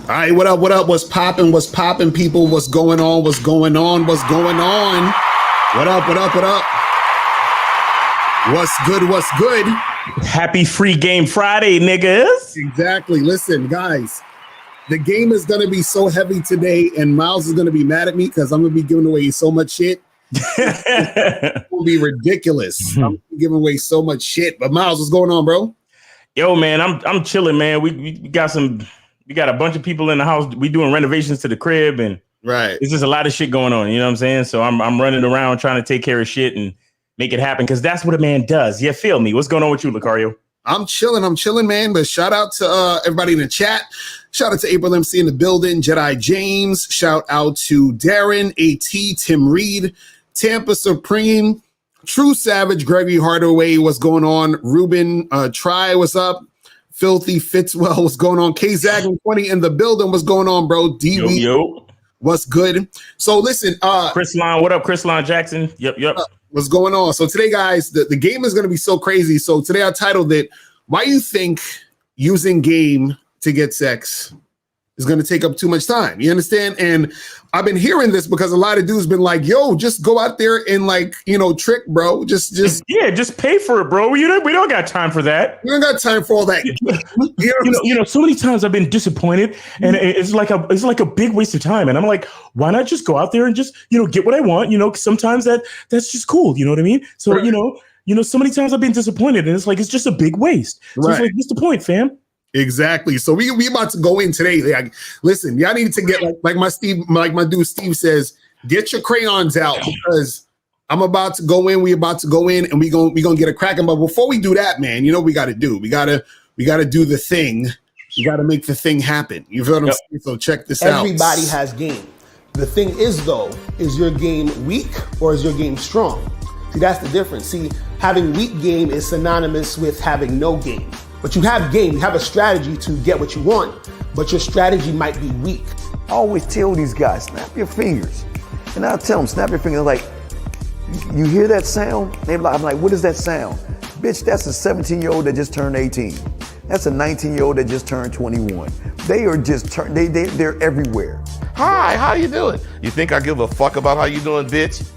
All right, what up? What up? What's popping? What's popping, people? What's going on? What's going on? What's going on? What up? What up? What up? What's good? What's good? Happy Free Game Friday, niggas. Exactly. Listen, guys, the game is going to be so heavy today, and Miles is going to be mad at me because I'm going to be giving away so much shit. It's going to be ridiculous. I'm giving away so much shit. But Miles, what's going on, bro? Yo, man, I'm chilling, man. We got a bunch of people in the house. We doing renovations to the crib, and right, it's just a lot of shit going on. You know what I'm saying? So I'm running around trying to take care of shit and make it happen because that's what a man does. Yeah, feel me. What's going on with you, Locario? I'm chilling, man. But shout out to everybody in the chat. Shout out to April MC in the building, Jedi James. Shout out to Darren, AT, Tim Reed, Tampa Supreme, True Savage, Gregory Hardaway. What's going on? Ruben, Try, what's up? Filthy Fitzwell, what's going on? K-Zag 20 in the building. What's going on, bro? Yo. What's good? So listen, Chris Lon, what up? Chris Lon Jackson. Yep. What's going on? So today, guys, the game is going to be so crazy. So today I titled it, Why You Think Using Game to Get Sex is going to Take Up Too Much Time. You understand? And I've been hearing this because a lot of dudes been like, yo, just go out there and trick, bro. Just pay for it, bro. We don't got time for that. We don't got time for all that. So many times I've been disappointed, and it's like a big waste of time. And I'm like, why not just go out there and just get what I want? Sometimes that's just cool. You know what I mean? So right. So many times I've been disappointed, and it's just a big waste. So It's like, what's the point, fam? Exactly. So we about to go in today. Like, listen, y'all need to get like my dude Steve says, get your crayons out because I'm about to go in. We about to go in and we gonna get a cracking. But before we do that, man, we got to do. We gotta do the thing. We got to make the thing happen. You feel what I'm saying? So check this out. Everybody has game. The thing is, though, is your game weak or is your game strong? See, that's the difference. See, having weak game is synonymous with having no game. But you have game, you have a strategy to get what you want, but your strategy might be weak. I always tell these guys, snap your fingers. And I'll tell them, snap your fingers. Like, you hear that sound? I'm like, what is that sound? Bitch, that's a 17-year-old that just turned 18. That's a 19-year-old that just turned 21. They are just, they're everywhere. Hi, how you doing? You think I give a fuck about how you doing, bitch?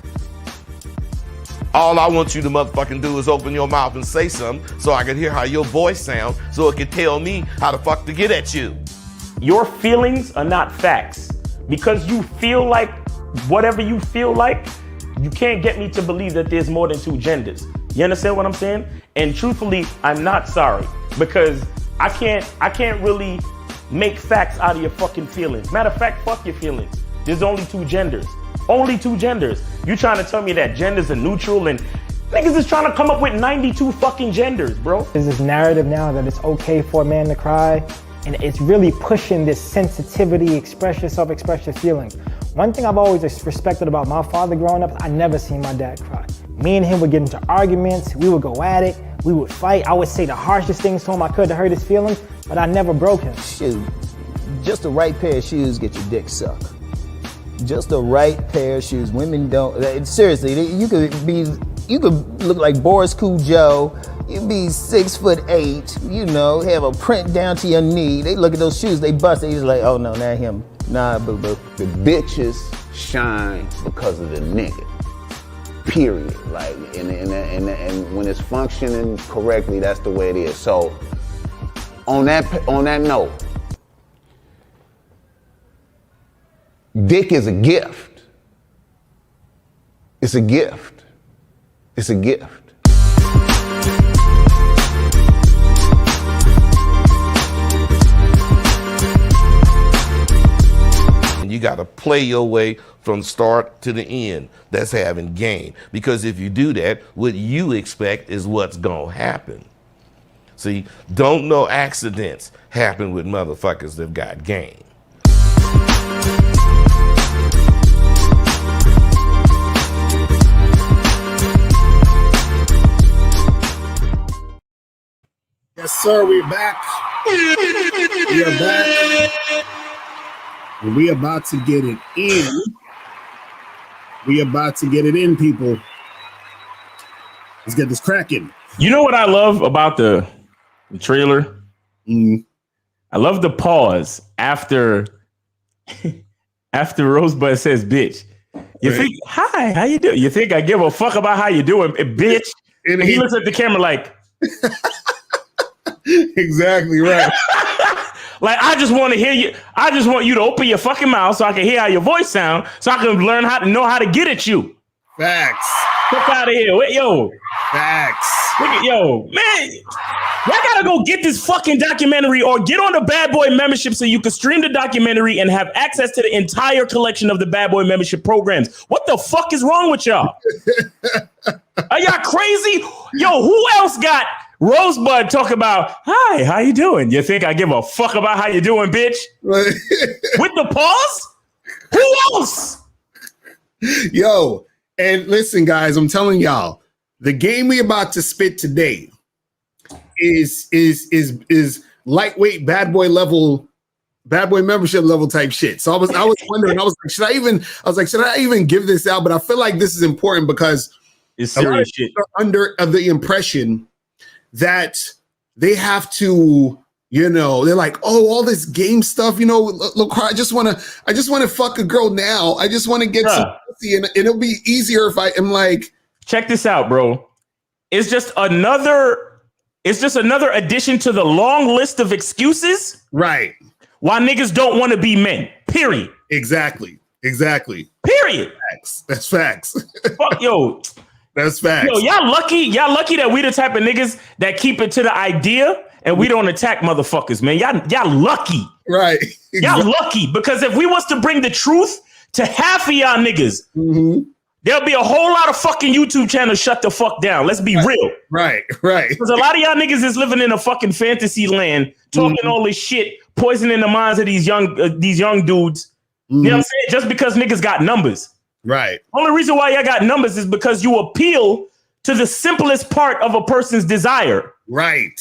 All I want you to motherfucking do is open your mouth and say something so I can hear how your voice sounds so it can tell me how the fuck to get at you. Your feelings are not facts. Because you feel like whatever you feel like, you can't get me to believe that there's more than two genders. You understand what I'm saying? And truthfully, I'm not sorry because I can't really make facts out of your fucking feelings. Matter of fact, fuck your feelings. There's only two genders. Only two genders. You trying to tell me that genders are neutral and niggas is trying to come up with 92 fucking genders, bro. There's this narrative now that it's okay for a man to cry, and it's really pushing this sensitivity, express yourself, express your feelings. One thing I've always respected about my father growing up, I never seen my dad cry. Me and him would get into arguments, we would go at it, we would fight. I would say the harshest things to him I could to hurt his feelings, but I never broke him. Shoot, just the right pair of shoes get your dick sucked. Just the right pair of shoes. Women don't, seriously, you could look like Boris Cujo, you'd be 6'8", have a print down to your knee. They look at those shoes, they bust, they just like, oh no, not him. Nah, boo-boo. The bitches shine because of the nigga. Period. Like, and when it's functioning correctly, that's the way it is. So, on that note, dick is a gift. It's a gift. It's a gift. And you gotta play your way from start to the end. That's having game. Because if you do that, what you expect is what's gonna happen. See, don't no accidents happen with motherfuckers that got game. Yes, sir, we're back. We are back. And we about to get it in. We about to get it in, people. Let's get this cracking. You know what I love about the trailer? Mm. I love the pause after Rosebud says, "Bitch." You think, "Hi, how you doing?" You think I give a fuck about how you doing, bitch? And he looks at the camera like, exactly right. like, I just want to hear you. I just want you to open your fucking mouth so I can hear how your voice sounds, so I can learn how to know how to get at you. Facts. Fuck out of here, yo. Facts. Look at, yo, man. Y'all gotta go get this fucking documentary or get on the Bad Boy membership so you can stream the documentary and have access to the entire collection of the Bad Boy membership programs. What the fuck is wrong with y'all? Are y'all crazy? Yo, who else got Rosebud talk about, "Hi, how you doing?" You think I give a fuck about how you doing, bitch? With the pause? Who else? Yo, and listen, guys, I'm telling y'all, the game we about to spit today is lightweight bad boy membership level type shit. So I was wondering, I was like, should I even give this out? But I feel like this is important because it's serious shit. Under the impression that they have to, you know, they're like, oh, all this game stuff, you know, look, I just want to fuck a girl now. I just want to get some pussy, and it'll be easier if I am like, check this out, bro. It's just another addition to the long list of excuses. Right. Why niggas don't want to be men. Period. Exactly. Period. Facts. That's facts. Fuck, yo. That's facts. Yo, y'all lucky that we the type of niggas that keep it to the idea and we don't attack motherfuckers, man. Y'all lucky. Right. Exactly. Y'all lucky, because if we was to bring the truth to half of y'all niggas, there'll be a whole lot of fucking YouTube channels shut the fuck down. Let's be real. Right. Because a lot of y'all niggas is living in a fucking fantasy land, talking all this shit, poisoning the minds of these young dudes. You know what I'm saying? Just because niggas got numbers. Right. Only reason why y'all got numbers is because you appeal to the simplest part of a person's desire. Right.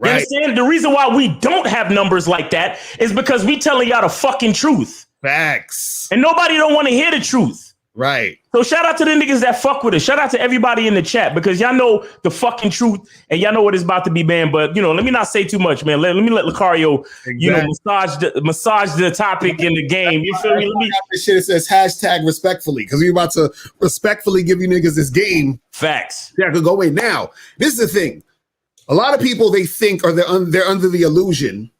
You understand? The reason why we don't have numbers like that is because we telling y'all the fucking truth. Facts. And nobody don't want to hear the truth. Right. So shout out to the niggas that fuck with us. Shout out to everybody in the chat, because y'all know the fucking truth and y'all know what it's about to be, man. But, you know, let me not say too much, man. Let me let Locario, you know, massage the topic in the game. You feel me? This shit, it says hashtag respectfully, because we about to respectfully give you niggas this game. Facts. Yeah, could go away. Now, this is the thing. A lot of people, they think, or they're under the illusion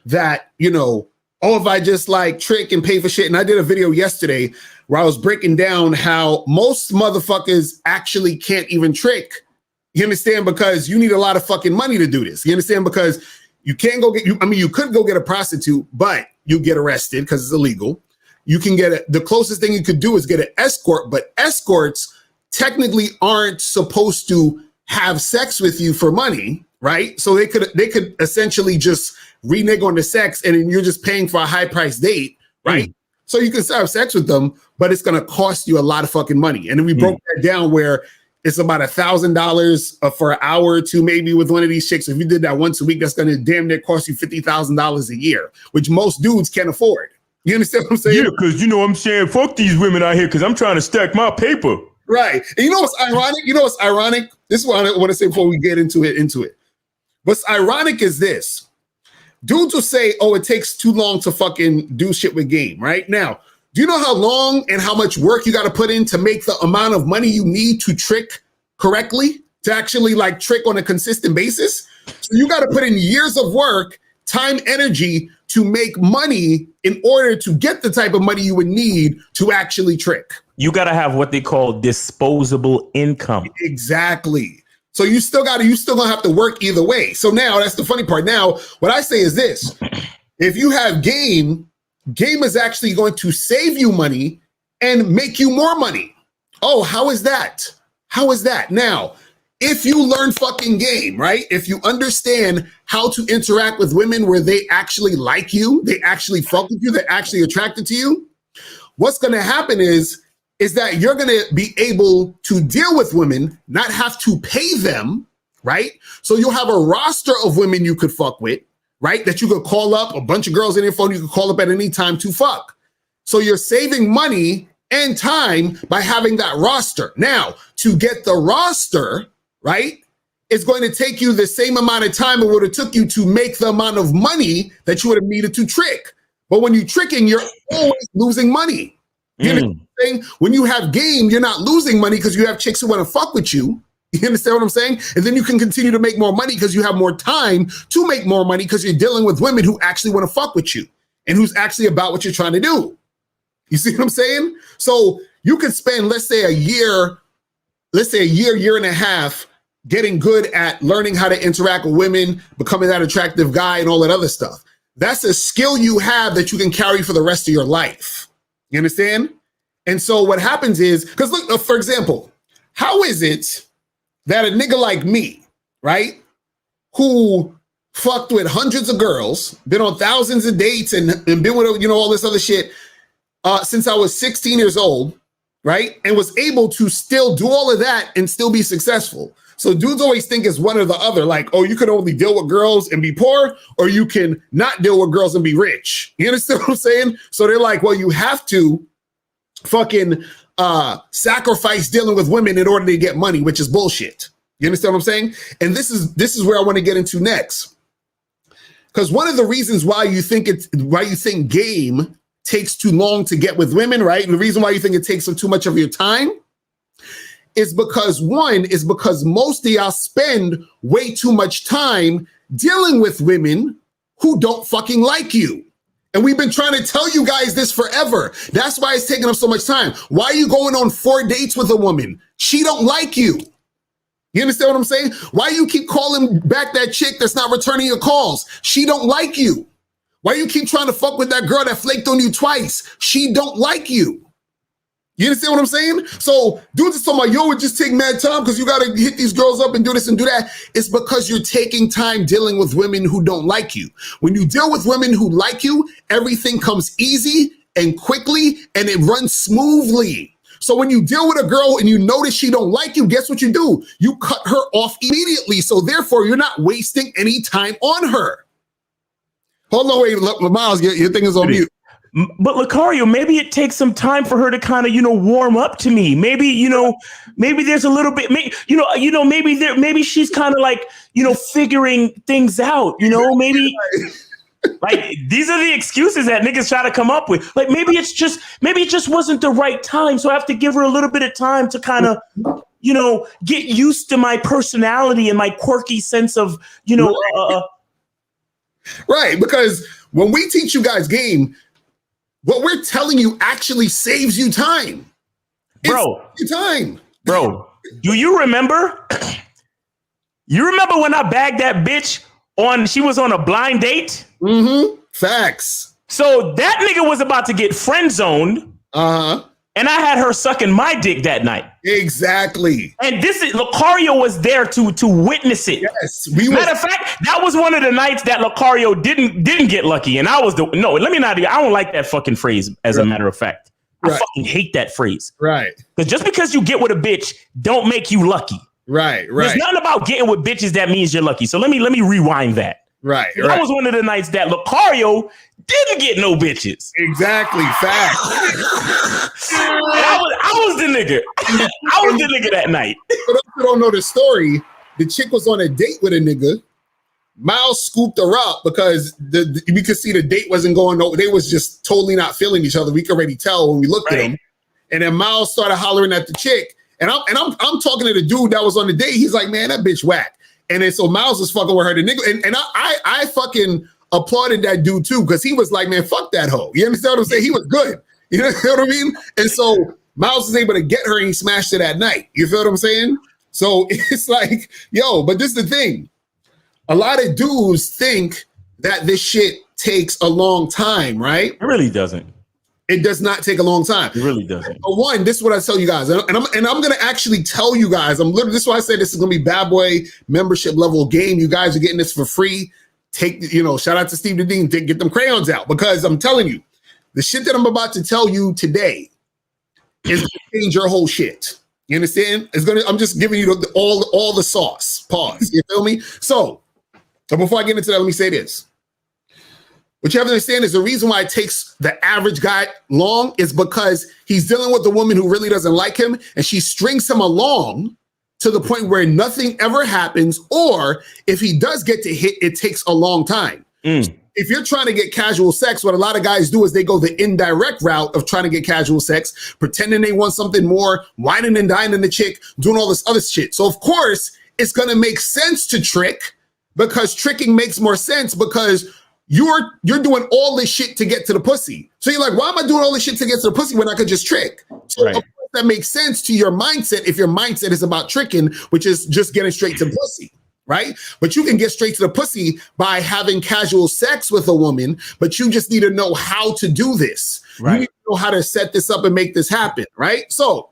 that, you know, oh, if I just like trick and pay for shit. And I did a video yesterday where I was breaking down how most motherfuckers actually can't even trick. You understand? Because you need a lot of fucking money to do this. You understand? Because you can't go get, you could go get a prostitute, but you get arrested because it's illegal. You can get the closest thing you could do is get an escort, but escorts technically aren't supposed to have sex with you for money, right? So they could essentially just renege on the sex, and then you're just paying for a high price date, right? So you can have sex with them, but it's gonna cost you a lot of fucking money. And then we broke that down where it's about $1,000 for an hour or two, maybe, with one of these chicks. If you did that once a week, that's gonna damn near cost you $50,000 a year, which most dudes can't afford. You understand what I'm saying? Yeah, because you know what I'm saying, fuck these women out here because I'm trying to stack my paper. Right. And you know what's ironic? This is what I want to say before we get into it. What's ironic is this. Dudes will say, oh, it takes too long to fucking do shit with game, right? Now, do you know how long and how much work you got to put in to make the amount of money you need to trick correctly, to actually like trick on a consistent basis? So you got to put in years of work, time, energy to make money in order to get the type of money you would need to actually trick. You got to have what they call disposable income. Exactly. So you still gonna have to work either way. So now that's the funny part. Now, what I say is this: if you have game is actually going to save you money and make you more money. Oh, how is that? How is that? Now, if you learn fucking game, right? If you understand how to interact with women where they actually like you, they actually fuck with you, they're actually attracted to you, what's gonna happen is that you're going to be able to deal with women, not have to pay them, right? So you'll have a roster of women you could fuck with, right? That you could call up, a bunch of girls in your phone you could call up at any time to fuck. So you're saving money and time by having that roster. Now, to get the roster, right, it's going to take you the same amount of time it would have took you to make the amount of money that you would have needed to trick. But when you're tricking, you're always losing money. You know what I'm saying? When you have game, you're not losing money because you have chicks who want to fuck with you. You understand what I'm saying? And then you can continue to make more money because you have more time to make more money because you're dealing with women who actually want to fuck with you and who's actually about what you're trying to do. You see what I'm saying? So you could spend, let's say a year, year and a half getting good at learning how to interact with women, becoming that attractive guy and all that other stuff. That's a skill you have that you can carry for the rest of your life. You understand? And so what happens is, because look, for example, how is it that a nigga like me, right, who fucked with hundreds of girls, been on thousands of dates and been with, all this other shit since I was 16 years old, right, and was able to still do all of that and still be successful. So dudes always think it's one or the other, like, oh, you can only deal with girls and be poor, or you can not deal with girls and be rich. You understand what I'm saying? So they're like, well, you have to fucking sacrifice dealing with women in order to get money, which is bullshit. You understand what I'm saying? And this is where I want to get into next. Because one of the reasons why you think game takes too long to get with women, right? And the reason why you think it takes up too much of your time is because most of y'all spend way too much time dealing with women who don't fucking like you. And we've been trying to tell you guys this forever. That's why it's taking up so much time. Why are you going on 4 dates with a woman? She don't like you. You understand what I'm saying? Why you keep calling back that chick that's not returning your calls? She don't like you. Why you keep trying to fuck with that girl that flaked on you twice? She don't like you. You understand what I'm saying? So dudes are talking about, yo, it just take mad time because you got to hit these girls up and do this and do that. It's because you're taking time dealing with women who don't like you. When you deal with women who like you, everything comes easy and quickly and it runs smoothly. So when you deal with a girl and you notice she don't like you, guess what you do? You cut her off immediately. So therefore, you're not wasting any time on her. Hold on, wait, look, Miles, your thing is on mute. But Locario, maybe it takes some time for her to kind of, warm up to me. Maybe, maybe there's a little bit, maybe she's kind of like, figuring things out, maybe like these are the excuses that niggas try to come up with. Like maybe it just wasn't the right time. So I have to give her a little bit of time to kind of, get used to my personality and my quirky sense of, Right. Because when we teach you guys game, what we're telling you actually saves you time. Bro. It's time. Bro, do you remember? You remember when I bagged that bitch she was on a blind date? Mm-hmm. Facts. So that nigga was about to get friend zoned. Uh-huh. And I had her sucking my dick that night. Exactly. And Locario was there to witness it. Yes. Matter of fact, that was one of the nights that Locario didn't get lucky. And I don't like that fucking phrase, as a matter of fact. I fucking hate that phrase. Right. Because just because you get with a bitch don't make you lucky. Right. There's nothing about getting with bitches that means you're lucky. So let me rewind that. Right. That was one of the nights that Locario didn't get no bitches. Exactly. Fact. I was the nigga. I was the nigga that night. For those who don't know the story, the chick was on a date with a nigga. Miles scooped her up because we could see the date wasn't going. They was just totally not feeling each other. We could already tell when we looked at them. And then Miles started hollering at the chick. And I'm talking to the dude that was on the date. He's like, man, that bitch whack. And then so Miles was fucking with her. The nigga, and I fucking applauded that dude too, because he was like, man, fuck that hoe. You understand what I'm saying? He was good. You know what I mean? And so Miles was able to get her and he smashed her that night. You feel what I'm saying? So it's like, yo, but this is the thing. A lot of dudes think that this shit takes a long time, right? It really doesn't. It does not take a long time. It really doesn't. For one, this is what I tell you guys, and I'm gonna actually tell you guys. This is why I say this is gonna be Bad Boy membership level game. You guys are getting this for free. Shout out to Steve the Dean. Get them crayons out, because I'm telling you, the shit that I'm about to tell you today is gonna change your whole shit. You understand? I'm just giving you all the sauce. Pause. You feel me? So before I get into that, let me say this. What you have to understand is the reason why it takes the average guy long is because he's dealing with a woman who really doesn't like him, and she strings him along to the point where nothing ever happens, or if he does get to hit, it takes a long time. If you're trying to get casual sex, what a lot of guys do is they go the indirect route of trying to get casual sex, pretending they want something more, whining and dining the chick, doing all this other shit. So of course, it's going to make sense to trick, because tricking makes more sense because you're doing all this shit to get to the pussy. So you're like, why am I doing all this shit to get to the pussy when I could just trick? So of course that makes sense to your mindset if your mindset is about tricking, which is just getting straight to the pussy, right? But you can get straight to the pussy by having casual sex with a woman, but you just need to know how to do this. Right. You need to know how to set this up and make this happen, right? So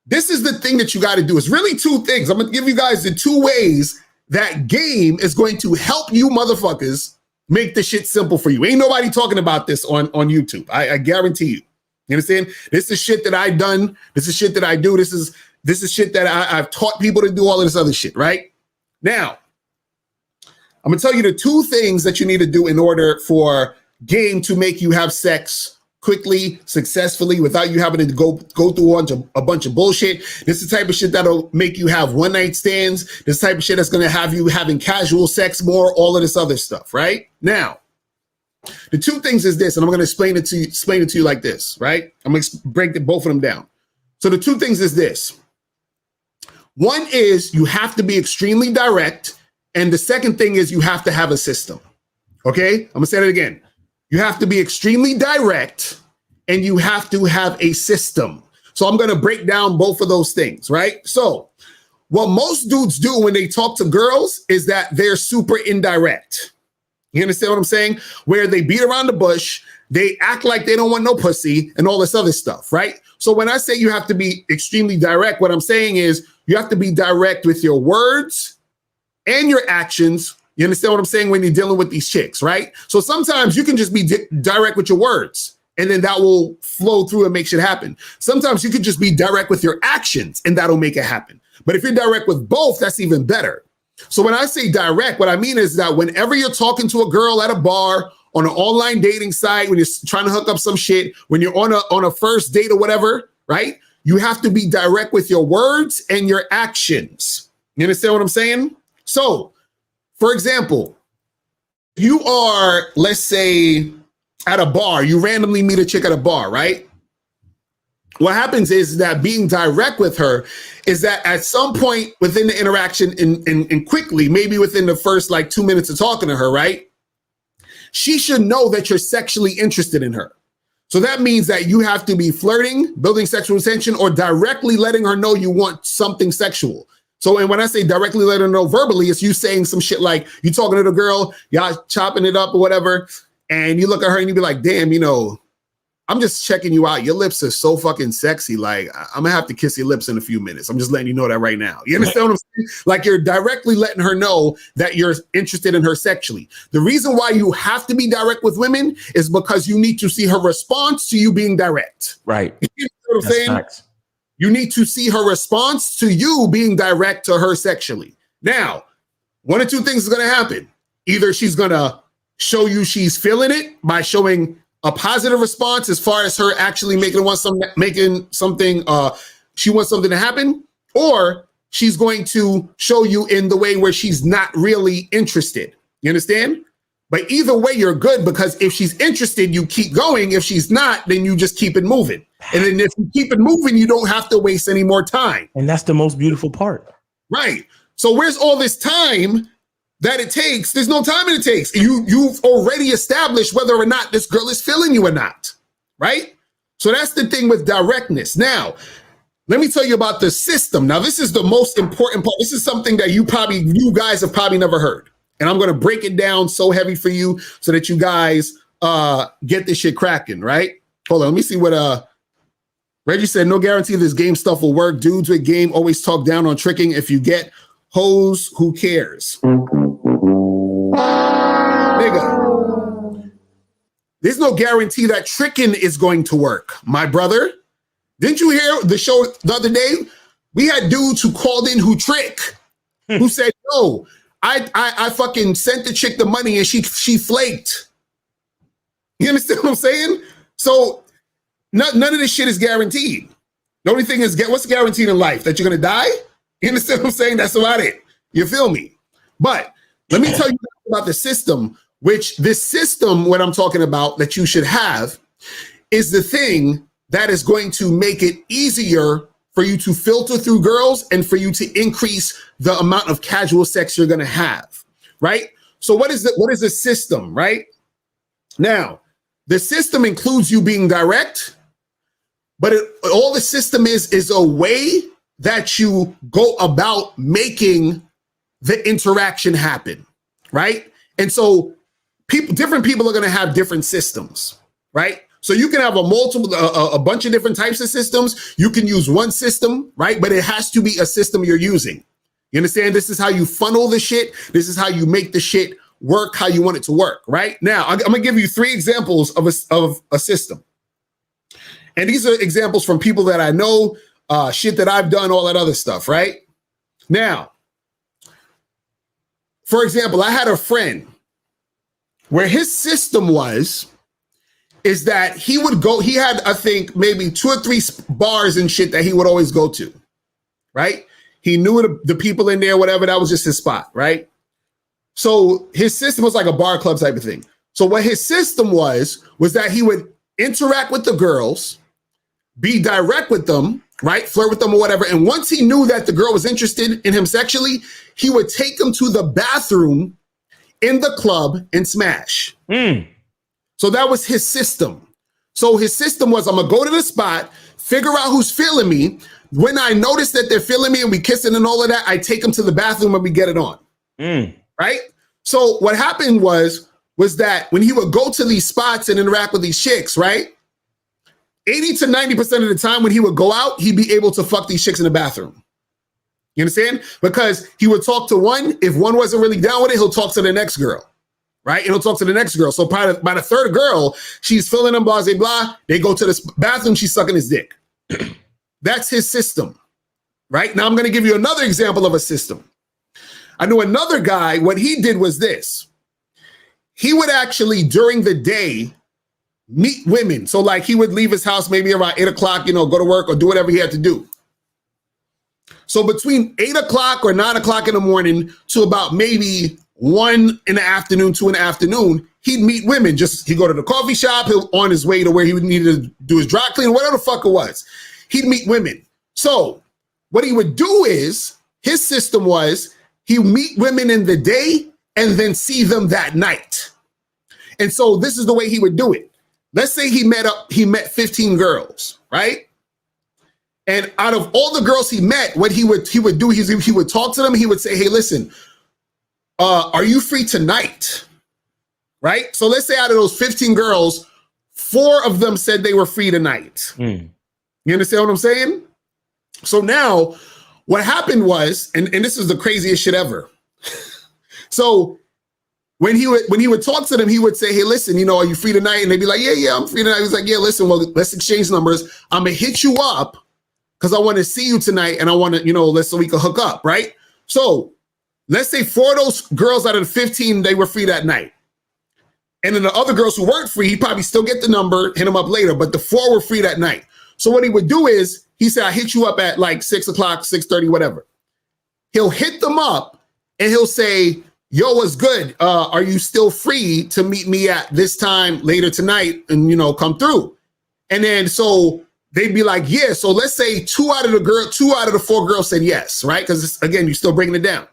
this is the thing that you got to do. It's really two things. I'm going to give you guys the two ways that game is going to help you motherfuckers make the shit simple for you. Ain't nobody talking about this on YouTube. I guarantee you. You understand? This is shit that I've done. This is shit that I do. This is shit that I've taught people to do, all of this other shit, right? Now, I'm going to tell you the two things that you need to do in order for game to make you have sex quickly, successfully, without you having to go through a bunch of bullshit. This is the type of shit that'll make you have one night stands. This type of shit that's going to have you having casual sex more, all of this other stuff, right? Now, the two things is this, and I'm going to explain it to you like this, right? I'm going to break both of them down. So the two things is this. One is you have to be extremely direct, and the second thing is you have to have a system. Okay? I'm going to say it again. You have to be extremely direct, and you have to have a system. So I'm going to break down both of those things, right? So what most dudes do when they talk to girls is that they're super indirect. You understand what I'm saying? Where they beat around the bush, they act like they don't want no pussy and all this other stuff, right? So when I say you have to be extremely direct, what I'm saying is you have to be direct with your words and your actions. You understand what I'm saying? When you're dealing with these chicks, right? So sometimes you can just be direct with your words, and then that will flow through and make shit happen. Sometimes you can just be direct with your actions, and that'll make it happen. But if you're direct with both, that's even better. So when I say direct, what I mean is that whenever you're talking to a girl at a bar, on an online dating site, when you're trying to hook up some shit, when you're on a first date or whatever, right? You have to be direct with your words and your actions. You understand what I'm saying? So, for example, you are, let's say, at a bar, you randomly meet a chick at a bar, right? What happens is that being direct with her is that at some point within the interaction and quickly, maybe within the first like 2 minutes of talking to her, right? She should know that you're sexually interested in her. So that means that you have to be flirting, building sexual tension, or directly letting her know you want something sexual. So, and when I say directly let her know verbally, it's you saying some shit like you talking to the girl, y'all chopping it up or whatever, and you look at her and you be like, damn, you know, I'm just checking you out. Your lips are so fucking sexy. Like, I'm gonna have to kiss your lips in a few minutes. I'm just letting you know that right now. You understand what I'm saying? Like, you're directly letting her know that you're interested in her sexually. The reason why you have to be direct with women is because you need to see her response to you being direct. Right. You know what I'm saying? Facts. You need to see her response to you being direct to her sexually. Now, one of two things is going to happen. Either she's going to show you she's feeling it by showing a positive response as far as her actually she wants something to happen, or she's going to show you in the way where she's not really interested. You understand? But either way, you're good, because if she's interested, you keep going. If she's not, then you just keep it moving. And then if you keep it moving, you don't have to waste any more time. And that's the most beautiful part. Right. So where's all this time that it takes? There's no time it takes. You've already established whether or not this girl is feeling you or not. Right? So that's the thing with directness. Now, let me tell you about the system. Now, this is the most important part. This is something that you guys have probably never heard. And I'm going to break it down so heavy for you so that you guys get this shit cracking, right? Hold on, let me see what Reggie said. No guarantee this game stuff will work. Dudes with game always talk down on tricking. If you get hoes, who cares? Nigga, there's no guarantee that tricking is going to work, my brother. Didn't you hear the show the other day? We had dudes who called in who trick, who said, yo, I fucking sent the chick the money and she flaked. You understand what I'm saying? So none of this shit is guaranteed. The only thing is, what's guaranteed in life? That you're gonna die? You understand what I'm saying? That's about it. You feel me? But let me tell you about the system, which this system, what I'm talking about that you should have, is the thing that is going to make it easier for you to filter through girls and for you to increase the amount of casual sex you're going to have, right? So what is the system, right? Now, the system includes you being direct, but all the system is a way that you go about making the interaction happen, right? And so different people are going to have different systems, right? So you can have a bunch of different types of systems. You can use one system, right? But it has to be a system you're using. You understand? This is how you funnel the shit. This is how you make the shit work how you want it to work, right? Now, I'm gonna give you 3 examples of a system. And these are examples from people that I know, shit that I've done, all that other stuff, right? Now, for example, I had a friend where his system is that he had, I think, maybe 2 or 3 bars and shit that he would always go to, right? He knew the people in there, whatever, that was just his spot, right? So his system was like a bar club type of thing. So what his system was that he would interact with the girls, be direct with them, right? Flirt with them or whatever. And once he knew that the girl was interested in him sexually, he would take them to the bathroom in the club and smash. So that was his system. So his system was, I'm gonna go to the spot, figure out who's feeling me. When I notice that they're feeling me and we kissing and all of that, I take them to the bathroom and we get it on. Right? So what happened was that when he would go to these spots and interact with these chicks, right? 80 to 90% of the time when he would go out, he'd be able to fuck these chicks in the bathroom. You understand? Because he would talk to one. If one wasn't really down with it, he'll talk to the next girl. Right? And he'll talk to the next girl. So by the third girl, she's filling them, blah, blah, blah. They go to the bathroom, she's sucking his dick. That's his system. Right? Now I'm going to give you another example of a system. I know another guy, what he did was this. He would actually, during the day, meet women. So like he would leave his house maybe around 8 o'clock, go to work or do whatever he had to do. So between 8 o'clock or 9 o'clock in the morning to about maybe 1 in the afternoon, 2 in the afternoon, he'd meet women. He'd go to the coffee shop, he'll on his way to where he would need to do his dry cleaning, whatever the fuck it was. He'd meet women. So what he would do is, his system was, he'd meet women in the day and then see them that night. And so this is the way he would do it. Let's say he met 15 girls, right? And out of all the girls he met, what he would do is he would talk to them. He would say, hey, listen, are you free tonight? Right? So let's say out of those 15 girls, 4 of them said they were free tonight. You understand what I'm saying? So now what happened was, and this is the craziest shit ever. So when he would talk to them, he would say, hey, listen, are you free tonight? And they'd be like, yeah, I'm free tonight. He's like, yeah, listen, well, let's exchange numbers. I'm going to hit you up because I want to see you tonight. And I want to, so we can hook up, right? So let's say 4 of those girls out of the 15, they were free that night. And then the other girls who weren't free, he'd probably still get the number, hit them up later, but the 4 were free that night. So what he would do is, he said, I hit you up at like 6 o'clock, 6:30, whatever. He'll hit them up and he'll say, yo, what's good? Are you still free to meet me at this time later tonight and, come through? And then so they'd be like, yeah. So let's say 2 out of the 4 girls said yes, right? Because again, you're still breaking it down.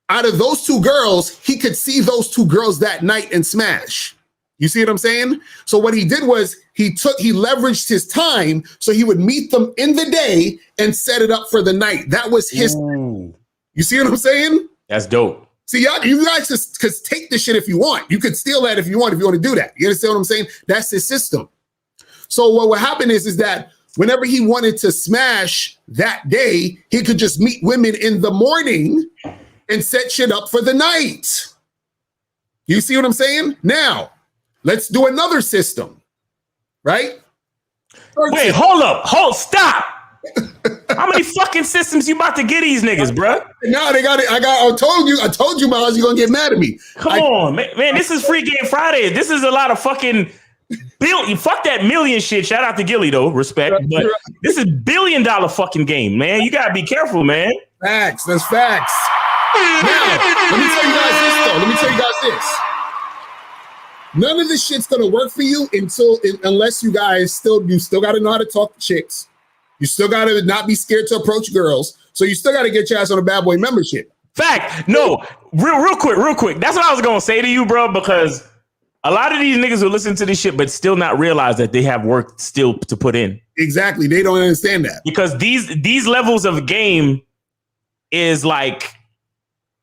Out of those 2 girls, he could see those 2 girls that night and smash. You see what I'm saying? So what he did was he leveraged his time so he would meet them in the day and set it up for the night. That was his. Ooh. You see what I'm saying? That's dope. See, you guys just could take this shit if you want. You could steal that if you want to do that. You understand what I'm saying? That's his system. So what would happen is that whenever he wanted to smash that day, he could just meet women in the morning and set shit up for the night. You see what I'm saying? Now, let's do another system, right? Wait, stop. How many fucking systems you about to get these niggas, bro? No, they got it. I told you, Miles, you're gonna get mad at me. Come on, man. This is Free Game Friday. This is a lot of fucking Fuck that million shit. Shout out to Gilly though, respect. But this is $1 billion fucking game, man. You gotta be careful, man. Facts. That's facts. Now, let me tell you guys this though. Let me tell you guys this. None of this shit's gonna work for you unless you guys still gotta know how to talk to chicks. You still gotta not be scared to approach girls. So you still gotta get your ass on a bad boy membership. Fact. No, real quick. That's what I was gonna say to you, bro, because a lot of these niggas will listen to this shit, but still not realize that they have work still to put in. Exactly. They don't understand that. Because these levels of game is like,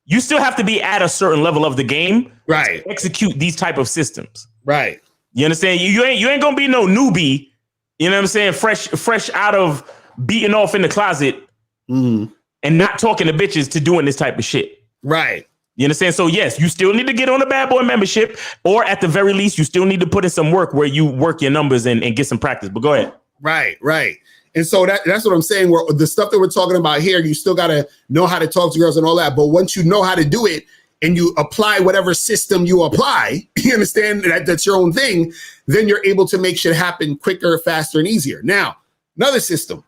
you still have to be at a certain level of the game, right, to execute these type of systems. Right. You understand? You ain't gonna be no newbie, you know what I'm saying? Fresh out of beating off in the closet and not talking to bitches to doing this type of shit. Right. You understand? So yes, you still need to get on the bad boy membership, or at the very least, you still need to put in some work where you work your numbers and get some practice. But go ahead. Right. And so that's what I'm saying. Where the stuff that we're talking about here, you still got to know how to talk to girls and all that. But once you know how to do it and you apply whatever system you apply, you understand that's your own thing, then you're able to make shit happen quicker, faster, and easier. Now, another system.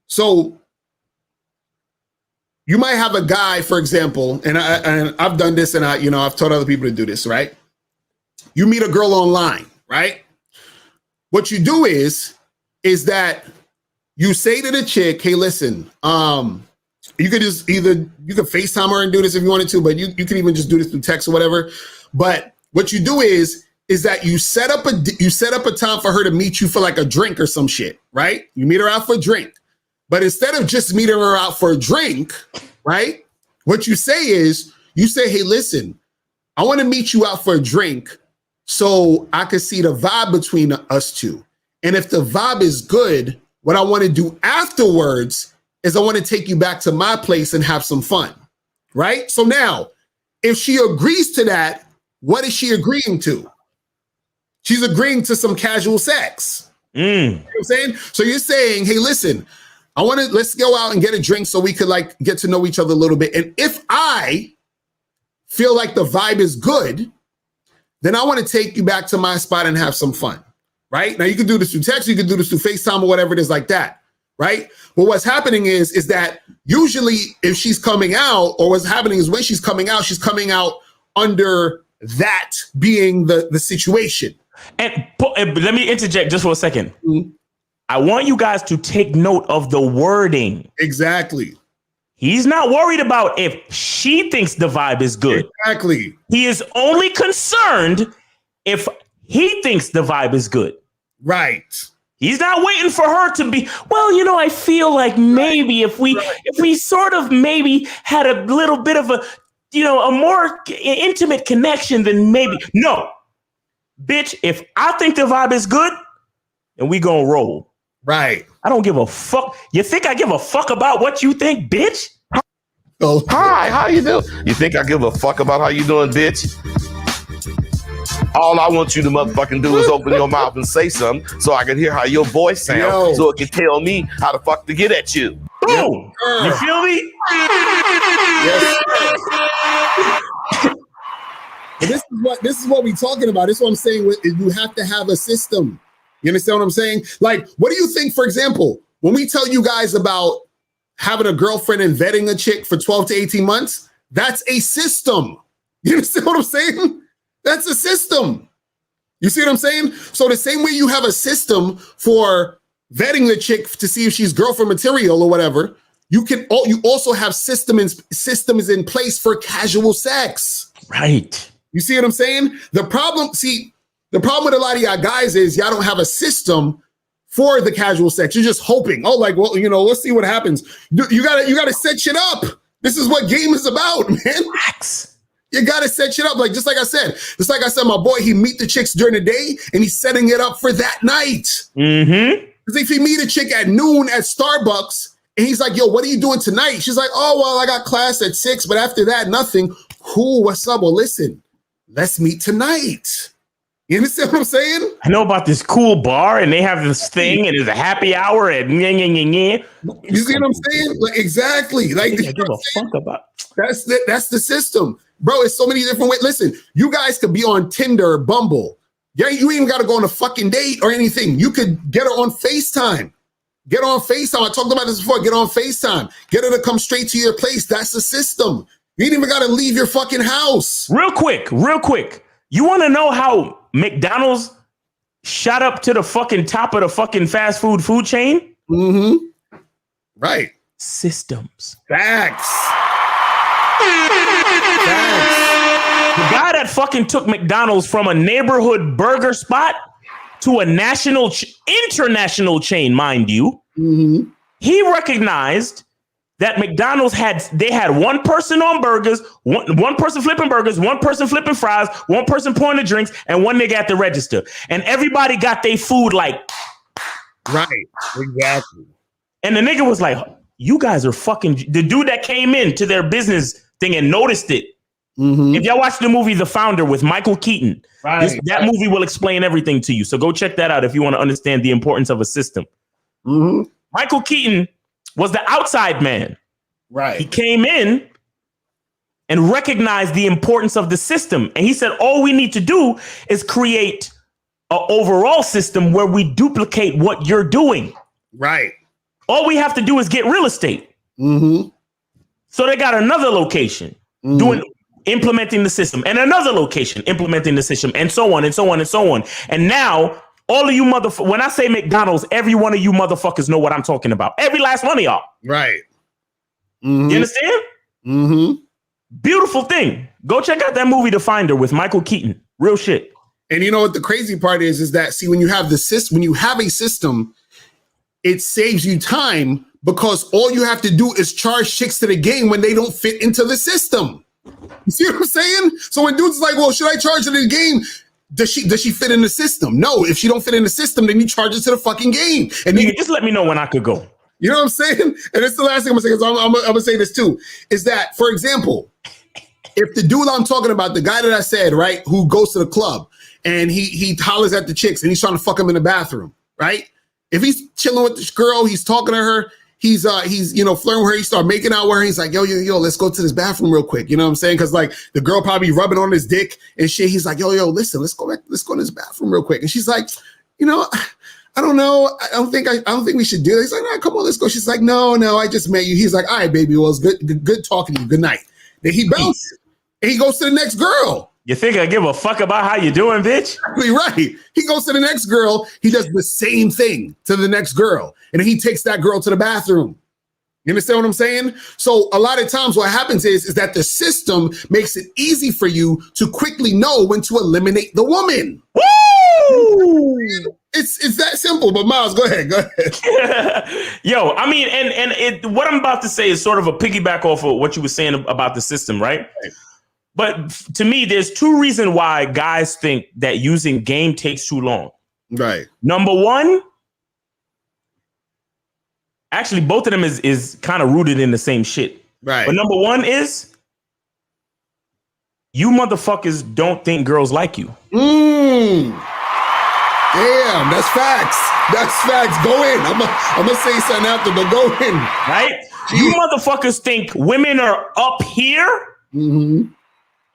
So you might have a guy, for example, and I've done this and I've taught other people to do this, right? You meet a girl online, right? What you do is that you say to the chick, hey, listen, you could just you could FaceTime her and do this if you wanted to, but you can even just do this through text or whatever. But what you do is that you set up a time for her to meet you for like a drink or some shit, right? You meet her out for a drink. But instead of just meeting her out for a drink, right? What you say is, hey, listen, I want to meet you out for a drink so I can see the vibe between us two. And if the vibe is good, what I want to do afterwards is I want to take you back to my place and have some fun, right? So now, if she agrees to that, what is she agreeing to? She's agreeing to some casual sex. You know what I'm saying? So you're saying, hey, listen, let's go out and get a drink so we could like get to know each other a little bit. And if I feel like the vibe is good, then I want to take you back to my spot and have some fun. Right? Now you can do this through text, you can do this through FaceTime or whatever it is like that. Right? But what's happening is that usually if she's coming out, or what's happening is when she's coming out under that being the situation. And let me interject just for a second. I want you guys to take note of the wording. Exactly. He's not worried about if she thinks the vibe is good. Exactly. He is only concerned if he thinks the vibe is good. Right. He's not waiting for her to be, well, I feel like maybe if we sort of maybe had a little bit of a more intimate connection, then maybe. No. Bitch, if I think the vibe is good, then we gonna roll. Right. I don't give a fuck. You think I give a fuck about what you think, bitch? Oh, hi, how you doing? You think I give a fuck about how you doing, bitch? All I want you to motherfucking do is open your mouth and say something so I can hear how your voice sounds, so it can tell me how the fuck to get at you. Boom! You feel me? Yes. This is what we're talking about. This is what I'm saying. You have to have a system. You understand what I'm saying? Like, what do you think, for example, when we tell you guys about having a girlfriend and vetting a chick for 12 to 18 months, that's a system. You understand what I'm saying? That's a system. You see what I'm saying? So the same way you have a system for vetting the chick to see if she's girlfriend material or whatever, you also have systems in place for casual sex. Right. You see what I'm saying? The problem with a lot of y'all guys is y'all don't have a system for the casual sex. You're just hoping. Oh, like, well, let's see what happens. You gotta set shit up. This is what game is about, man. Max. You gotta set shit up. Just like I said, my boy, he meet the chicks during the day and he's setting it up for that night. Mm-hmm. Because if he meet a chick at noon at Starbucks and he's like, yo, what are you doing tonight? She's like, oh, well, I got class at 6, but after that, nothing. Cool, what's up? Well, listen, let's meet tonight. You understand what I'm saying? I know about this cool bar and they have this thing and there's a happy hour and You see what I'm saying? Like, exactly. Like, I give a fuck about. That's the system. Bro, it's so many different ways. Listen, you guys could be on Tinder, Bumble, Yeah, you ain't even got to go on a fucking date or anything. You could get her on FaceTime. Get on FaceTime. I talked about this before. Get on FaceTime. Get her to come straight to your place. That's the system. You ain't even got to leave your fucking house. Real quick. You want to know how McDonald's shot up to the fucking top of the fucking fast food chain? Mm-hmm. Right. Systems. Facts. The guy that fucking took McDonald's from a neighborhood burger spot to a national, international chain, mind you, he recognized that McDonald's had one person on burgers, one person flipping burgers, one person flipping fries, one person pouring the drinks, and one nigga at the register. And everybody got their food like. Right, exactly. And the nigga was like, you guys are fucking, the dude that came in to their business thing and noticed it. If y'all watch the movie The Founder with Michael Keaton, that movie will explain everything to you. So go check that out if you want to understand the importance of a system. Michael Keaton was the outside man. Right. He came in and recognized the importance of the system. And he said, all we need to do is create an overall system where we duplicate what you're doing. Right. All we have to do is get real estate. So they got another location implementing the system, and another location implementing the system, and so on and so on and so on. And now all of you motherfuckers, when I say McDonald's, every one of you motherfuckers know what I'm talking about. Every last one of y'all. Right. You understand? Beautiful thing. Go check out that movie, The Finder, with Michael Keaton. Real shit. And you know what the crazy part is that, see, when you have the system, when you have a system, it saves you time because all you have to do is charge chicks to the game when they don't fit into the system. You see what I'm saying? So when dudes is like, well, should I charge her to the game? Does she fit in the system? No, if she don't fit in the system, then you charge her to the fucking game. And then just let me know when I could go. You know what I'm saying? And it's the last thing I'm gonna say, because I'm gonna say this too, is that, for example, if the dude I'm talking about, the guy that I said, right, who goes to the club and he hollers at the chicks and he's trying to fuck them in the bathroom, right? If he's chilling with this girl, he's talking to her, he's flirting with her, he start making out with her, he's like, yo, let's go to this bathroom real quick. You know what I'm saying? Because like the girl probably rubbing on his dick and shit. He's like, yo, listen, let's go to this bathroom real quick. And she's like, I don't know. I don't think we should do this. He's like, nah, come on, let's go. She's like, no, I just met you. He's like, all right, baby, well, it's good talking to you. Good night. Then he bounces and he goes to the next girl. You think I give a fuck about how you doing, bitch? Right. He goes to the next girl. He does the same thing to the next girl. And then he takes that girl to the bathroom. You understand what I'm saying? So a lot of times what happens is that the system makes it easy for you to quickly know when to eliminate the woman. Woo! It's that simple. But Miles, go ahead. Yo, I mean, and what I'm about to say is sort of a piggyback off of what you were saying about the system, right? But to me, there's two reasons why guys think that using game takes too long. Right. Number one, actually, both of them is kind of rooted in the same shit. Right. But number one is you motherfuckers don't think girls like you. Damn, that's facts. That's facts. Go in. I'm gonna say something after, but go in. Right? You motherfuckers think women are up here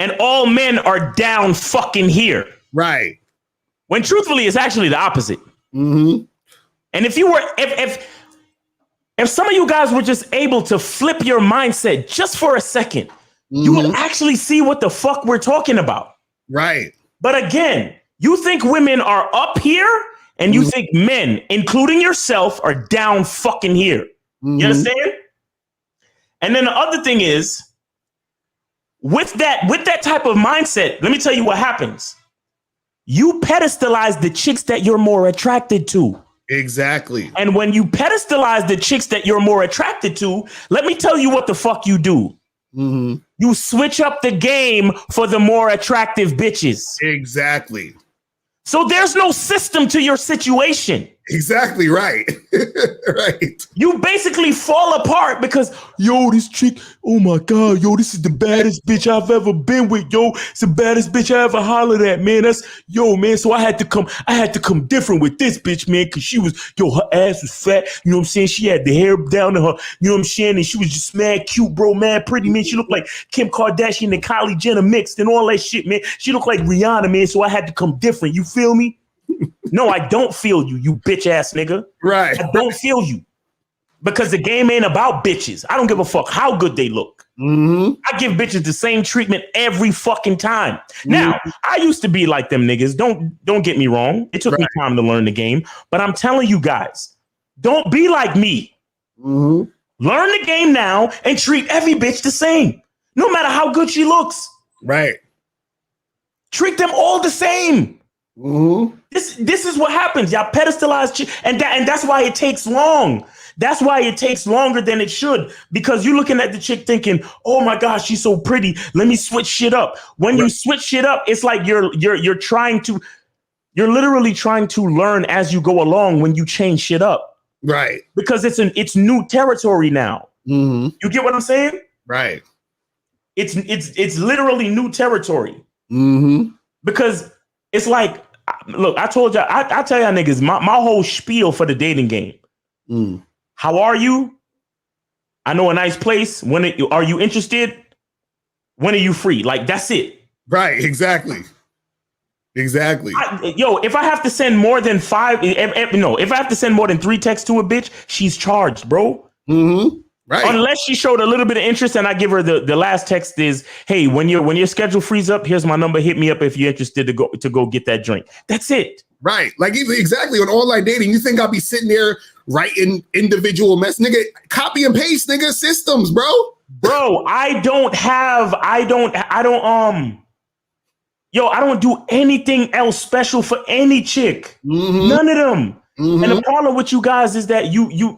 and all men are down fucking here. Right. When truthfully, it's actually the opposite. And if you were, if some of you guys were just able to flip your mindset just for a second, you would actually see what the fuck we're talking about. Right. But again, you think women are up here and you think men, including yourself, are down fucking here. You understand? And then the other thing is, with that type of mindset, let me tell you what happens. You pedestalize the chicks that you're more attracted to. Exactly. And when you pedestalize the chicks that you're more attracted to, let me tell you what the fuck you do. You switch up the game for the more attractive bitches. Exactly. So there's no system to your situation. Exactly right. Right. You basically fall apart because, yo, this chick, oh my God, yo, this is the baddest bitch I've ever been with, yo. It's the baddest bitch I ever hollered at, man. Yo, man. So I had to come different with this bitch, man, because she was, yo, her ass was fat. You know what I'm saying? She had the hair down to her, you know what I'm saying? And she was just mad cute, bro, mad pretty, man. She looked like Kim Kardashian and Kylie Jenner mixed and all that shit, man. She looked like Rihanna, man. So I had to come different. You feel me? No, I don't feel you, you bitch ass nigga. Right. I don't feel you. Because the game ain't about bitches. I don't give a fuck how good they look. I give bitches the same treatment every fucking time. Now, I used to be like them niggas. Don't get me wrong. It took me time to learn the game. But I'm telling you guys, don't be like me. Learn the game now and treat every bitch the same. No matter how good she looks. Right. Treat them all the same. This is what happens. Y'all pedestalize and that's why it takes long. That's why it takes longer than it should, because you're looking at the chick thinking, oh my gosh, she's so pretty. Let me switch shit up. When you switch shit up, it's like you're literally trying to learn as you go along when you change shit up. Right. Because it's new territory now. You get what I'm saying? Right. It's literally new territory. Because it's like, look, I told y'all, I tell y'all niggas, my whole spiel for the dating game. How are you? I know a nice place. Are you interested? When are you free? Like, that's it. Right. Exactly. Exactly. If I have to send more than if I have to send more than 3 texts to a bitch, she's charged, bro. Right. Unless she showed a little bit of interest and I give her the last text is, hey, when your schedule frees up, here's my number. Hit me up if you're interested to go get that drink. That's it. Right. Like exactly on online dating, you think I'll be sitting there writing individual nigga, copy and paste, nigga, systems, bro. Bro, I don't do anything else special for any chick. None of them. And the problem with you guys is that you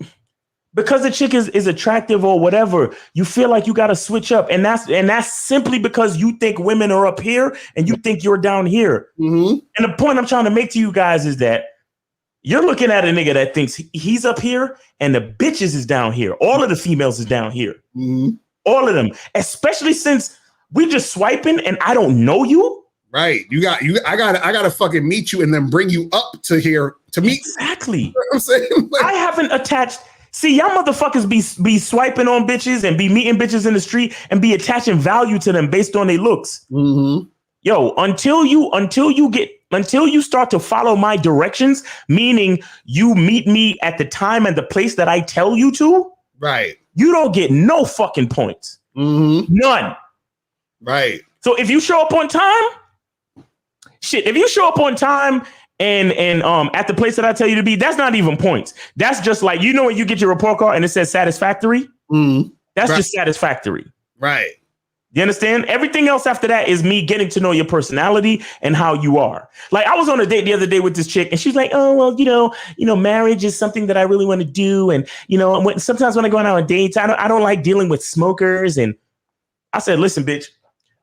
because the chick is attractive or whatever, you feel like you got to switch up. And that's simply because you think women are up here and you think you're down here. And the point I'm trying to make to you guys is that you're looking at a nigga that thinks he's up here and the bitches is down here. All of the females is down here. All of them, especially since we just swiping and I don't know you. Right. I gotta fucking meet you and then bring you up to here to meet. Exactly. You know what I'm saying? Like, I haven't attached. See, y'all motherfuckers be swiping on bitches and be meeting bitches in the street and be attaching value to them based on their looks. Yo, until you start to follow my directions, meaning you meet me at the time and the place that I tell you to, right, you don't get no fucking points. None. Right. So if you show up on time, if you show up on time and at the place that I tell you to be, that's not even points. That's just like, you know, when you get your report card and it says satisfactory, that's just satisfactory. Right. You understand? Everything else after that is me getting to know your personality and how you are. Like, I was on a date the other day with this chick and she's like, oh, well, you know, marriage is something that I really want to do. And, sometimes when I go out on dates, I don't like dealing with smokers. And I said, listen, bitch.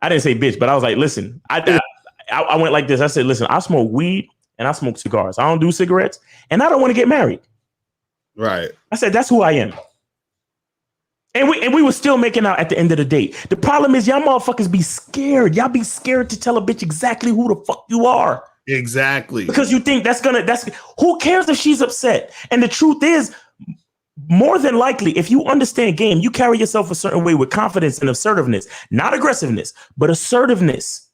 I didn't say bitch, but I was like, listen, I went like this. I said, listen, I smoke weed and I smoke cigars. I don't do cigarettes and I don't want to get married. Right. I said, that's who I am. And we were still making out at the end of the date. The problem is y'all motherfuckers be scared. Y'all be scared to tell a bitch exactly who the fuck you are. Exactly. Because you think who cares if she's upset? And the truth is, more than likely, if you understand game, you carry yourself a certain way with confidence and assertiveness, not aggressiveness, but assertiveness.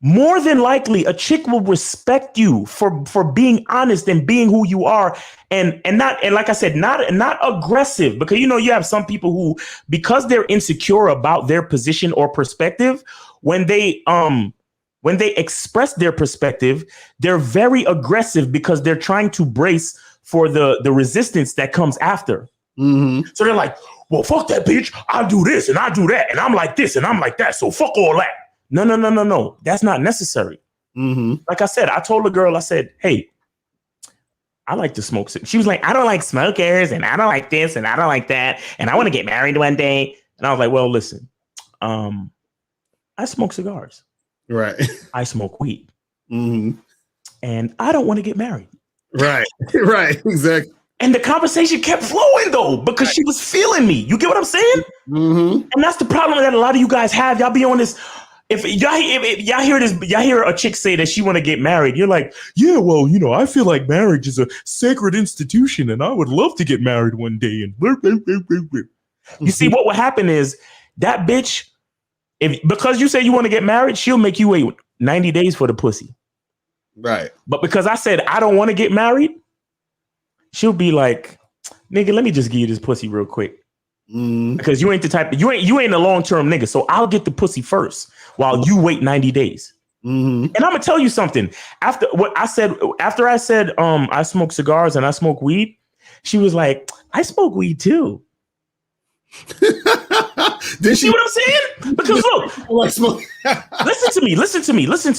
More than likely, a chick will respect you for being honest and being who you are, and like I said, not aggressive. Because you have some people who, because they're insecure about their position or perspective, when they express their perspective, they're very aggressive because they're trying to brace for the resistance that comes after. So they're like, well, fuck that bitch. I'll do this and I'll do that. And I'm like this and I'm like that. So fuck all that. No. That's not necessary. Like I said, I told the girl, I said, hey, I like to smoke. She was like, I don't like smokers and I don't like this and I don't like that. And I want to get married one day. And I was like, well, listen, I smoke cigars. Right. I smoke weed. And I don't want to get married. Right. Right. Exactly. And the conversation kept flowing though, because she was feeling me. You get what I'm saying? Mm-hmm. And that's the problem that a lot of you guys have. Y'all be on this. If y'all hear this, y'all hear a chick say that she want to get married. You're like, yeah, well, you know, I feel like marriage is a sacred institution, and I would love to get married one day. And you see, what will happen is that bitch, because you say you want to get married, she'll make you wait 90 days for the pussy. Right. But because I said I don't want to get married, she'll be like, nigga, let me just give you this pussy real quick. Because you ain't the type, you ain't a long-term nigga. So I'll get the pussy first while you wait 90 days. And I'm gonna tell you something. After I said, I smoke cigars and I smoke weed, she was like, I smoke weed too. You see what I'm saying? Because look, listen to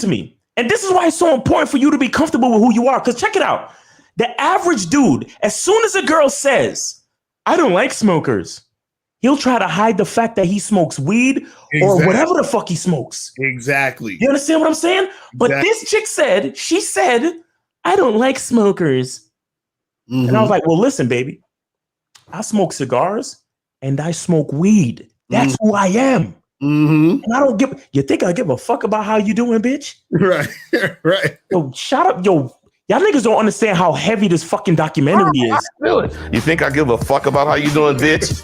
me. And this is why it's so important for you to be comfortable with who you are. Because check it out. The average dude, as soon as a girl says, I don't like smokers, he'll try to hide the fact that he smokes weed or whatever the fuck he smokes. Exactly. You understand what I'm saying? But this chick said, I don't like smokers. And I was like, well, listen, baby, I smoke cigars and I smoke weed. That's who I am. And I don't you think I give a fuck about how you doing, bitch? Right. Right. Yo, shut up, yo. Y'all niggas don't understand how heavy this fucking documentary is. You think I give a fuck about how you doing, bitch?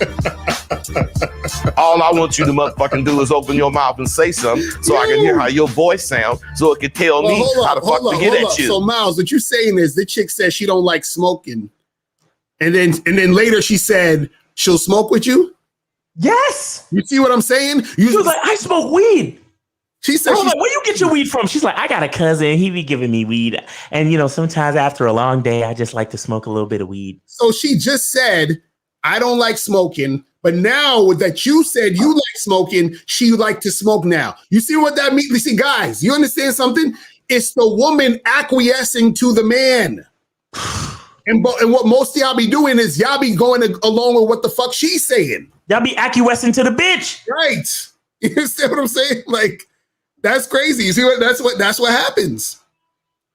All I want you to motherfucking do is open your mouth and say something so I can hear how your voice sounds, so it can tell me how the fuck to get at you. So Miles, what you saying is the chick says she don't like smoking, and then later she said she'll smoke with you. Yes. You see what I'm saying? She was like, I smoke weed. She said, like, where you get your weed from? She's like, I got a cousin. He be giving me weed. And, you know, sometimes after a long day, I just like to smoke a little bit of weed. So she just said, I don't like smoking. But now that you said you like smoking, she like to smoke now. You see what that means? You see, guys, you understand something? It's the woman acquiescing to the man. And what most of y'all be doing is y'all be going along with what the fuck she's saying. Y'all be acquiescing to the bitch. Right. You understand what I'm saying? Like, that's crazy. You see what? That's what happens.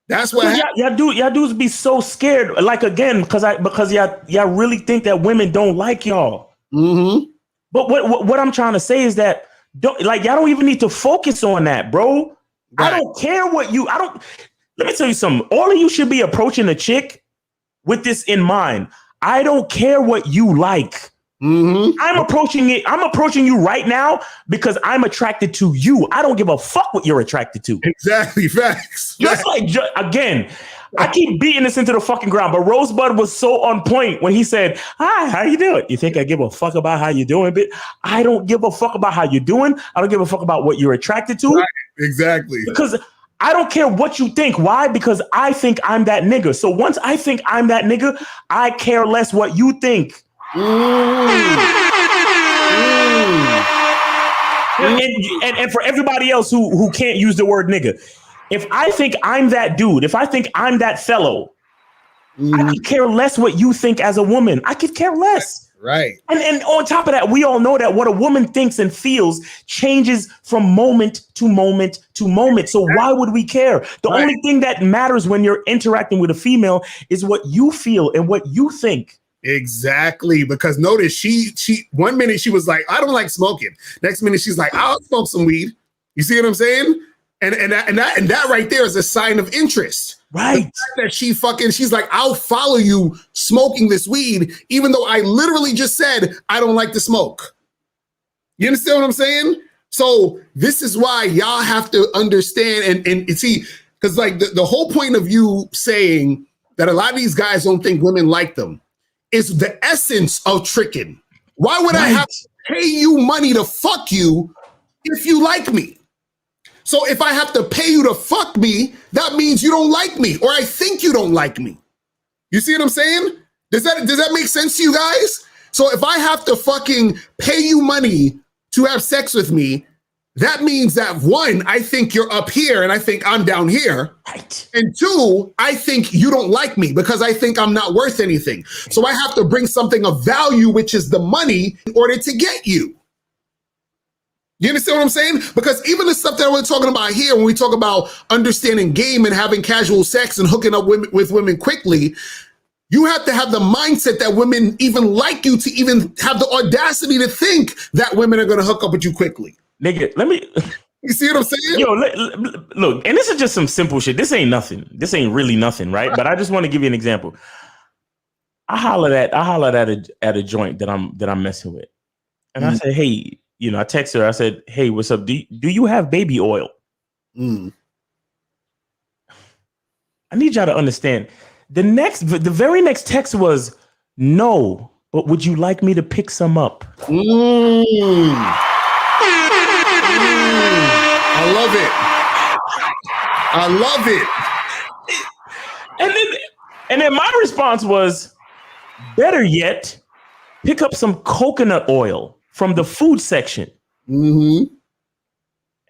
That's what happens. Y'all dudes be so scared. Like, again, because y'all really think that women don't like y'all. But what I'm trying to say is that y'all don't even need to focus on that, bro. Right. I don't care what let me tell you something. All of you should be approaching a chick with this in mind. I don't care what you like. I'm approaching you right now because I'm attracted to you. I don't give a fuck what you're attracted to. Exactly. Facts. Just like, again, I keep beating this into the fucking ground, but Rosebud was so on point when he said, hi, how you doing? You think I give a fuck about how you doing, bitch? I don't give a fuck about how you're doing. I don't give a fuck about what you're attracted to. Right. Exactly. Because I don't care what you think. Why? Because I think I'm that nigga. So once I think I'm that nigga, I care less what you think. And for everybody else who can't use the word nigga, if I think I'm that dude, if I think I'm that fellow, I could care less what you think as a woman. I could care less. Right. And on top of that, we all know that what a woman thinks and feels changes from moment to moment to moment. So why would we care? The only thing that matters when you're interacting with a female is what you feel and what you think. Exactly, because notice she 1 minute she was like, I don't like smoking. Next minute she's like, I'll smoke some weed. You see what I'm saying? And that right there is a sign of interest. Right. That she's like, I'll follow you smoking this weed, even though I literally just said I don't like to smoke. You understand what I'm saying? So this is why y'all have to understand and see, because like the whole point of you saying that a lot of these guys don't think women like them is the essence of tricking. Why would I have to pay you money to fuck you if you like me? So if I have to pay you to fuck me, that means you don't like me, or I think you don't like me. You see what I'm saying? Does that make sense to you guys? So if I have to fucking pay you money to have sex with me, that means that one, I think you're up here and I think I'm down here. Right. And two, I think you don't like me because I think I'm not worth anything. So I have to bring something of value, which is the money, in order to get you. You understand what I'm saying? Because even the stuff that we're talking about here, when we talk about understanding game and having casual sex and hooking up with women quickly, you have to have the mindset that women even like you to even have the audacity to think that women are going to hook up with you quickly. Nigga, let me... You see what I'm saying? Yo, look, and this is just some simple shit. This ain't nothing. This ain't really nothing, right? But I just want to give you an example. I hollered at a joint that I'm messing with. And I said, hey, I text her. I said, hey, what's up? Do you have baby oil? I need y'all to understand. The very next text was, no, but would you like me to pick some up? I love it. I love it. And then my response was, better yet, pick up some coconut oil from the food section. And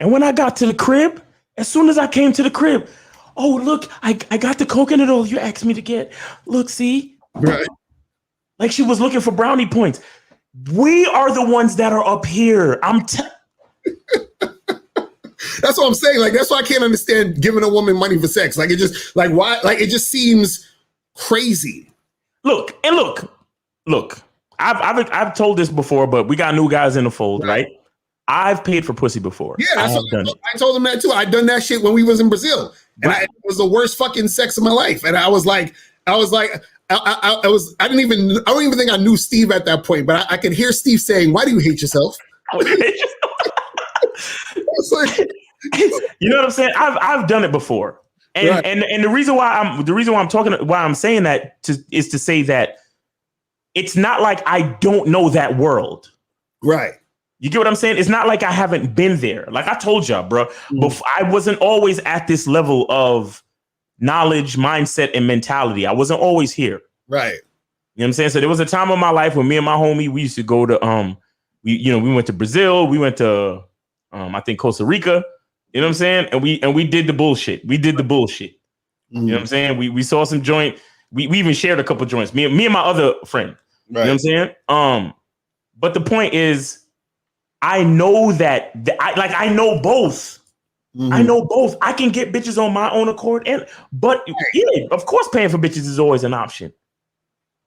when I got to the crib, as soon as I came to the crib, oh, look, I got the coconut oil you asked me to get. Look, see? Right. Like she was looking for brownie points. We are the ones that are up here. That's what I'm saying. Like, that's why I can't understand giving a woman money for sex. Like, it just, like, why? Like, it just seems crazy. Look. I've told this before, but we got new guys in the fold, right? I've paid for pussy before. Yeah, I told him that too. I'd done that shit when we was in Brazil, and it was the worst fucking sex of my life. And I don't even think I knew Steve at that point, but I could hear Steve saying, "Why do you hate yourself?" You know what I'm saying? I've done it before, and the reason why I'm saying that is to say that it's not like I don't know that world, right? You get what I'm saying? It's not like I haven't been there. Like I told y'all, bro, I wasn't always at this level of knowledge, mindset, and mentality. I wasn't always here, right? You know what I'm saying? So there was a time in my life when me and my homie, we used to go to we went to Brazil, we went to I think Costa Rica. You know what I'm saying? And we did the bullshit. You know what I'm saying? We saw some joint. We even shared a couple joints. Me and my other friend. Right. You know what I'm saying? But the point is, I know that I know both. I know both. I can get bitches on my own accord, but yeah, of course, paying for bitches is always an option.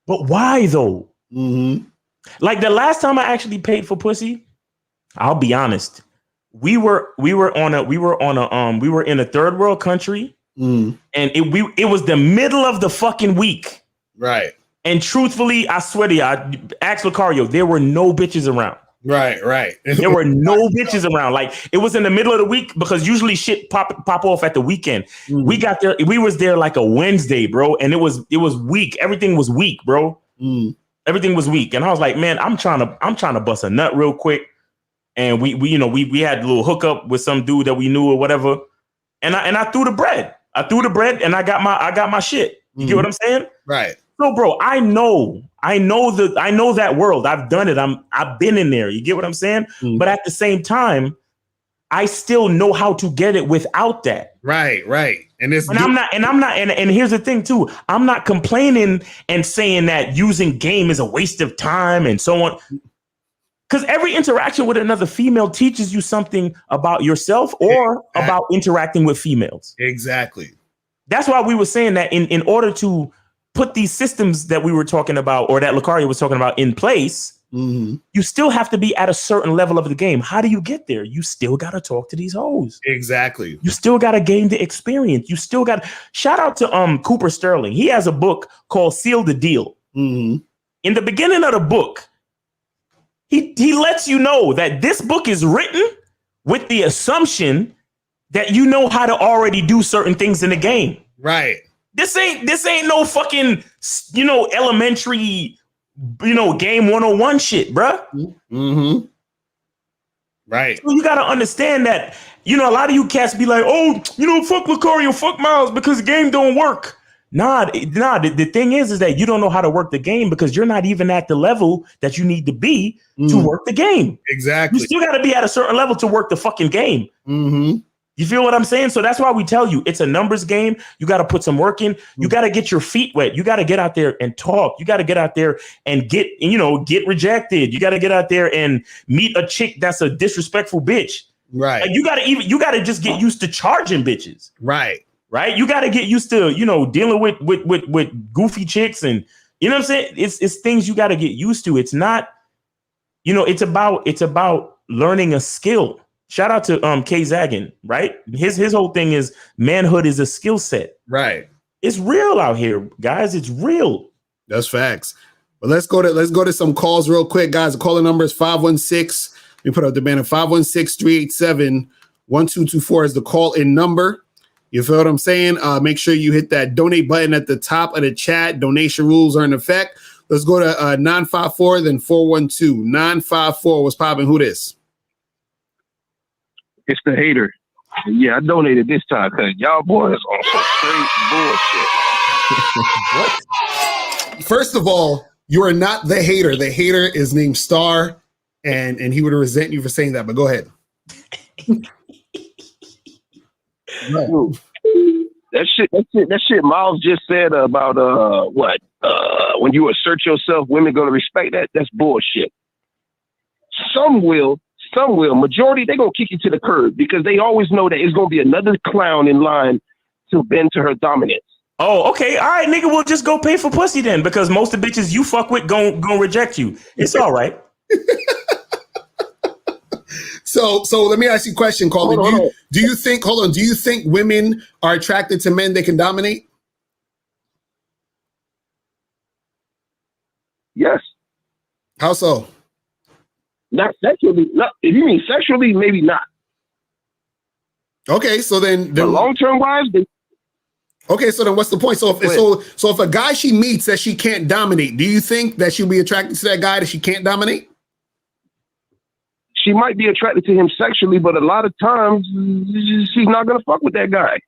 But why though? Like the last time I actually paid for pussy, I'll be honest. We were in a third world country, and it was the middle of the fucking week, right? And truthfully, I swear to you, ask Locario, there were no bitches around. Right. There were no bitches around. Like it was in the middle of the week because usually shit pop off at the weekend. We got there. We was there like a Wednesday, bro, and it was weak. Everything was weak, bro. Everything was weak, and I was like, man, I'm trying to bust a nut real quick. And we had a little hookup with some dude that we knew or whatever, and I threw the bread. And I got my shit. You get what I'm saying? Right. So, bro, I know that world. I've done it. I've been in there. You get what I'm saying? But at the same time, I still know how to get it without that. Right. And here's the thing too. I'm not complaining and saying that using game is a waste of time and so on. Because every interaction with another female teaches you something about yourself or about interacting with females. Exactly. That's why we were saying that in order to put these systems that we were talking about or that Locario was talking about in place, you still have to be at a certain level of the game. How do you get there? You still got to talk to these hoes. Exactly. You still got to gain the experience. You still got shout out to Cooper Sterling. He has a book called Seal the Deal. In the beginning of the book, he lets you know that this book is written with the assumption that you know how to already do certain things in the game. Right. This ain't no fucking, elementary, game 101 shit, bruh. Right. So you got to understand that, a lot of you cats be like, oh, fuck Locario, fuck Miles because the game don't work. Nah, the thing is that you don't know how to work the game because you're not even at the level that you need to be to work the game. Exactly. You still got to be at a certain level to work the fucking game. You feel what I'm saying? So that's why we tell you it's a numbers game. You got to put some work in. You got to get your feet wet. You got to get out there and talk. You got to get out there and get rejected. You got to get out there and meet a chick that's a disrespectful bitch. Right. Like you got to just get used to charging bitches. Right. Right. You got to get used to, dealing with goofy chicks and, you know what I'm saying? It's things you got to get used to. It's not, it's about learning a skill. Shout out to Kay Zagan, right? His whole thing is manhood is a skill set. Right. It's real out here, guys. It's real. That's facts. But let's go to some calls real quick, guys. The calling number is 516. Let me put up the banner. 516-387-1224 is the call-in number. You feel what I'm saying? Make sure you hit that donate button at the top of the chat. Donation rules are in effect. Let's go to 954, then 412. 954, what's popping? Who this? It's the hater. Yeah, I donated this time because y'all boys on some straight bullshit. What? First of all, you are not the hater. The hater is named Star, and he would resent you for saying that. But go ahead. That shit Miles just said about when you assert yourself, women gonna respect that. That's bullshit. Some will. Majority, they're going to kick you to the curb because they always know that it's going to be another clown in line to bend to her dominance. Oh, okay. All right, nigga, we'll just go pay for pussy then because most of the bitches you fuck with gon' reject you. It's all right. So let me ask you a question, Colin. Do you think women are attracted to men they can dominate? Yes. How so? Not sexually. If you mean sexually, maybe not. Okay, so then long-term wise, okay, so then what's the point? So if a guy she meets that she can't dominate, do you think that she'll be attracted to that guy that she can't dominate? She might be attracted to him sexually, but a lot of times she's not gonna fuck with that guy.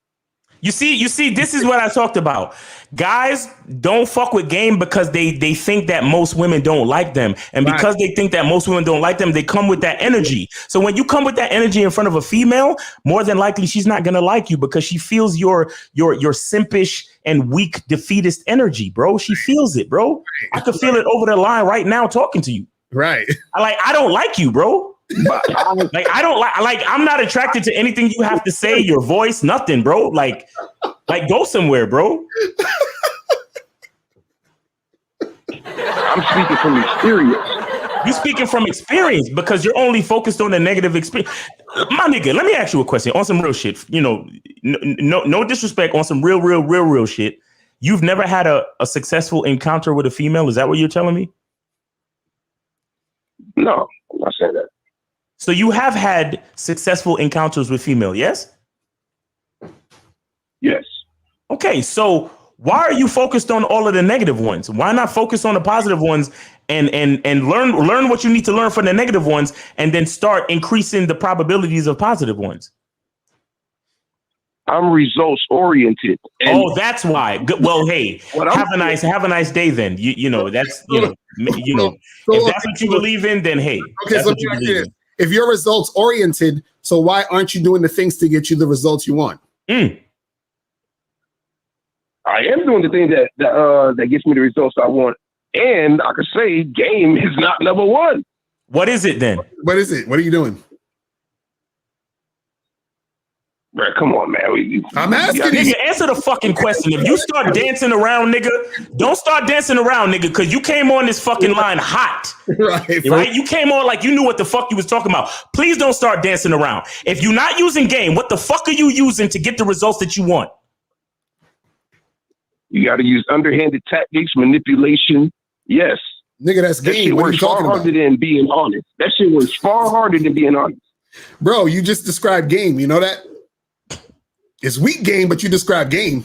You see, this is what I talked about. Guys don't fuck with game because they think that most women don't like them. And because they think that most women don't like them, they come with that energy. So when you come with that energy in front of a female, more than likely she's not gonna like you because she feels your simpish and weak defeatist energy, bro. She feels it, bro. I could feel it over the line right now talking to you. Right. I don't like you, bro. I'm not attracted to anything you have to say, your voice, nothing, bro. Like go somewhere, bro. I'm speaking from experience. You speaking from experience because you're only focused on the negative experience. My nigga, let me ask you a question on some real shit. No disrespect, on some real shit. You've never had a successful encounter with a female? Is that what you're telling me? No, I'm not saying that. So you have had successful encounters with female, yes? Yes. Okay, so why are you focused on all of the negative ones? Why not focus on the positive ones and learn what you need to learn from the negative ones and then start increasing the probabilities of positive ones? I'm results oriented. Oh, that's why. Good. Well, hey, have a nice day then. You know, that's if that's what you believe in, then hey. Okay, so if you're results oriented, so why aren't you doing the things to get you the results you want? I am doing the thing that gets me the results I want. And I could say game is not number one. What is it then? What is it? What are you doing? Bro, come on, man. I'm asking you. Nigga, answer the fucking question. If you start dancing around, nigga, don't start dancing around, nigga, because you came on this fucking line hot. Right? You came on like you knew what the fuck you was talking about. Please don't start dancing around. If you're not using game, what the fuck are you using to get the results that you want? You got to use underhanded tactics, manipulation. Yes. Nigga, that's game. That shit works far harder than being honest. That shit works far harder than being honest. Bro, you just described game. You know that? It's weak game, but you describe game.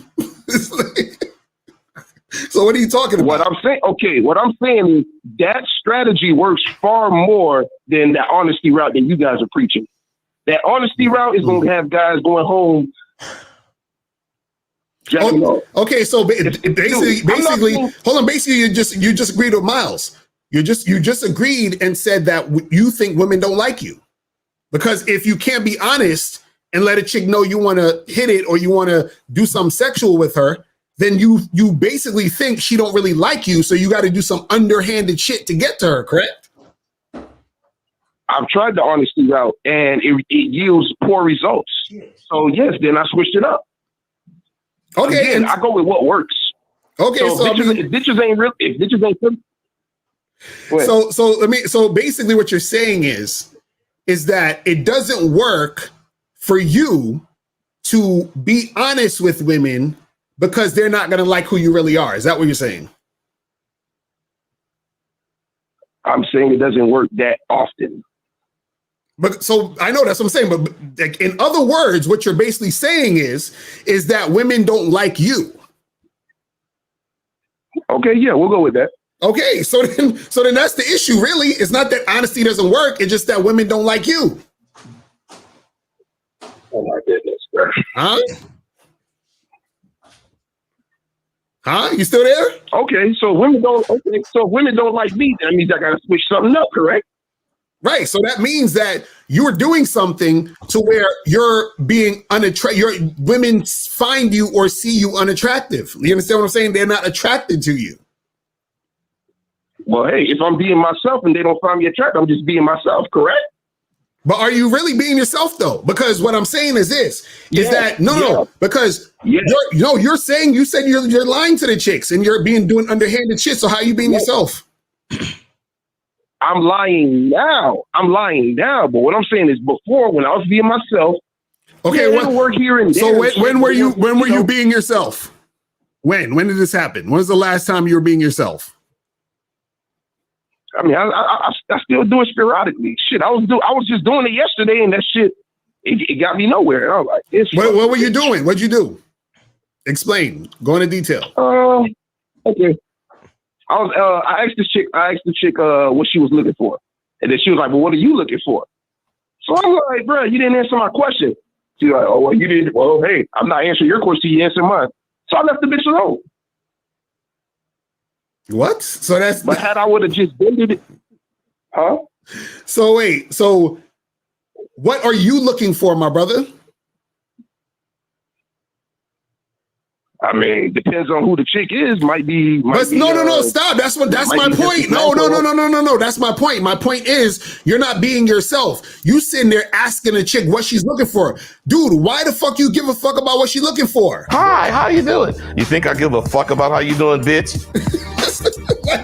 So what are you talking about? What I'm saying is that strategy works far more than that honesty route that you guys are preaching. That honesty route is going to have guys going home. Okay, so basically, hold on. Basically, you just agreed with Miles. You just agreed and said that you think women don't like you because if you can't be honest and let a chick know you want to hit it or you want to do something sexual with her, then you basically think she don't really like you, so you got to do some underhanded shit to get to her, correct? I've tried the honesty route, and it yields poor results. So yes, then I switched it up. Okay, Again, I go with what works. Okay, so if bitches ain't real, if bitches ain't real, so basically what you're saying is that it doesn't work for you to be honest with women because they're not going to like who you really are. Is that what you're saying? I'm saying it doesn't work that often. But so I know that's what I'm saying, but like, in other words, what you're basically saying is that women don't like you. Okay, yeah, we'll go with that. Okay, so then that's the issue, really. It's not that honesty doesn't work, it's just that women don't like you. Oh my goodness, bro. Huh? You still there? Okay, so women don't like me, that means I gotta switch something up, correct? Right. So that means that you're doing something to where you're being unattractive. Women find you or see you unattractive. You understand what I'm saying? They're not attracted to you. Well, hey, if I'm being myself and they don't find me attractive, I'm just being myself, correct? But are you really being yourself though? Because what I'm saying is this: because you're saying you said you're lying to the chicks and you're doing underhanded shit. So how are you being yourself? I'm lying now. But what I'm saying is, before, when I was being myself, it'll work here and there. So when were you being yourself? When did this happen? When was the last time you were being yourself? I mean, I still do it sporadically. Shit, I was just doing it yesterday, and that shit, it got me nowhere. And I was like, what were you doing? What'd you do? Explain. Go into detail. Okay. I asked the chick what she was looking for. And then she was like, well, what are you looking for? So I was like, bro, you didn't answer my question. She's like, oh, well, you didn't. Well, hey, I'm not answering your question. You answer mine. So I left the bitch alone. What? So that's. But had I would have just bended it. Huh? So wait. So what are you looking for, my brother? I mean, depends on who the chick is. Might be. No, stop. That's my point. No. That's my point. My point is you're not being yourself. You sitting there asking a chick what she's looking for. Dude, why the fuck you give a fuck about what she's looking for? Hi, how you doing? You think I give a fuck about how you doing, bitch?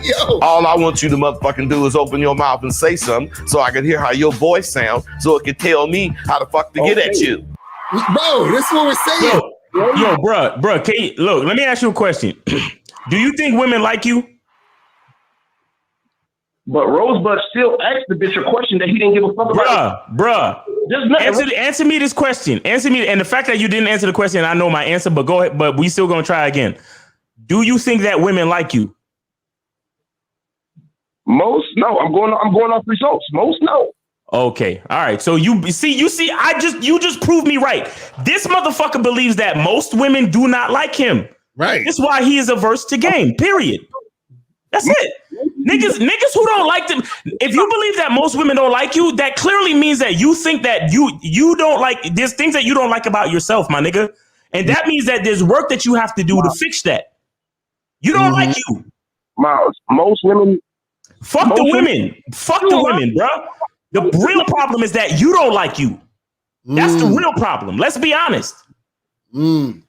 Yo. All I want you to motherfucking do is open your mouth and say something so I can hear how your voice sounds so it can tell me how the fuck to get at you. Bro, this is what we're saying. Yo, bruh, look, let me ask you a question. Do you think women like you? But Rosebud still asked the bitch a question that he didn't give a fuck about. Bruh. Answer me this question. Answer me, and the fact that you didn't answer the question, I know my answer, but go ahead, but we still gonna try again. Do you think that women like you? Most, no. I'm going off results. Most, no. Okay. All right. So you see, you just proved me right. This motherfucker believes that most women do not like him. Right. That's why he is averse to game. Period. That's it. Niggas who don't like them. If you believe that most women don't like you, that clearly means that you think that you don't like. There's things that you don't like about yourself, my nigga, and that means that there's work that you have to do to fix that. You don't like you. Miles, most women. Fuck the women. Fuck the women, bro. The real problem is that you don't like you. That's the real problem. Let's be honest. And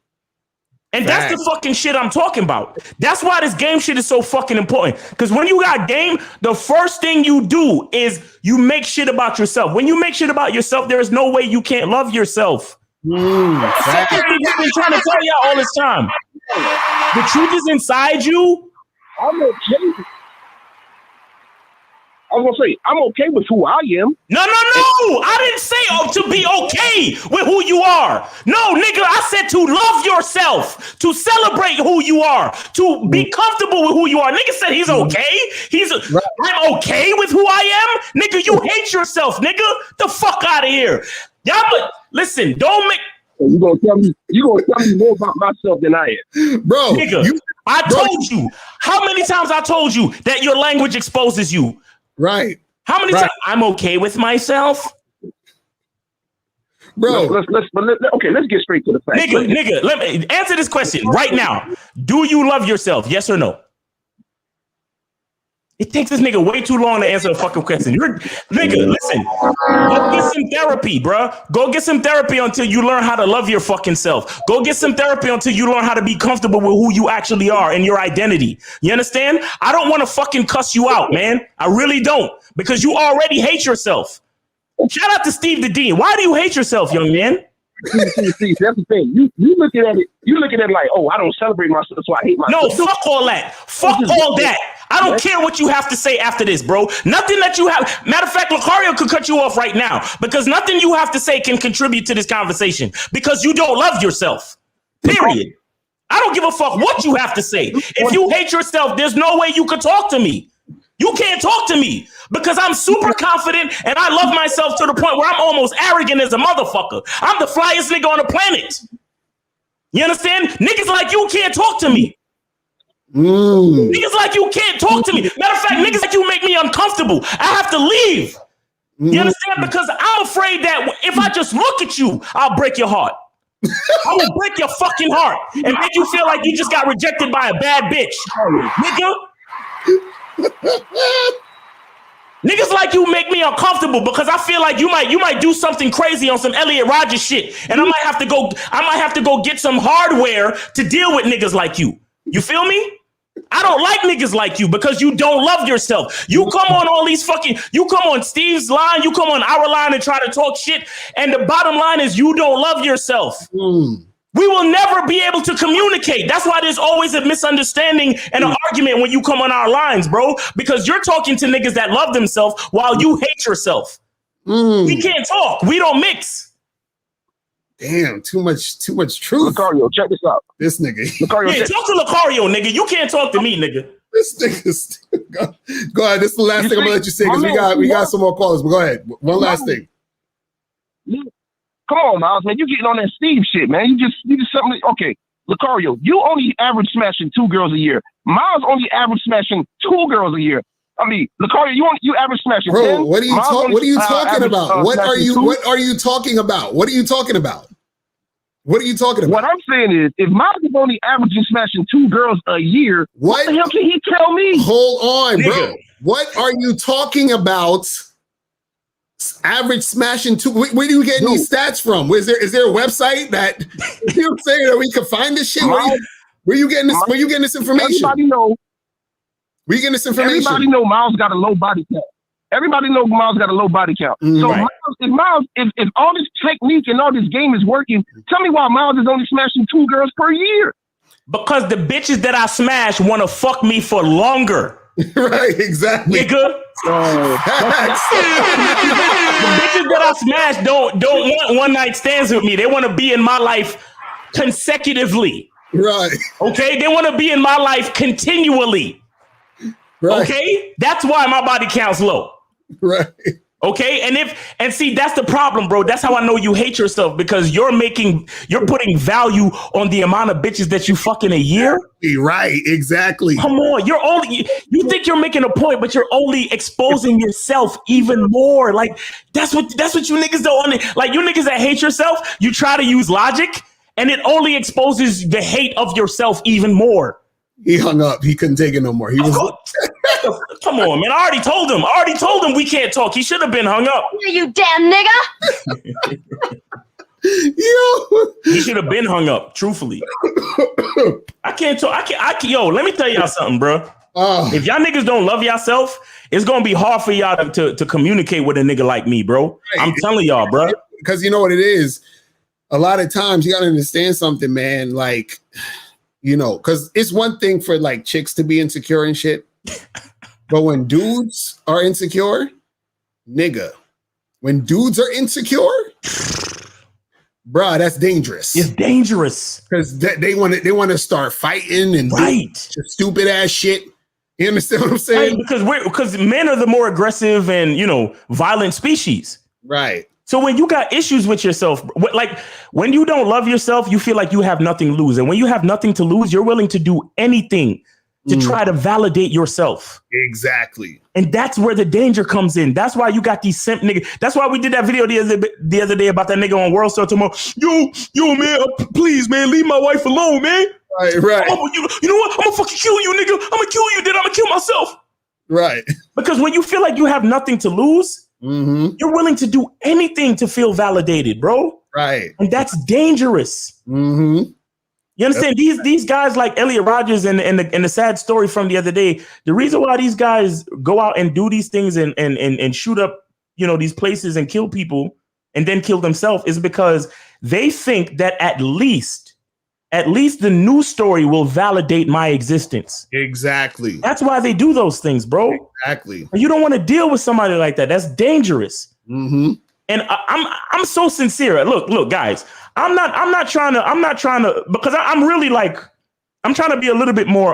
that's the fucking shit I'm talking about. That's why this game shit is so fucking important. Because when you got game, the first thing you do is you make shit about yourself. When you make shit about yourself, there is no way you can't love yourself. That's something we've been trying to tell y'all all this time. The truth is inside you. I'm okay. I was gonna say, I'm okay with who I am. No. I didn't say to be okay with who you are. No, nigga, I said to love yourself, to celebrate who you are, to be comfortable with who you are. Nigga said he's okay. I'm okay with who I am. Nigga, you hate yourself, nigga. The fuck out of here. Y'all, listen, don't make. You gonna tell me more about myself than I am, bro. Nigga, I told you. How many times I told you that your language exposes you? Right. How many times I'm okay with myself? Bro. Let's get straight to the facts. Nigga, let me answer this question right now. Do you love yourself? Yes or no? It takes this nigga way too long to answer a fucking question. Nigga, listen. Go get some therapy, bro. Go get some therapy until you learn how to love your fucking self. Go get some therapy until you learn how to be comfortable with who you actually are and your identity. You understand? I don't want to fucking cuss you out, man. I really don't, because you already hate yourself. Shout out to Steve the Dean. Why do you hate yourself, young man? See, that's the thing. You looking at it. You looking at it like, oh, I don't celebrate myself, so I hate myself. No, fuck all that. Fuck all that. I don't care what you have to say after this, bro. Nothing that you have. Matter of fact, Locario could cut you off right now, because nothing you have to say can contribute to this conversation, because you don't love yourself. Period. I don't give a fuck what you have to say. If you hate yourself, there's no way you could talk to me. You can't talk to me, because I'm super confident and I love myself to the point where I'm almost arrogant as a motherfucker. I'm the flyest nigga on the planet. You understand? Niggas like you can't talk to me. Niggas like you can't talk to me. Matter of fact, niggas like you make me uncomfortable. I have to leave. You understand? Because I'm afraid that if I just look at you, I'll break your heart. I will break your fucking heart and make you feel like you just got rejected by a bad bitch. Nigga. Niggas like you make me uncomfortable, because I feel like you might do something crazy on some Elliot Rodgers shit, and I might have to go get some hardware to deal with niggas like you. You feel me? I don't like niggas like you, because you don't love yourself. You come on you come on Steve's line, you come on our line and try to talk shit, and the bottom line is you don't love yourself. We will never be able to communicate. That's why there's always a misunderstanding and an argument when you come on our lines, bro, because you're talking to niggas that love themselves while you hate yourself. We can't talk. We don't mix. Damn, too much truth. Locario, check this out. This nigga. Locario, Yeah, talk to Locario, nigga. You can't talk to me, nigga. This nigga. Go ahead. This is the last thing I'm gonna let you say, because we got some more callers. But go ahead. One last thing. Come on, Miles, man. You getting on that Steve shit, man. You just something. Okay, Locario, you only average smashing 2 girls a year. Miles only average smashing 2 girls a year. I mean, Locario, you average smashing 10. Bro, what are you talking about? What are you talking about? What are you talking about? What are you talking about? What I'm saying is, if Miles is only averaging smashing 2 girls a year, what the hell can he tell me? Hold on, bro. What are you talking about? Average smashing 2. Where do you get these stats from? Is there a website that you're saying that we can find this shit? Where you getting this? Where you getting this information? Everybody know. Where you getting this information? Everybody know Miles got a low body count. Everybody know Miles got a low body count. So right. If all this technique and all this game is working, tell me why Miles is only smashing 2 girls per year. Because the bitches that I smash want to fuck me for longer. Right, exactly. Nigga. The bitches that I smash don't want one night stands with me. They want to be in my life consecutively. Right. Okay? They want to be in my life continually. Right. Okay? That's why my body count's low. Right. Okay? And see, that's the problem, bro. That's how I know you hate yourself, because you're putting value on the amount of bitches that you fuck in a year. Right, exactly. Come on, you think you're making a point, but you're only exposing yourself even more. Like that's what you niggas don't. Like you niggas that hate yourself, you try to use logic, and it only exposes the hate of yourself even more. He hung up. He couldn't take it no more. He was. Come on, man. I already told him we can't talk. He should have been hung up. You damn nigga. Yo. He should have been hung up, truthfully. I can't talk. Yo, let me tell y'all something, bro. If y'all niggas don't love yourself, it's going to be hard for y'all to communicate with a nigga like me, bro. Right. I'm telling y'all, bro. Because you know what it is? A lot of times you got to understand something, man. Like, you know, because it's one thing for like chicks to be insecure and shit. But when dudes are insecure, nigga, when dudes are insecure, bruh, that's dangerous. It's dangerous. Because they want to start fighting and do stupid ass shit. You understand what I'm saying? Right, because men are the more aggressive and, you know, violent species. Right. So when you got issues with yourself, like when you don't love yourself, you feel like you have nothing to lose. And when you have nothing to lose, you're willing to do anything to try to validate yourself. Exactly. And that's where the danger comes in. That's why you got these simp niggas. That's why we did that video the other day about that nigga on World Star tomorrow. Yo, man, please, man, leave my wife alone, man. Right. You know what? I'm gonna fucking kill you, nigga. I'm gonna kill you, then I'm gonna kill myself. Right. Because when you feel like you have nothing to lose, you're willing to do anything to feel validated, bro. Right. And that's dangerous. You understand? These guys like Elliot Rodgers and the sad story from the other day, the reason why these guys go out and do these things and shoot up, these places and kill people and then kill themselves is because they think that at least the news story will validate my existence. Exactly. That's why they do those things, bro. Exactly. You don't want to deal with somebody like that. That's dangerous. And I'm so sincere. Look, guys. I'm not trying to because I'm really I'm trying to be a little bit more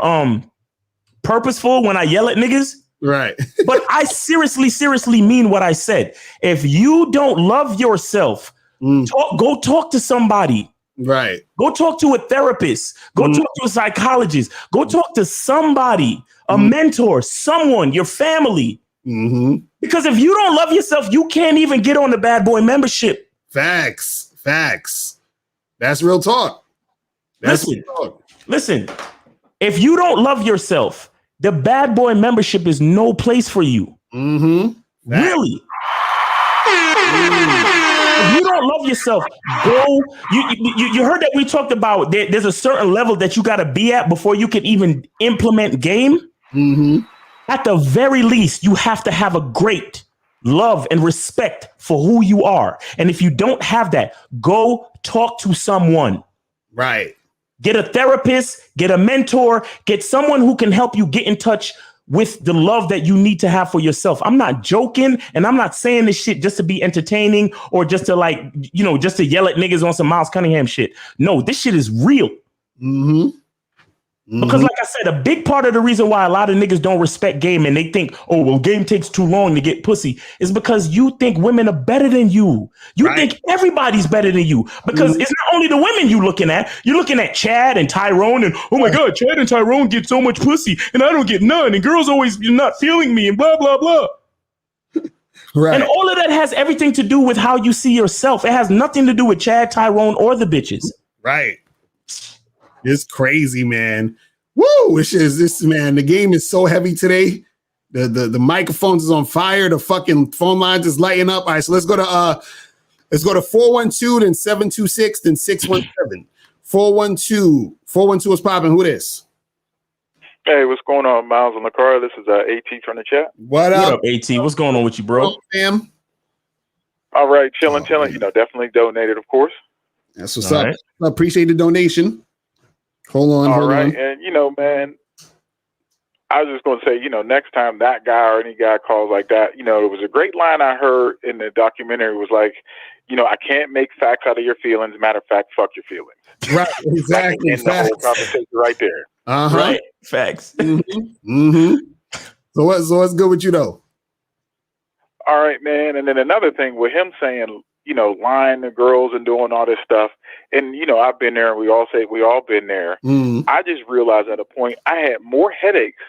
purposeful when I yell at niggas. Right. But I seriously mean what I said. If you don't love yourself, go talk to somebody. Right. Go talk to a therapist. Go talk to a psychologist. Go talk to somebody, a mentor, someone, your family. Because if you don't love yourself, you can't even get on the bad boy membership. Facts. That's real talk. Listen, if you don't love yourself, the bad boy membership is no place for you. Really. If you don't love yourself, go. You heard that we talked about there's a certain level that you got to be at before you can even implement game. At the very least, you have to have a great love and respect for who you are. And if you don't have that, go talk to someone. Right. Get a therapist, get a mentor, get someone who can help you get in touch with the love that you need to have for yourself. I'm not joking, and I'm not saying this shit just to be entertaining or just to just to yell at niggas on some Miles Cunningham shit. No, this shit is real. Because like I said, a big part of the reason why a lot of niggas don't respect game and they think, oh, well, game takes too long to get pussy is because you think women are better than you. You think everybody's better than you because it's not only the women you're looking at Chad and Tyrone and, oh my God, Chad and Tyrone get so much pussy and I don't get none and girls always not feeling me and blah, blah, blah. And all of that has everything to do with how you see yourself. It has nothing to do with Chad, Tyrone, or the bitches. Right. It's crazy, man. Woo! The game is so heavy today. The microphones is on fire. The fucking phone lines is lighting up. All right, so let's go to 412, then 726, then 617. 412 is popping. Who this? Hey, what's going on, Miles and Locario? This is AT from the chat. What up, AT? What's going on with you, bro? Fam? All right, chilling. Definitely donated, of course. That's what's up. Right. I appreciate the donation. Hold on. And man, I was just going to say, next time that guy or any guy calls like that, it was a great line I heard in the documentary. It was like, I can't make facts out of your feelings. Matter of fact, fuck your feelings. Right. Exactly. In the whole conversation right there. Right. Facts. So what's good with you though? All right, man. And then another thing with him saying, lying to girls and doing all this stuff. And, I've been there and we all been there. I just realized at a point I had more headaches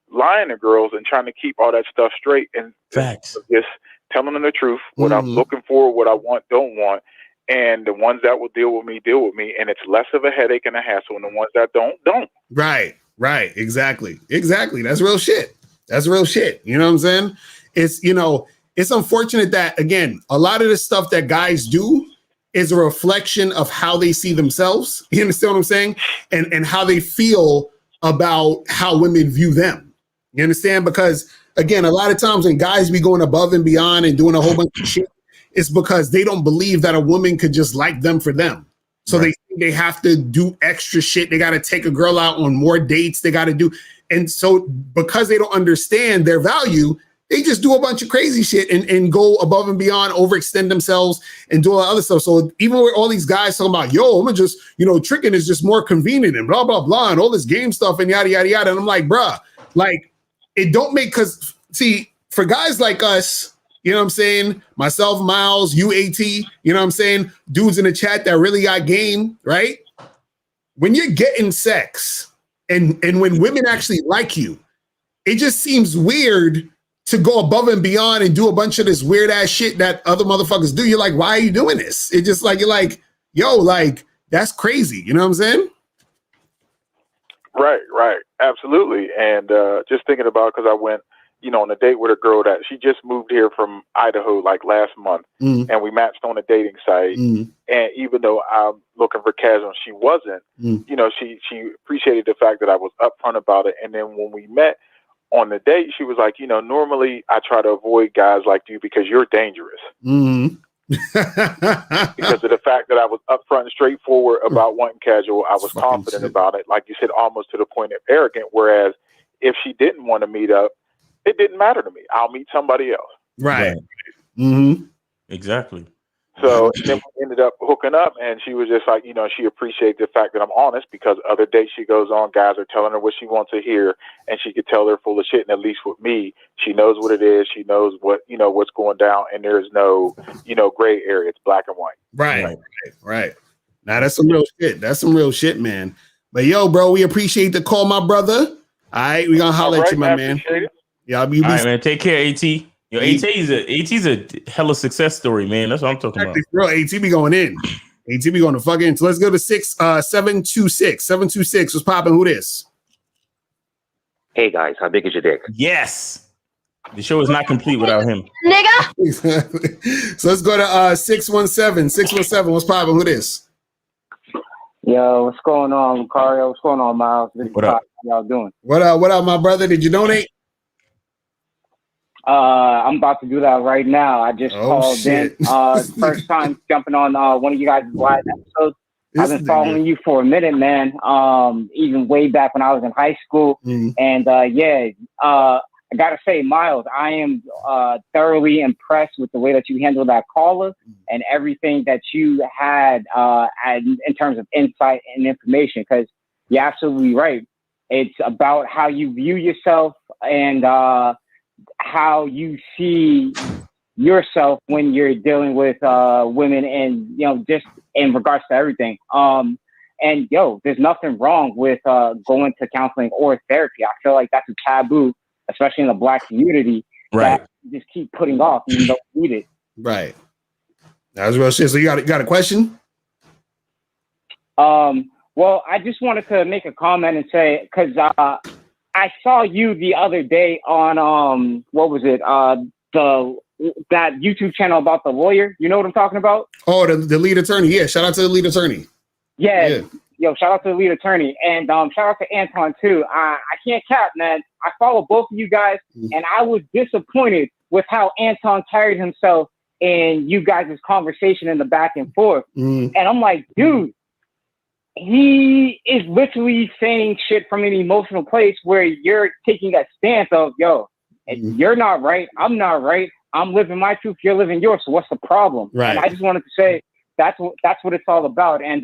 lying to girls and trying to keep all that stuff straight and facts. Just telling them the truth, what I'm looking for, what I want, don't want. And the ones that will deal with me. And it's less of a headache and a hassle. And the ones that don't. Right. Exactly. That's real shit. You know what I'm saying? It's unfortunate that, again, a lot of the stuff that guys do is a reflection of how they see themselves. You understand what I'm saying? And how they feel about how women view them. You understand? Because, again, a lot of times when guys be going above and beyond and doing a whole bunch of shit, it's because they don't believe that a woman could just like them for them. So they have to do extra shit. They got to take a girl out on more dates. They got to do. And so because they don't understand their value, they just do a bunch of crazy shit and go above and beyond, overextend themselves and do all that other stuff. So even with all these guys talking about, I'm gonna just, tricking is just more convenient and blah, blah, blah, and all this game stuff and yada, yada, yada. And I'm like, bruh, it don't make, because see, for guys like us, you know what I'm saying? Myself, Miles, you, AT, you know what I'm saying? Dudes in the chat that really got game, right? When you're getting sex, And when women actually like you, it just seems weird to go above and beyond and do a bunch of this weird ass shit that other motherfuckers do. You're like, why are you doing this? It's just like, you're like, yo, like, that's crazy. You know what I'm saying? Right. Absolutely. And just thinking about, because I went, on a date with a girl that she just moved here from Idaho like last month, and we matched on a dating site. And even though I'm looking for casual, she wasn't, she appreciated the fact that I was upfront about it. And then when we met on the date, she was like, normally I try to avoid guys like you because you're dangerous. Because of the fact that I was upfront and straightforward about wanting casual, I was confident about it. Like you said, almost to the point of arrogant. Whereas if she didn't want to meet up, it didn't matter to me. I'll meet somebody else. Right. Exactly. So then we ended up hooking up, and she was just like, she appreciated the fact that I'm honest, because other dates she goes on, guys are telling her what she wants to hear, and she could tell they're full of shit. And at least with me, she knows what it is. She knows what, what's going down, and there's no, gray area. It's black and white. Right. Now that's some real shit. That's some real shit, man. But yo, bro, we appreciate the call, my brother. All right, we gonna holler at you, my man. Yeah, all right, man. Take care, AT. Yo, AT's a hella success story, man. That's what I'm talking about. Bro, AT be going in. AT be going to fucking. So let's go to 726. 726. What's popping? Who this? Hey guys, how big is your dick? Yes. The show is not complete without him. Nigga. Exactly. So let's go to 617. 617. What's popping? Who this? Yo, what's going on, Locario? What's going on, Miles? What up? How y'all doing? What up, my brother? Did you donate? I'm about to do that right now. I just called in. First time jumping on one of you guys' live episodes. I've been following you for a minute, man. Even way back when I was in high school. And I gotta say, Miles, I am thoroughly impressed with the way that you handled that caller and everything that you had in terms of insight and information. Because you're absolutely right. It's about how you view yourself and how you see yourself when you're dealing with women, and just in regards to everything. And there's nothing wrong with going to counseling or therapy. I feel like that's a taboo, especially in the Black community, right? That you just keep putting off even though you need it. Right. That was real shit. So you got a question? Well, I just wanted to make a comment and say, because I saw you the other day on what was it? That YouTube channel about the lawyer. You know what I'm talking about? Oh, the lead attorney. Yeah, shout out to the lead attorney. Yeah. Yo, shout out to the lead attorney, and shout out to Anton too. I can't cap, man. I follow both of you guys, and I was disappointed with how Anton carried himself in you guys' conversation in the back and forth. And I'm like, dude, he is literally saying shit from an emotional place where you're taking that stance of, you're not right, I'm not right, I'm living my truth, you're living yours, so what's the problem? Right. And I just wanted to say that's what it's all about. And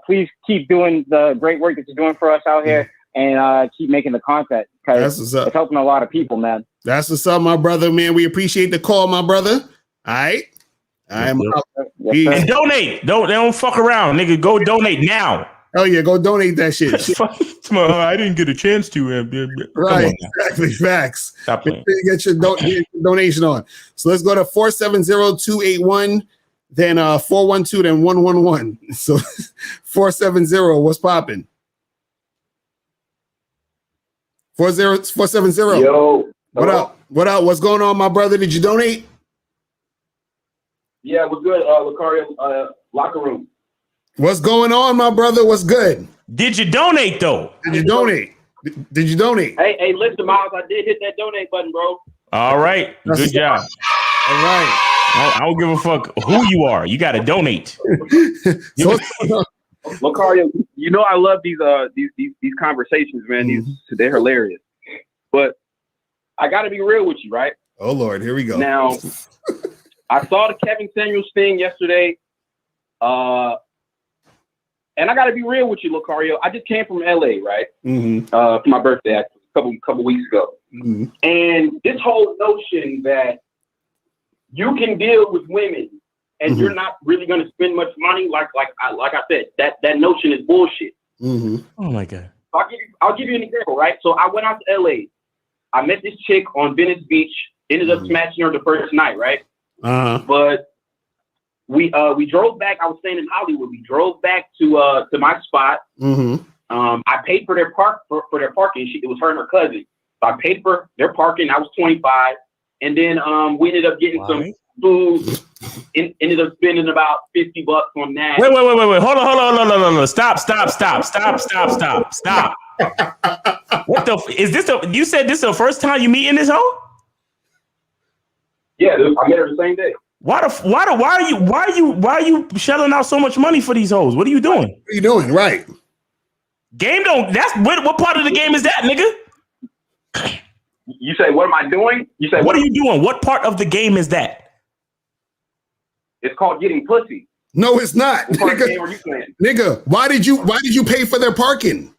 please keep doing the great work that you're doing for us out here, and keep making the content, because it's helping a lot of people, man. That's what's up, my brother, man. We appreciate the call, my brother. All right. I'm out. And donate. Don't fuck around, nigga. Go donate now. Oh yeah, go donate that shit. I didn't get a chance to. Right, exactly. Facts. Stop playing. Get your donation on. So let's go to 470-281, then 412, then 111. So 470. What's popping? 470. Yo. What up? What up? What's going on, my brother? Did you donate? Yeah, we're good. Locario, locker room. What's going on, my brother? What's good? Did you donate though? Did you donate? Did you donate? Hey, listen, Miles, I did hit that donate button, bro. All right. Good job. All right. I don't give a fuck who you are. You got to donate. Locario, you know I love these conversations, man. They're hilarious. But I got to be real with you, right? Oh Lord, here we go. Now, I saw the Kevin Samuels thing yesterday, and I got to be real with you, Locario. I just came from LA, right? For my birthday, actually, a couple weeks ago. And this whole notion that you can deal with women and you're not really going to spend much money, like I said, that notion is bullshit. Oh my God. So I'll give you an example, right? So I went out to LA. I met this chick on Venice Beach. Ended up smashing her the first night, right? But we drove back. I was staying in Hollywood. We drove back to my spot. I paid for their their parking. It was her and her cousin. So I paid for their parking. I was 25, and then we ended up getting some food. Ended up spending about $50 on that. Wait. Hold on. Stop. What is this? You said this is the first time you meeting this hoe? Yeah, I met her the same day. Why are you shelling out so much money for these hoes? What are you doing? What are you doing? Right. Game don't. That's what part of the game is that, nigga? You say, what am I doing? You say, what are you doing? What part of the game is that? It's called getting pussy. No, it's not. What part of the game are you playing? Nigga, why did you pay for their parking?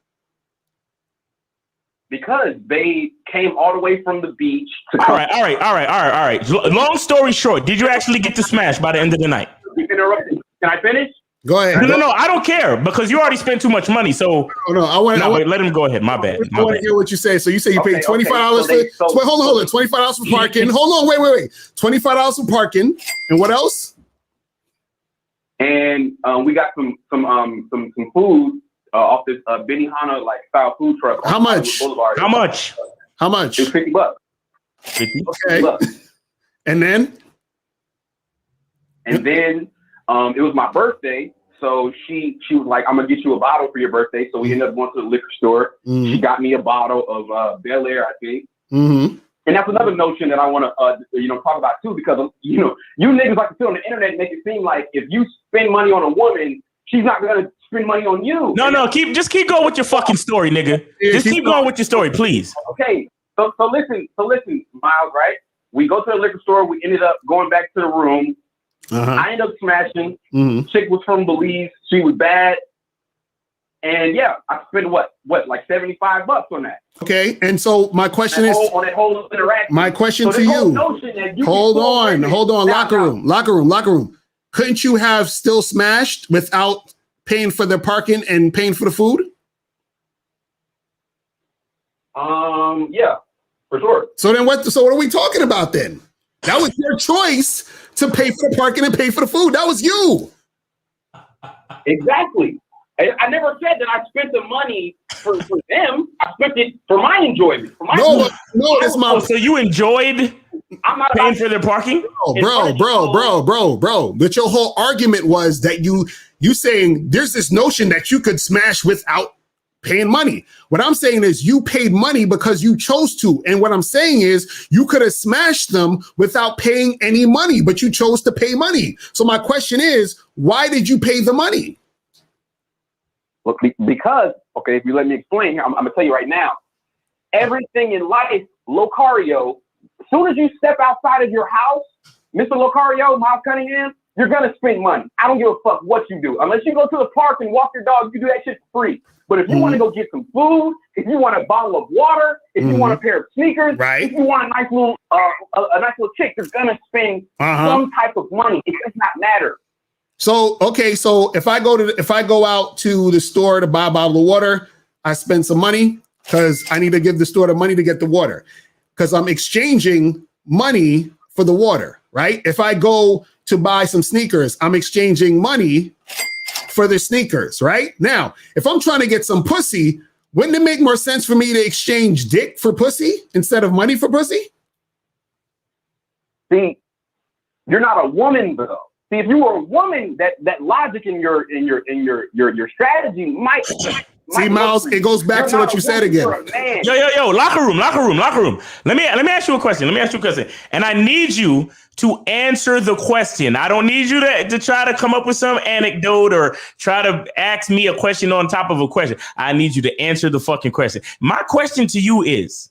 Because they came all the way from the beach to All right. Long story short, did you actually get to smash by the end of the night? You interrupted. Can I finish? Go ahead. No, I don't care because you already spent too much money. So wait, let him go ahead. My bad. I want to hear what you say. So you say you paid $25 for hold on, $25 for parking. Hold on, wait. $25 for parking. And what else? And we got some food off this Benihana like style food truck. How much? How much? How much? It was $50. 50. Okay. And then? And then it was my birthday. So she was like, I'm gonna get you a bottle for your birthday. So we ended up going to the liquor store. She got me a bottle of Bel Air, I think. And that's another notion that I want to talk about too, because you niggas like to sit on the internet and make it seem like if you spend money on a woman, she's not gonna spend money on you. No, keep going with your fucking story, nigga. Just keep going with your story, please. Okay. So listen, Miles, right? We go to the liquor store, we ended up going back to the room. I ended up smashing. Chick was from Belize, she was bad. And yeah, I spent what, like $75 on that. Okay, and so my question is on that whole interaction. My question to you. Hold on, locker room. Couldn't you have still smashed without paying for the parking and paying for the food? Yeah, for sure. So what are we talking about then? That was your choice to pay for the parking and pay for the food. That was you. Exactly. I never said that I spent the money for them. I spent it for my enjoyment. No, that's my. So you enjoyed paying for their parking? Bro. But your whole argument was that you saying there's this notion that you could smash without paying money. What I'm saying is you paid money because you chose to. And what I'm saying is you could have smashed them without paying any money, but you chose to pay money. So my question is, why did you pay the money? Well, because, okay, if you let me explain here, I'm going to tell you right now, everything in life, Locario, as soon as you step outside of your house, Mr. Locario, Miles Cunningham, you're going to spend money. I don't give a fuck what you do. Unless you go to the park and walk your dog, you do that shit for free. But if you want to go get some food, if you want a bottle of water, if you want a pair of sneakers, if you want a nice little chick, you're going to spend some type of money. It does not matter. So, okay, so if I go out to the store to buy a bottle of water, I spend some money because I need to give the store the money to get the water because I'm exchanging money for the water, right? If I go to buy some sneakers, I'm exchanging money for the sneakers, right? Now, if I'm trying to get some pussy, wouldn't it make more sense for me to exchange dick for pussy instead of money for pussy? See, you're not a woman though. See, if you were a woman, that logic in your strategy might see, Miles, it goes back to what you said again. Yo, locker room. Let me ask you a question. And I need you to answer the question. I don't need you to try to come up with some anecdote or try to ask me a question on top of a question. I need you to answer the fucking question. My question to you is,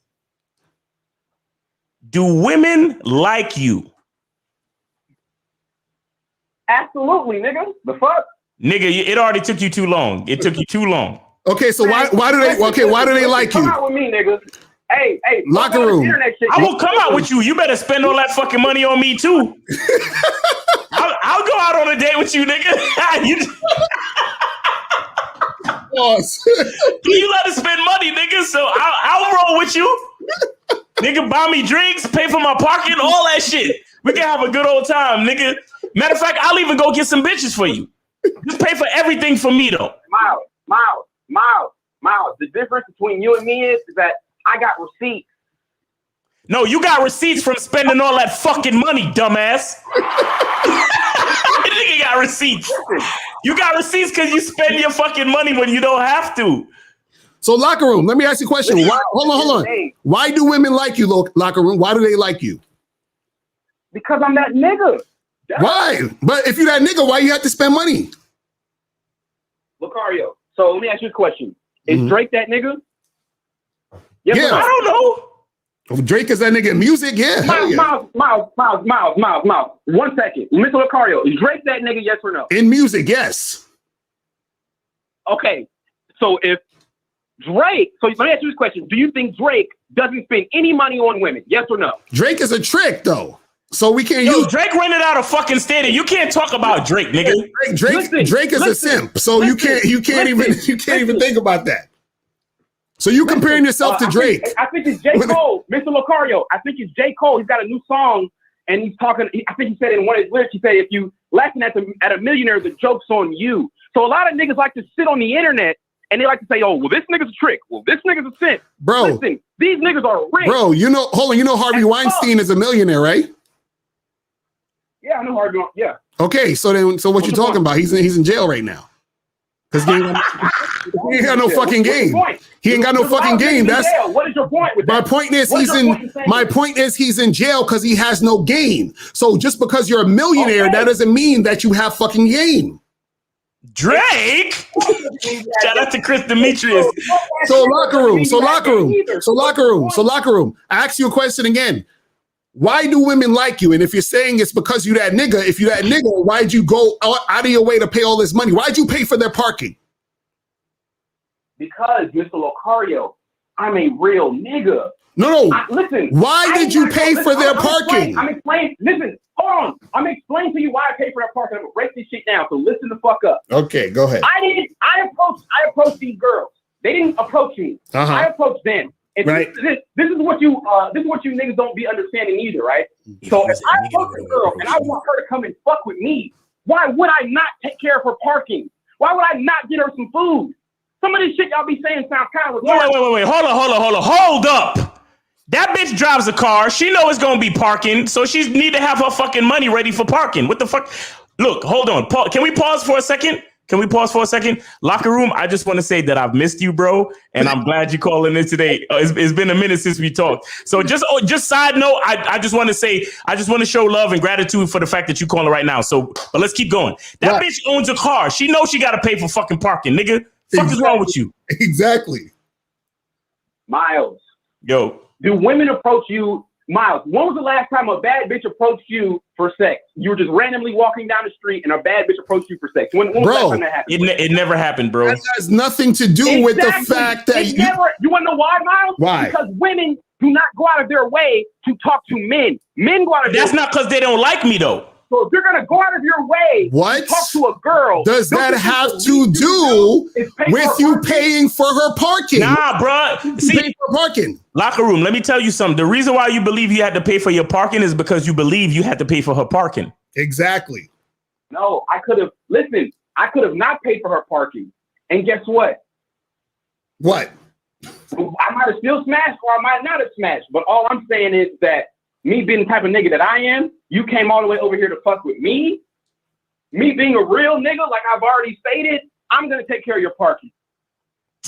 do women like you? Absolutely, nigga. The fuck? Nigga, it already took you too long. It took you too long. Okay, so why do they like you? Come out with me, nigga. Hey, locker room. I will come out with you. You better spend all that fucking money on me too. I'll go out on a date with you, nigga. Pause. You let us spend money, nigga. So I'll roll with you. Nigga, buy me drinks, pay for my parking, all that shit. We can have a good old time, nigga. Matter of fact, I'll even go get some bitches for you. Just pay for everything for me, though. Miles. The difference between you and me is that I got receipts. No, you got receipts from spending all that fucking money, dumbass. Nigga got receipts. You got receipts because you spend your fucking money when you don't have to. So Locker Room, let me ask you a question. Hold on. Why do women like you, Locker Room? Why do they like you? Because I'm that nigga. Why? But if you're that nigga, why you have to spend money? Locario. So let me ask you a question. Is Drake that nigga? Yes, yeah. I don't know. If Drake is that nigga in music, yeah. Miles. 1 second. Mr. Locario, is Drake that nigga, yes or no? In music, yes. Okay. So if Drake, so let me ask you this question. Do you think Drake doesn't spend any money on women? Yes or no? Drake is a trick, though. So we can't use Drake rented out a fucking stadium. You can't talk about Drake, nigga. Drake is a simp. So you can't even think about that. So you comparing yourself to Drake. I think it's J. Cole, Mr. Locario. I think it's J. Cole. He's got a new song and he's talking. I think he said in one of his lyrics, he said, if you laughing at a millionaire, the joke's on you. So a lot of niggas like to sit on the internet and they like to say, oh, well, this nigga's a trick. Well, this nigga's a simp. Bro. Listen, these niggas are rich. Bro, you know Harvey Weinstein is a millionaire, right? Yeah, I know Harvey. Yeah. Okay, so what you talking about? He's in jail right now. Because he ain't got no fucking game. He ain't got no fucking game. What is your point with that? My point is he's in jail because he has no game. So just because you're a millionaire, that doesn't mean that you have fucking game. Drake? Shout out to Chris Demetrius. So locker room. I ask you a question again. Why do women like you? And if you're saying it's because you that nigga, if you that nigga, why'd you go out of your way to pay all this money? Why'd you pay for their parking? Because, Mr. Locario, I'm a real nigga. No. Listen. Why did you pay for their parking? I'm explaining. Listen, hold on. I'm explaining to you why I paid for that parking. I'm gonna break this shit down. So listen the fuck up. Okay, go ahead. I approached these girls. They didn't approach me. I approached them. And right. This is what you niggas don't be understanding either, right? So if I approach a girl and I want her to come and fuck with me, why would I not take care of her parking? Why would I not get her some food? Some of this shit y'all be saying sounds kind of Wait. Hold up. That bitch drives a car. She know it's gonna be parking, so she need to have her fucking money ready for parking. What the fuck? Look, hold on. Can we pause for a second? Locker Room, I just want to say that I've missed you, bro, and I'm glad you're calling in today. It's been a minute since we talked. So just side note, I just want to say, I just want to show love and gratitude for the fact that you're calling right now. So, but let's keep going. That bitch owns a car. She knows she got to pay for fucking parking, nigga. Fuck is wrong with you? Exactly. Miles. Yo. Do women approach you? Miles, when was the last time a bad bitch approached you for sex? You were just randomly walking down the street and a bad bitch approached you for sex. When was the last time that happened? It never happened, bro. That has nothing to do with the fact that you want to know why, Miles? Why? Because women do not go out of their way to talk to men. Men go out of their way. That's not because they don't like me, though. So if you're going to go out of your way to talk to a girl. Does that have to do with you paying for her parking? Nah, bro. See, pay for parking. Locker Room, let me tell you something. The reason why you believe you had to pay for your parking is because you believe you had to pay for her parking. Exactly. No, I could have not paid for her parking. And guess what? What? I might have still smashed or I might not have smashed. But all I'm saying is that me being the type of nigga that I am, you came all the way over here to fuck with me. Me being a real nigga, like I've already stated, I'm going to take care of your parking.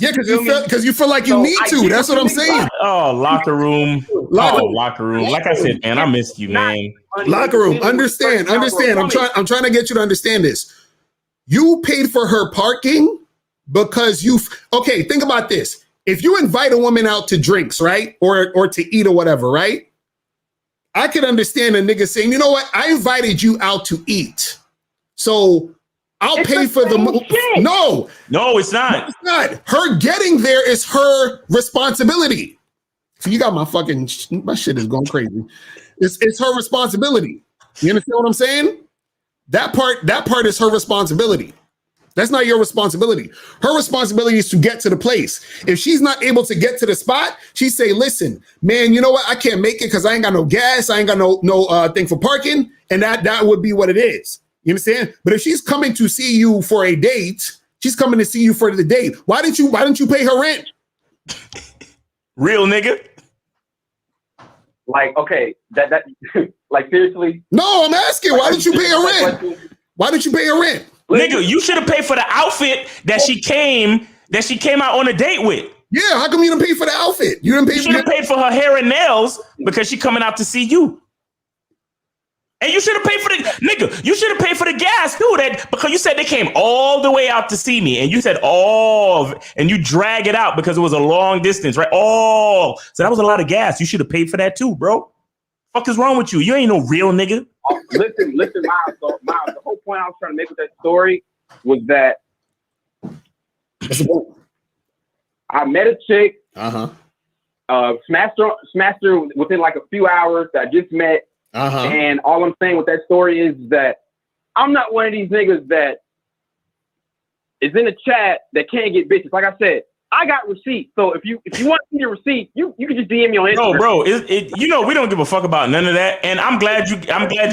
Yeah, because you feel like you need to. That's what I'm saying. Oh, Locker Room. Locker Room. Like I said, man, I missed you, man. Locker Room. Understand. I'm trying to get you to understand this. You paid for her parking because okay, think about this. If you invite a woman out to drinks, right? Or to eat or whatever, right? I could understand a nigga saying, you know what? I invited you out to eat. So I'll pay for the No, it's not. It's not. Her getting there is her responsibility. So you got my shit is going crazy. It's her responsibility. You understand what I'm saying? That part is her responsibility. That's not your responsibility. Her responsibility is to get to the place. If she's not able to get to the spot, she say, listen, man, you know what? I can't make it because I ain't got no gas. I ain't got no thing for parking. And that would be what it is. You understand? But if she's coming to see you for a date, she's coming to see you for the date. Why didn't you pay her rent? Real nigga. Like, okay, that like seriously? No, I'm asking. Why didn't you pay her rent? Why didn't you pay her rent? Nigga, you should have paid for the outfit that she came out on a date with. Yeah, how come you didn't pay for the outfit? You didn't pay. You should have paid for her hair and nails because she coming out to see you. And you should have paid for the nigga. You should have paid for the gas too. That because you said they came all the way out to see me, and you said and you drag it out because it was a long distance, right? So that was a lot of gas. You should have paid for that too, bro. Fuck is wrong with you? You ain't no real nigga. Listen, Miles. So, Miles, the whole point I was trying to make with that story was that I met a chick. Smashed her within like a few hours that I just met. And all I'm saying with that story is that I'm not one of these niggas that is in the chat that can't get bitches. Like I said, I got receipts. So if you want to see your receipt, you can just DM me on Instagram. No, bro, we don't give a fuck about none of that. And I'm glad you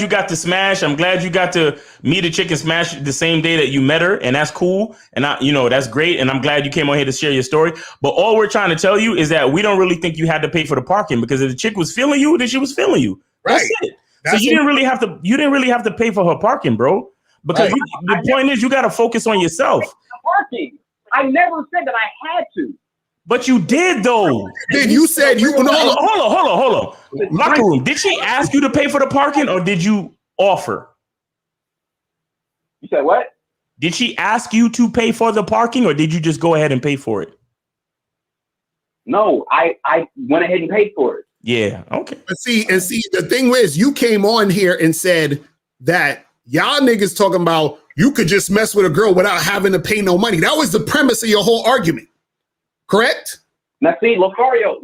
got to smash. I'm glad you got to meet a chick and smash the same day that you met her, and that's cool. And that's great. And I'm glad you came on here to share your story. But all we're trying to tell you is that we don't really think you had to pay for the parking, because if the chick was feeling you, then she was feeling you. That's it. So you didn't really have to pay for her parking, bro. Because the point is, you got to focus on yourself. Parking. I never said that I had to. But you did, though. Then you said you. Hold on. Locker room. Did she ask you to pay for the parking, or did you offer? You said what? Did she ask you to pay for the parking, or did you just go ahead and pay for it? No, I went ahead and paid for it. Yeah. Okay. But see, the thing is, you came on here and said that y'all niggas talking about you could just mess with a girl without having to pay no money. That was the premise of your whole argument, correct? Now, see, Locario.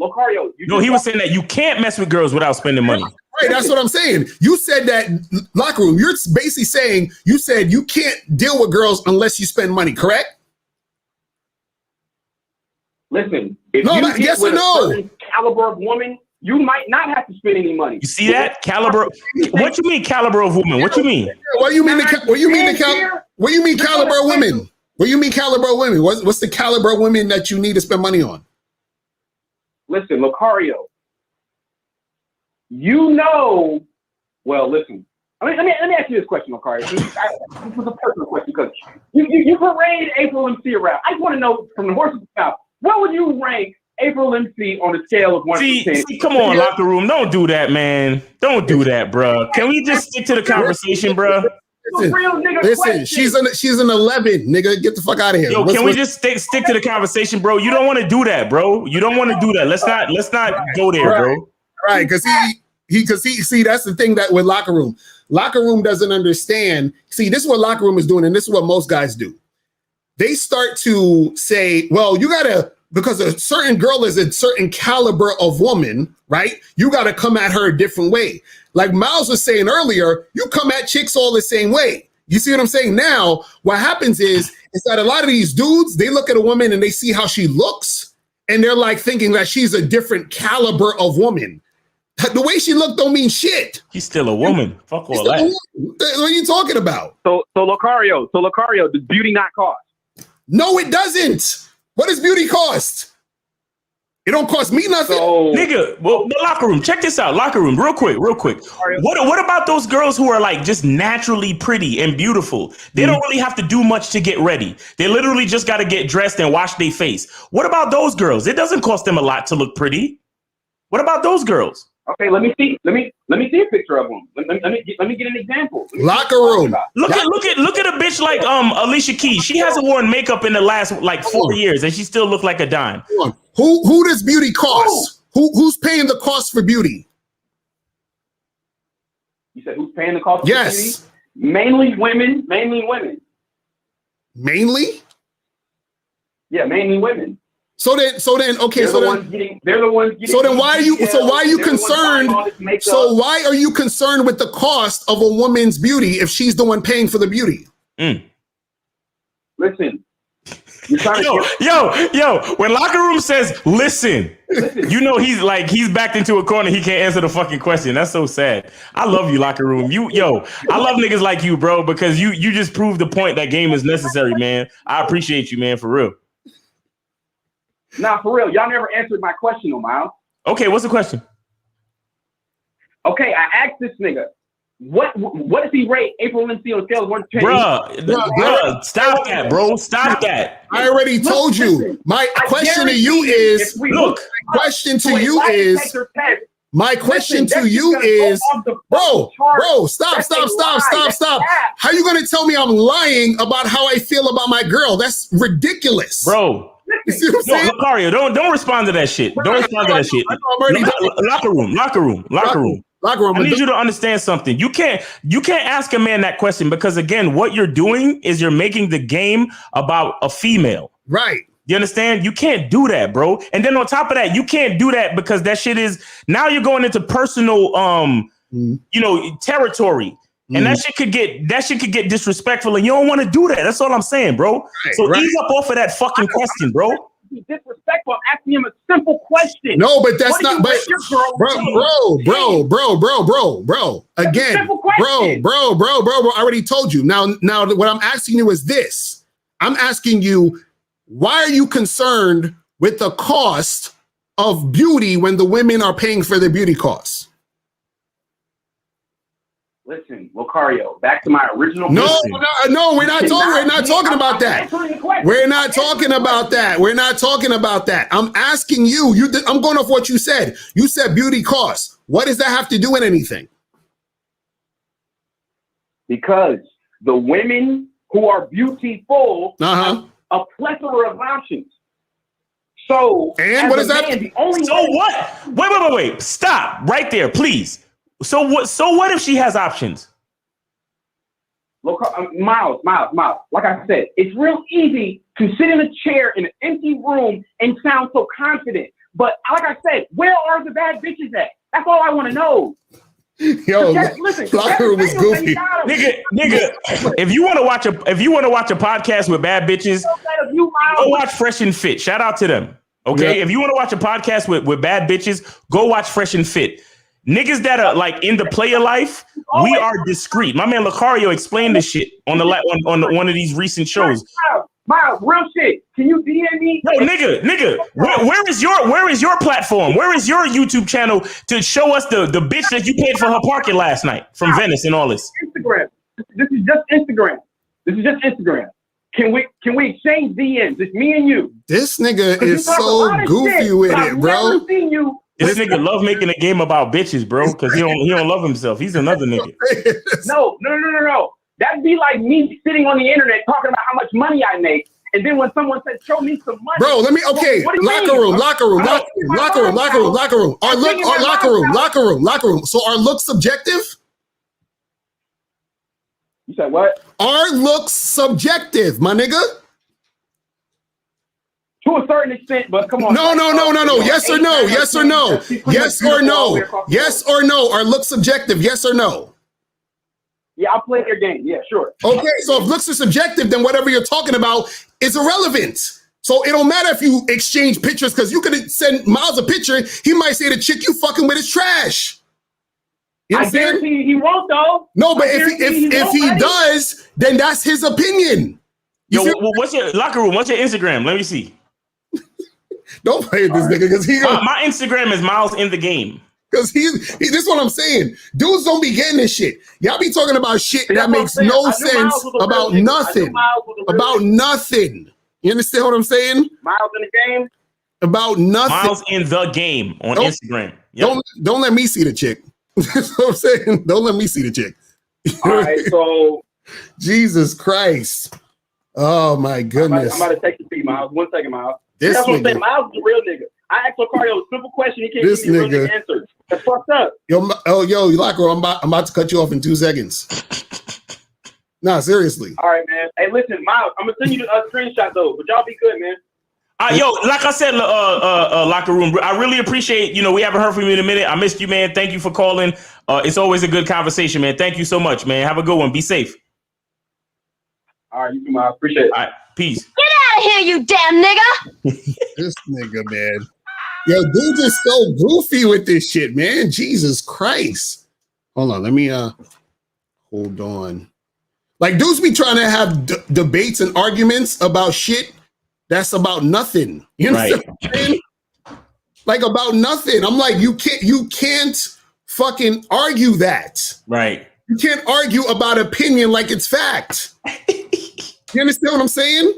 No, he was saying that you can't mess with girls without spending money. Right, that's what I'm saying. You said that, Locker Room. You're basically saying you said you can't deal with girls unless you spend money, correct? Listen, if you yes or no? A certain caliber of woman, you might not have to spend any money. You see that caliber? What you mean caliber of woman? What you mean? What do you mean caliber of women? What do you mean caliber of women? What's the caliber of women that you need to spend money on? Listen, Locario. Well, listen. Let me ask you this question, Locario. This was a personal question because you parade April MC around. I just want to know from the horse's mouth, what would you rank April MC on a scale of 1 to 10? See, come on, Locker Room. Don't do that, man. Don't do that, bro. Can we just stick to the conversation, bro? Listen, she's an 11, nigga. Get the fuck out of here. Yo, can we just stick to the conversation, bro? You don't want to do that, bro. You don't want to do that. Let's not go there, bro. Right, because he see, that's the thing that with Locker Room. Locker Room doesn't understand. See, this is what Locker Room is doing, and this is what most guys do. They start to say, well, you gotta, because a certain girl is a certain caliber of woman, right? You gotta come at her a different way. Like Miles was saying earlier, you come at chicks all the same way. You see what I'm saying? Now, what happens is that a lot of these dudes, they look at a woman and they see how she looks, and they're like thinking that she's a different caliber of woman. The way she looked don't mean shit. She's still a woman. Fuck all that. What are you talking about? So Locario, does beauty not cost? No, it doesn't. What does beauty cost? It don't cost me nothing. Nigga, well, Locker Room, check this out. Locker Room, real quick. What about those girls who are like just naturally pretty and beautiful? They don't really have to do much to get ready. They literally just got to get dressed and wash their face. What about those girls? It doesn't cost them a lot to look pretty. What about those girls? Okay, let me see a picture of them. Let me get an example. Locker Room. Look at a bitch like Alicia Keys. She hasn't worn makeup in the last like 4 years, and she still look like a dime. Who does beauty cost? Who's paying the cost for beauty? You said who's paying the cost for beauty? Yes. Mainly women. Mainly? Yeah, mainly women. So then, okay. They're the ones getting. So then, why are you concerned? So why are you concerned with the cost of a woman's beauty if she's the one paying for the beauty? Listen. You're trying Yo, when Locker Room says listen, you know he's backed into a corner. He can't answer the fucking question. That's so sad. I love you, Locker Room. I love niggas like you, bro, because you just proved the point that game is necessary, man. I appreciate you, man, for real. Nah, for real. Y'all never answered my question, though, Miles. Okay, what's the question? Okay, I asked this nigga, what does he rate April Lindsay on a scale of 1 to 10? Bruh, stop that, bro. Stop that. I already told you. My question to you is, bro, stop. How you going to tell me I'm lying about how I feel about my girl? That's ridiculous. Bro. You see what I'm saying? Locario, don't respond to that shit. Don't respond to that shit. Locker room. I need you to understand something. You can't ask a man that question because, again, what you're doing is you're making the game about a female. Right. You understand? You can't do that, bro. And then on top of that, you can't do that because that shit is now you're going into personal territory. And that shit could get disrespectful, and you don't want to do that. That's all I'm saying, bro. Right, ease up off of that fucking question, bro. Disrespectful. I'm asking him a simple question. No, but that's not. But bro. Again, bro. I already told you. Now, what I'm asking you is this. I'm asking you, why are you concerned with the cost of beauty when the women are paying for their beauty costs? Listen, Locario, back to my original. No, we're not talking about that. We're not talking about that. We're not talking about that. I'm asking you. I'm going off what you said. You said beauty costs. What does that have to do with anything? Because the women who are beautiful have a plethora of options. So, and what is that? What? Wait. Stop right there, please. So what if she has options? Look, Miles. Like I said, it's real easy to sit in a chair in an empty room and sound so confident. But like I said, where are the bad bitches at? That's all I want to know. Yo, Locker Room is goofy. Nigga, if you want to watch a podcast with bad bitches, go watch Fresh and Fit. Shout out to them. Okay, if you want to watch a podcast with bad bitches, go watch Fresh and Fit. Niggas that are like in the player life, we are discreet. My man Locario explained this shit on one of these recent shows. Miles, real shit. Can you DM me? No, nigga. Where is your platform? Where is your YouTube channel to show us the bitch that you paid for her parking last night from Venice and all this? Instagram. This is just Instagram. Can we exchange DMs? It's me and you. This nigga is so goofy with it, bro. Never seen you. This nigga love making a game about bitches, bro, because he don't love himself. He's another nigga. No. That'd be like me sitting on the internet talking about how much money I make, and then when someone says, "Show me some money," bro. Locker room. So are looks subjective? You said what? Are looks subjective, my nigga? To a certain extent, but come on. No. Yes or no? Are looks subjective? Yes or no? Yeah, I'll play your game. Yeah, sure. Okay, so if looks are subjective, then whatever you're talking about is irrelevant. So it don't matter if you exchange pictures, because you could send Miles a picture. He might say the chick you fucking with is trash. You I guarantee he won't, though. No, but if he does, then that's his opinion. What's your Locker Room? What's your Instagram? Let me see. Don't play with this nigga, because my Instagram is Miles in the Game. Because this is what I'm saying. Dudes don't be getting this shit. Y'all be talking about shit that makes no sense about nothing. About nothing. You understand what I'm saying? Miles in the Game? About nothing. Miles in the Game on Instagram. Yep. Don't let me see the chick. That's what I'm saying. Don't let me see the chick. All right, so Jesus Christ. Oh my goodness. I'm about to take you to Miles. 1 second, Miles. That's what I'm saying. Miles is a real nigga. I asked Locario a simple question. He can't give me a real answer. That's fucked up. Yo, Locker, I'm about to cut you off in 2 seconds. Nah, seriously. All right, man. Hey, listen, Miles, I'm gonna send you a screenshot though, but y'all be good, man. Like I said, Locker Room, I really appreciate, we haven't heard from you in a minute. I missed you, man. Thank you for calling. It's always a good conversation, man. Thank you so much, man. Have a good one. Be safe. All right, you too, Miles. Appreciate it. All right. Peace. Get out of here, you damn nigga. This nigga, man. Yo, dude is so goofy with this shit, man. Jesus Christ. Hold on, let me hold on. Like, dudes be trying to have debates and arguments about shit that's about nothing. You know what I'm saying? Like, about nothing. I'm like, you can't fucking argue that. Right. You can't argue about opinion like it's fact. You understand what I'm saying?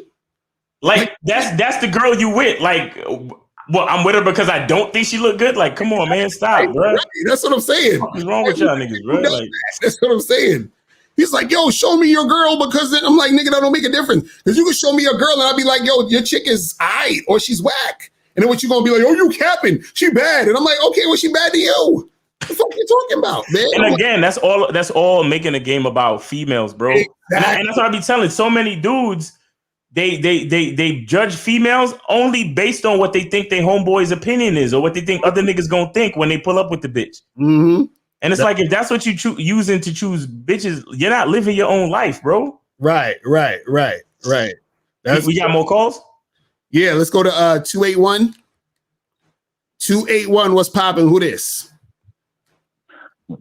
Like that's the girl you with. Like, well, I'm with her because I don't think she look good. Like, come on, man, stop, bro. Right. That's what I'm saying. What's wrong with y'all niggas, bro? Like, that's what I'm saying. He's like, yo, show me your girl, because then I'm like, nigga, that don't make a difference. Because you can show me your girl and I'll be like, yo, your chick is aight or she's whack. And then what you gonna be like, oh, you capping, she bad. And I'm like, okay, well, she bad to you. What the fuck you talking about, man? and again, that's all making a game about females, bro. Exactly. And that's what I be telling so many dudes. They judge females only based on what they think their homeboy's opinion is or what they think other niggas gonna think when they pull up with the bitch. Mm-hmm. And it's like, if that's what you using to choose bitches, you're not living your own life, bro. Right. We got more calls? Yeah, let's go to 281. 281, what's popping? Who this?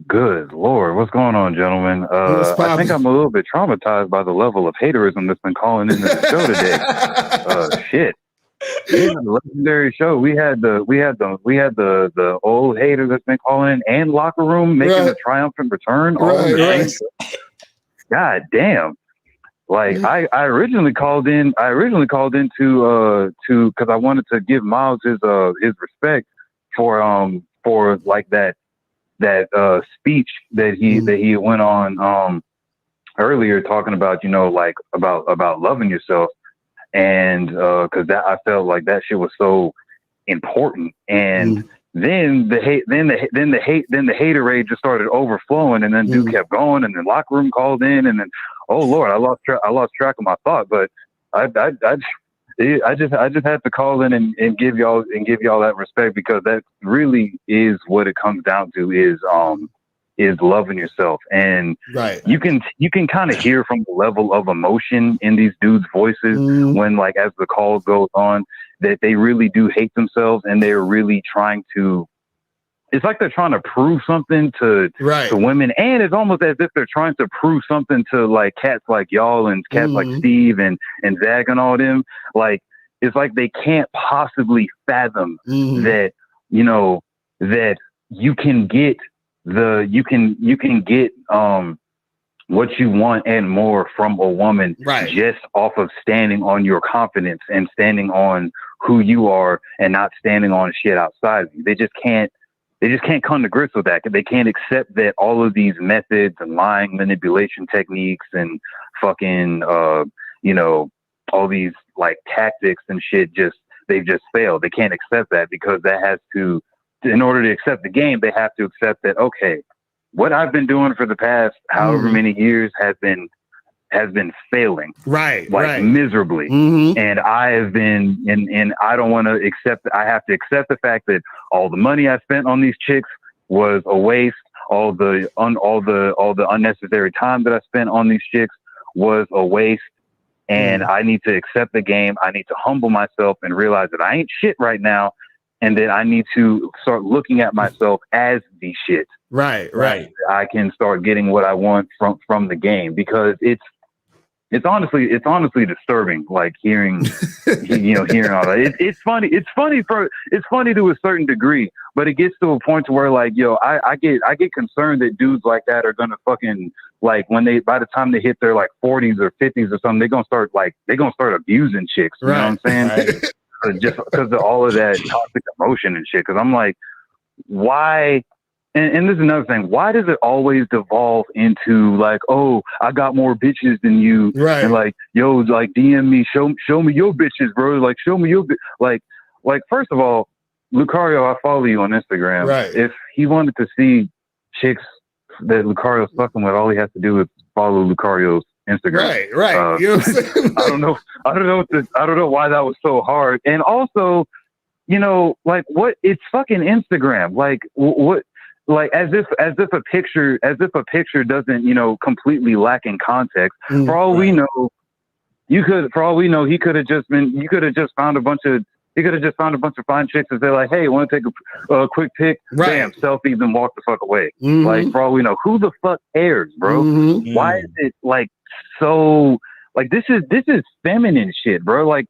Good Lord, what's going on, gentlemen? I think I'm a little bit traumatized by the level of haterism that's been calling into the show today. Shit. We had a legendary show. We had the old hater that's been calling in and locker room making a triumphant return. God damn. Like I originally called in to because I wanted to give Miles his respect for like that speech that he went on earlier, talking about, you know, like about loving yourself, and because that, I felt like that shit was so important. And then the hater rage just started overflowing, and then dude kept going, and then locker room called in, and then, oh Lord, I lost track of my thought. But I just had to call in and give y'all that respect, because that really is what it comes down to, is loving yourself. And you can kind of hear from the level of emotion in these dudes' voices when, like, as the call goes on, that they really do hate themselves, and they're really trying to, it's like they're trying to prove something to women, and it's almost as if they're trying to prove something to, like, cats like y'all and cats like Steve and Zach and all them. Like, it's like they can't possibly fathom that, you know, that you can get what you want and more from a woman just off of standing on your confidence and standing on who you are and not standing on shit outside of you. They just can't come to grips with that. They can't accept that all of these methods and lying, manipulation techniques and fucking, you know, all these like tactics and shit, they've just failed. They can't accept that, because that has to, in order to accept the game, they have to accept that, okay, what I've been doing for the past however many years has been failing, miserably. And I have been, and I don't want to accept, I have to accept the fact that all the money I spent on these chicks was a waste. All the unnecessary time that I spent on these chicks was a waste. And I need to accept the game. I need to humble myself and realize that I ain't shit right now, and that I need to start looking at myself as the shit. Right. I can start getting what I want from the game, because it's honestly disturbing, like hearing hearing all that. It's funny to a certain degree, but it gets to a point to where, like, yo, I get concerned that dudes like that are gonna fucking, like, by the time they hit their like 40s or 50s or something, they're gonna start abusing chicks. You know what I'm saying? Just because of all of that toxic emotion and shit. Because I'm like, why? And this is another thing. Why does it always devolve into, like, oh, I got more bitches than you, and like, yo, like, DM me, show me your bitches, bro. Like, show me your like first of all, Lucario, I follow you on Instagram. If he wanted to see chicks that Lucario's fucking with, all he has to do is follow Lucario's Instagram. You know what I'm saying? I don't know why that was so hard. And also, you know, like, what? It's fucking Instagram. Like, what? Like, as if a picture doesn't, you know, completely lack in context. For all we know, You could, for all we know, you could have just found a bunch of fine chicks and say like, hey, want to take a quick pic? Right. Bam, selfie, then walk the fuck away. Mm-hmm. Like, for all we know, who the fuck cares, bro? Mm-hmm. Why is it like so? Like, this is feminine shit, bro. Like,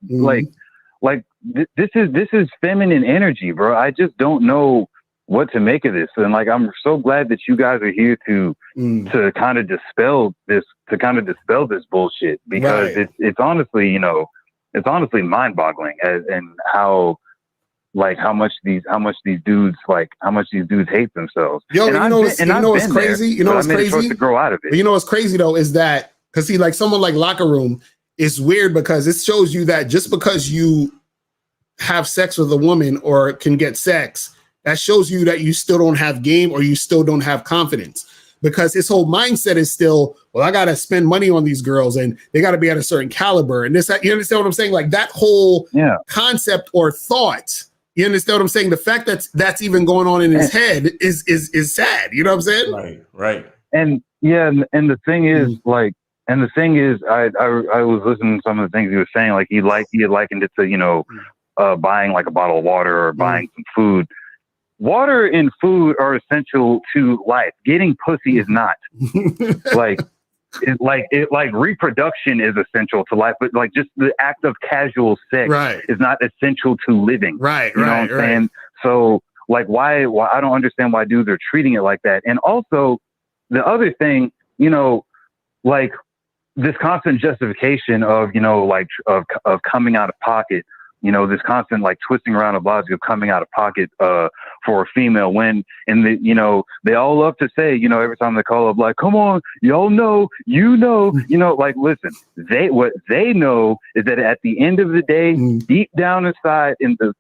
this is feminine energy, bro. I just don't know what to make of this. And like, I'm so glad that you guys are here to kind of dispel this bullshit, because it's honestly, you know, it's honestly mind-boggling and how much these dudes hate themselves. Yo, and you know what's crazy? You know what's crazy? To grow out of it. But you know what's crazy though is that, because see, like someone like Locker Room, it's weird because it shows you that just because you have sex with a woman or can get sex, that shows you that you still don't have game or you still don't have confidence. Because his whole mindset is still, well, I got to spend money on these girls and they got to be at a certain caliber. And this, you understand what I'm saying? Like that whole concept or thought, you understand what I'm saying? The fact that that's even going on in his head is sad. You know what I'm saying? Right. And yeah, and the thing is, I was listening to some of the things he was saying. Like he had likened it to, you know, buying like a bottle of water or buying some food. Water and food are essential to life. Getting pussy is not. like reproduction is essential to life, but like just the act of casual sex is not essential to living. Right. You know what I'm saying? So like why I don't understand why dudes are treating it like that. And also the other thing, you know, like this constant justification of, you know, like of coming out of pocket. You know, this constant like twisting around of logic of coming out of pocket for a female when, and you know, they all love to say, you know, every time they call up, like, come on, y'all know, you know, like, listen, what they know is that at the end of the day, deep down inside in the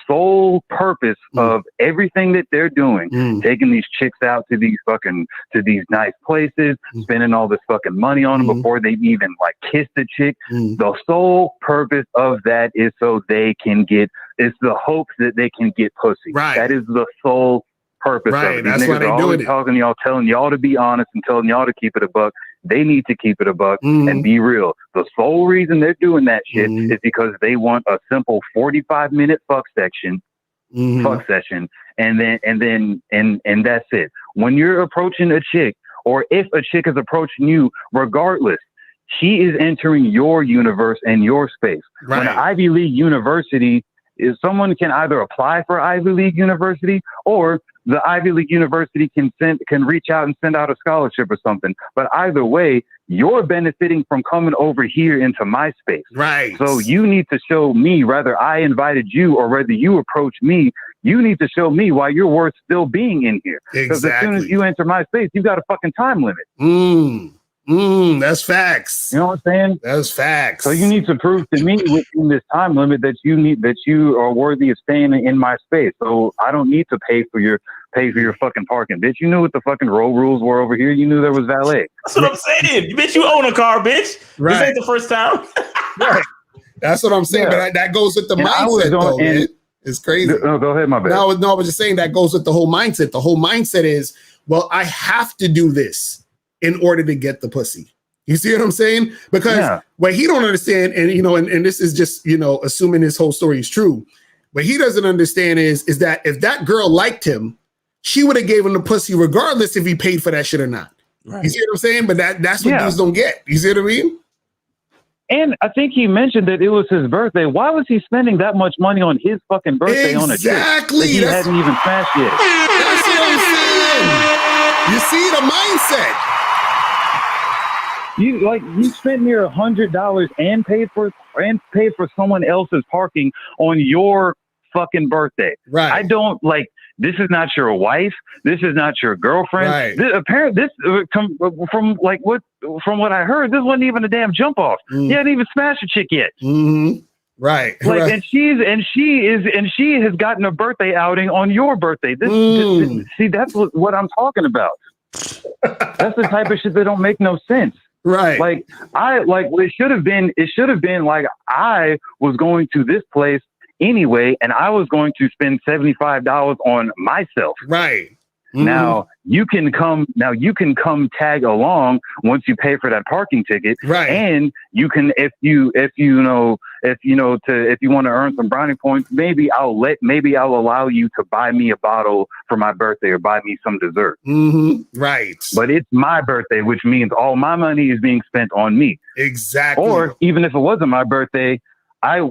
sole purpose of everything that they're doing, taking these chicks out to these nice places, spending all this fucking money on them before they even like kiss the chick. The sole purpose of that is so they can it's the hopes that they can get pussy. Right. That is the sole purpose of it. These That's why niggas they are doing always it. talking to y'all, telling y'all to be honest and telling y'all to keep it a buck. They need to keep it a buck and be real. The sole reason they're doing that shit is because they want a simple 45-minute fuck session, and that's it. When you're approaching a chick, or if a chick is approaching you, regardless, she is entering your universe and your space. Right. When an Ivy League university is, someone can either apply for Ivy League university, or the Ivy League university can reach out and send out a scholarship or something. But either way, you're benefiting from coming over here into my space. Right. So you need to show me, whether I invited you or whether you approach me, you need to show me why you're worth still being in here. Because as soon as you enter my space, you got a fucking time limit. That's facts. You know what I'm saying? That's facts. So you need to prove to me within this time limit that you are worthy of staying in my space. So I don't need to pay for your fucking parking, bitch. You knew what the fucking road rules were over here. You knew there was valet. That's what I'm saying, bitch. You own a car, bitch. This ain't the first time. Right. That's what I'm saying. But that goes with the mindset, though. Man. It's crazy. No, go ahead, my bad. No, I was just saying that goes with the whole mindset. The whole mindset is, well, I have to do this in order to get the pussy. You see what I'm saying? Because what he don't understand, and you know, and this is just, you know, assuming his whole story is true. What he doesn't understand is that if that girl liked him, she would have gave him the pussy regardless if he paid for that shit or not. Right. You see what I'm saying? But that's what dudes don't get. You see what I mean? And I think he mentioned that it was his birthday. Why was he spending that much money on his fucking birthday on a chick that he hadn't even smashed yet? That's what I'm saying. You see the mindset. You spent near $100 and paid for someone else's parking on your fucking birthday. Right. I don't like. This is not your wife. This is not your girlfriend. Right. From what I heard, this wasn't even a damn jump off. He hadn't even smashed a chick yet. Right. Like, right. and she has gotten a birthday outing on your birthday. See, that's what I'm talking about. That's the type of shit that don't make no sense. Right. It should have been like I was going to this place anyway, and I was going to spend $75 on myself. Right. Now you can come tag along once you pay for that parking ticket. Right. And you can, if you want to earn some brownie points, maybe I'll allow you to buy me a bottle for my birthday or buy me some dessert. Right. But it's my birthday, which means all my money is being spent on me. Exactly. Or even if it wasn't my birthday,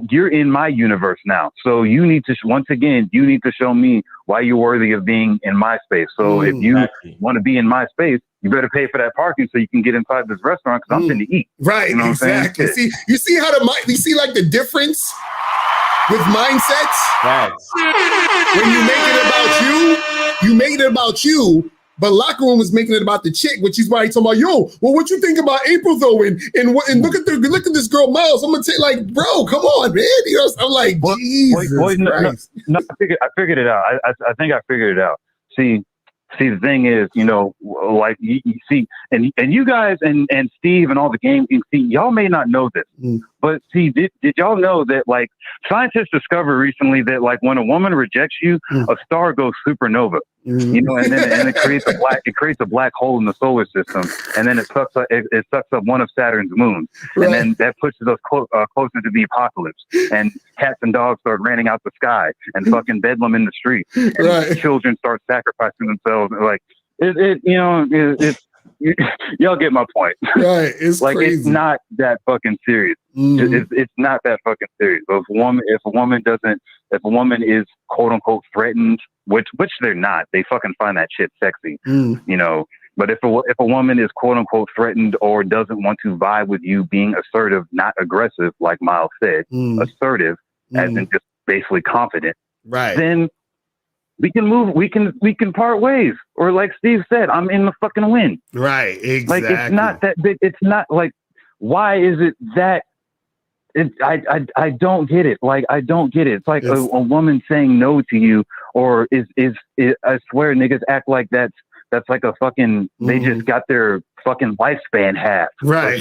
you're in my universe now. So you need to, once again, show me why you're worthy of being in my space. So if you want to be in my space, you better pay for that parking so you can get inside this restaurant because I'm finna eat. Right, you know exactly. What I'm saying? You see how you see like the difference with mindsets? When you make it about you make it about you. But locker room is making it about the chick, which is why he's talking about, yo, well, what you think about April though? And look at this girl Miles. I'm gonna take like, bro, come on, man. You know, I'm like, Jesus Christ. No, I figured it out. I think I figured it out. See, the thing is, like you see, and you guys and Steve and all the game team, see, y'all may not know this, but see, did y'all know that like scientists discovered recently that like when a woman rejects you, a star goes supernova, and then it creates a black hole in the solar system, and then it sucks up one of Saturn's moons, and then that pushes us closer to the apocalypse, and cats and dogs start raining out the sky, and fucking bedlam in the street, and children start sacrificing themselves. Like y'all get my point. Right. It's like crazy. It's not that fucking serious. It's not that fucking serious. If a woman is quote unquote threatened, which they're not, they fucking find that shit sexy. But if a woman is quote unquote threatened or doesn't want to vibe with you being assertive, not aggressive, like Miles said, assertive, as in just basically confident, right? Then we can move. We can part ways, or like Steve said, I'm in the fucking win. Right. Exactly. Like it's not that big. It's not like, why is it that? I don't get it. Like I don't get it. It's like a woman saying no to you, or is I swear niggas act like that's like a fucking. They just got their fucking lifespan half. Right.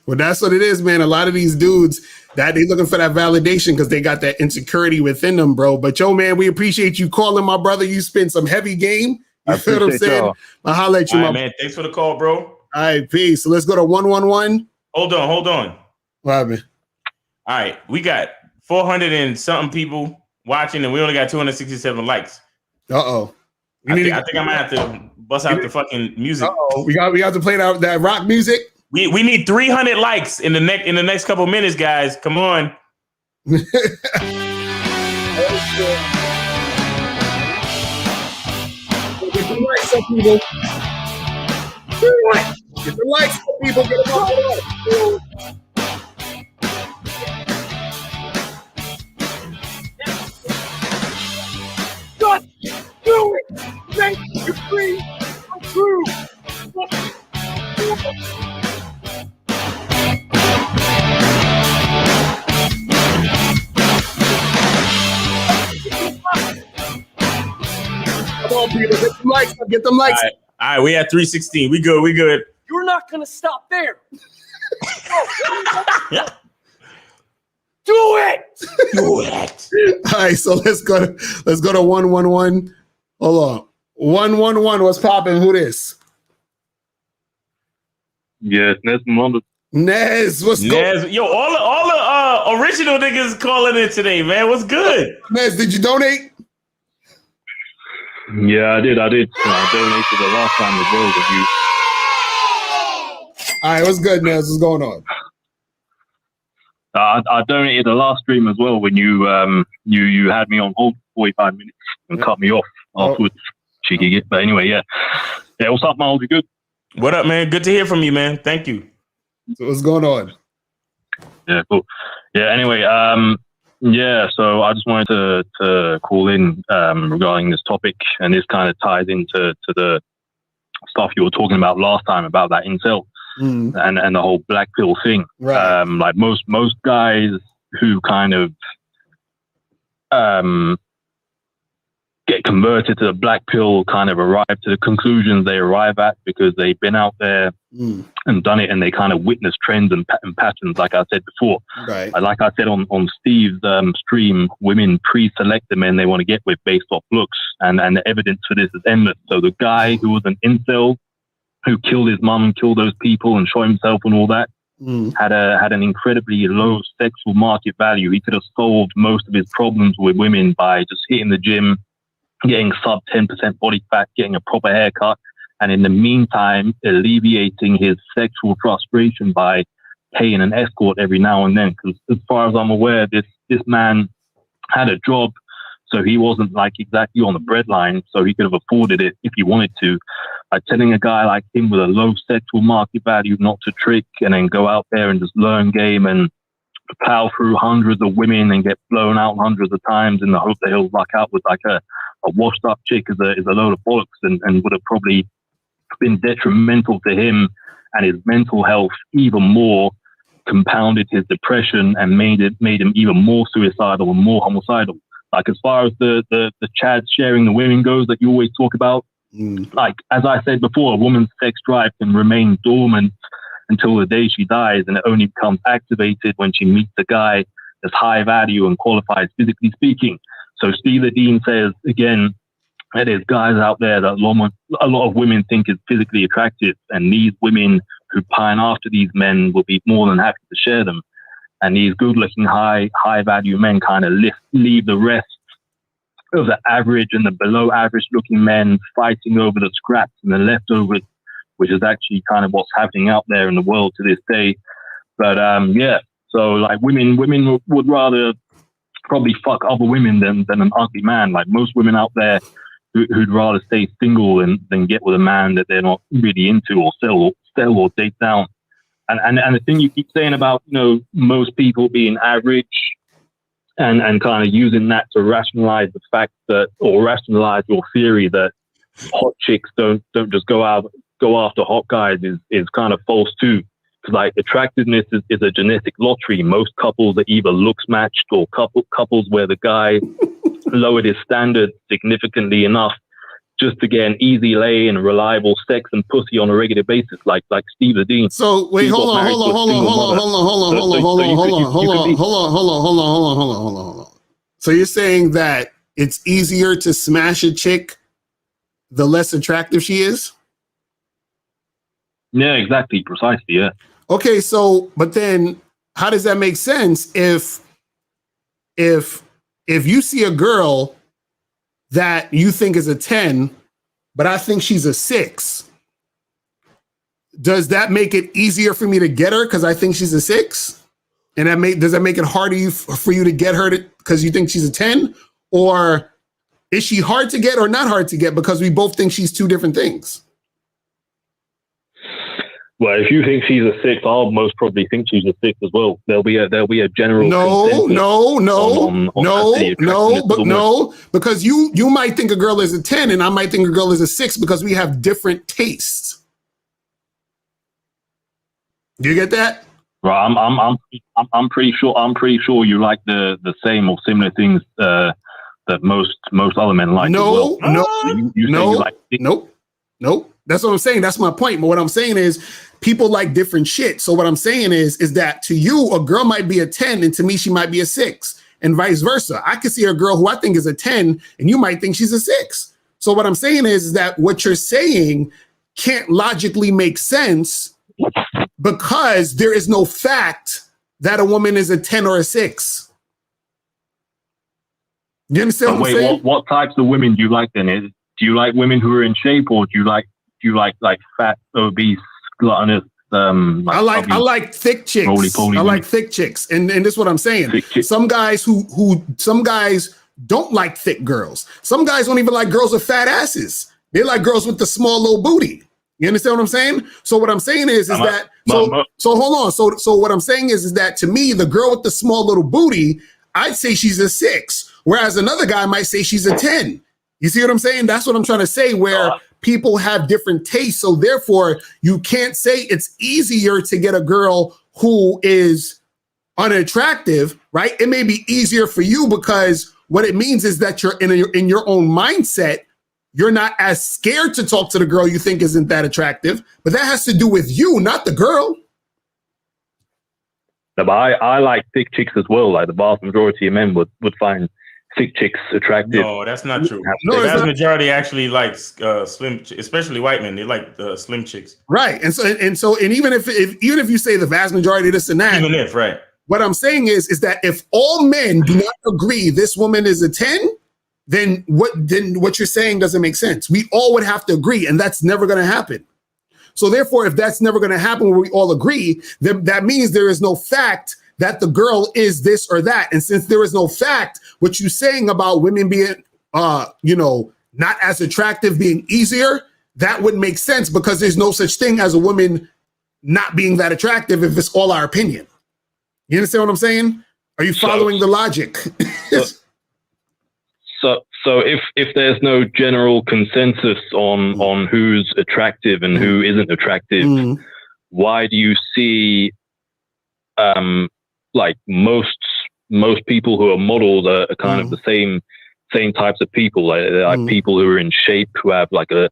Well, that's what it is, man. A lot of these dudes that they looking for that validation because they got that insecurity within them, bro. But yo, man, we appreciate you calling, my brother. You spent some heavy game. You feel what I'm saying? I'll holler at you, all right, man. Thanks for the call, bro. All right, peace. So let's go to 111. Hold on. What happened? All right, we got 400 and something people watching, and we only got 267 likes. Uh-oh. I think I might have to bust out the fucking music. Uh-oh. We got to play that rock music. We need 300 likes in the next couple minutes, guys. Come on. Get the likes up, people. Get the likes up, people. Get them up. Just do it. Make your dreams come true. Come on, people. Get them likes up. Get them likes. All right, we at 316. We good. You're not gonna stop there. Do it. All right, so let's go to 111. Hold on. 111, what's popping? Who this? Yeah, it's Nez from London. Nez, what's good? Yo, all the original niggas calling in today, man. What's good? Nez, did you donate? Yeah, I did. I donated the last time as well with you. All right, what's good, Nez? What's going on? I donated the last stream as well when you had me on hold for 45 minutes and cut me off afterwards. Cheeky git. But anyway, yeah. What's up, Miles? You good? What up, man? Good to hear from you, man. Thank you. So what's going on? Yeah, cool. Yeah, anyway, so I just wanted to call in regarding this topic, and this kind of ties into the stuff you were talking about last time about that incel and the whole black pill thing. Right. Like most guys who kind of get converted to the black pill, kind of arrive to the conclusions they arrive at because they've been out there and done it, and they kind of witness trends and patterns, like I said before. Right. Like I said on Steve's stream, women pre-select the men they want to get with based off looks, and the evidence for this is endless. So the guy who was an incel, who killed his mom and killed those people and shot himself and all that, had an incredibly low sexual market value. He could have solved most of his problems with women by just hitting the gym, getting sub 10% body fat, getting a proper haircut, and in the meantime, alleviating his sexual frustration by paying an escort every now and then. Because as far as I'm aware, this man had a job, so he wasn't like exactly on the breadline, so he could have afforded it if he wanted to. By telling a guy like him with a low sexual market value not to trick and then go out there and just learn game and plow through hundreds of women and get blown out hundreds of times in the hope that he'll luck out with like a washed up chick is a load of bollocks, and would have probably been detrimental to him and his mental health, even more compounded his depression and made him even more suicidal and more homicidal. Like as far as the Chad sharing the women goes that you always talk about, like as I said before, a woman's sex drive can remain dormant until the day she dies, and it only becomes activated when she meets a guy that's high value and qualified physically speaking. So Steve Dean says, again, that there's guys out there that a lot of women think is physically attractive, and these women who pine after these men will be more than happy to share them. And these good-looking, high-value men kind of leave the rest of the average and the below-average-looking men fighting over the scraps and the leftovers, which is actually kind of what's happening out there in the world to this day. But so like women would rather probably fuck other women than an ugly man. Like most women out there who'd rather stay single than get with a man that they're not really into or sell or date down. And the thing you keep saying about, most people being average and kind of using that to rationalize the fact that, or rationalize your theory that hot chicks don't just go after hot guys is kind of false too. Because like attractiveness is a genetic lottery. Most couples are either looks matched or couples where the guy lowered his standards significantly enough just to get an easy lay and reliable sex and pussy on a regular basis, like Steve Dean. So wait, hold on. So you're saying that it's easier to smash a chick the less attractive she is? Yeah, exactly, precisely, yeah. Okay, so but then how does that make sense if you see a girl that you think is a 10, but I think she's a 6, does that make it easier for me to get her because I think she's a 6? And does that make it harder for you to get her because you think she's a 10? Or is she hard to get or not hard to get because we both think she's two different things? Well, if you think she's a 6, I'll most probably think she's a 6 as well. There'll be a general because you might think a girl is a 10 and I might think a girl is a 6 because we have different tastes. Do you get that? Well, I'm pretty sure you like the same or similar things that most other men like. No. Nope. That's what I'm saying. That's my point. But what I'm saying is people like different shit. So what I'm saying is that to you, a girl might be a 10 and to me, she might be a 6 and vice versa. I could see a girl who I think is a 10 and you might think she's a 6. So what I'm saying is that what you're saying can't logically make sense because there is no fact that a woman is a 10 or a 6. You understand what I'm saying? What types of women do you like then? Do you like women who are in shape, or do you like fat, obese, gluttonous? I like thick chicks. I like thick chicks, and this is what I'm saying. Some guys some guys don't like thick girls. Some guys don't even like girls with fat asses. They like girls with the small little booty. You understand what I'm saying? So what I'm saying is that so hold on. So what I'm saying is that to me, the girl with the small little booty, I'd say she's a 6, whereas another guy might say she's a 10. You see what I'm saying? That's what I'm trying to say, where people have different tastes. So therefore, you can't say it's easier to get a girl who is unattractive, right? It may be easier for you because what it means is that you're in your own mindset. You're not as scared to talk to the girl you think isn't that attractive, but that has to do with you, not the girl. But I like thick chicks as well. Like the vast majority of men would find thick chicks attractive. No, that's not true. The vast majority actually likes slim, especially white men. They like the slim chicks. Right, and even if you say the vast majority of this and that, even if right. What I'm saying is that if all men do not agree this woman is a 10, then what you're saying doesn't make sense. We all would have to agree, and that's never going to happen. So therefore, if that's never going to happen where we all agree, then that means there is no fact that the girl is this or that. And since there is no fact, what you're saying about women being, not as attractive, being easier, that wouldn't make sense because there's no such thing as a woman not being that attractive if it's all our opinion. You understand what I'm saying? Are you following the logic? So if there's no general consensus on who's attractive and who isn't attractive, why do you see like most people who are models are kind of the same types of people, like people who are in shape, who have like a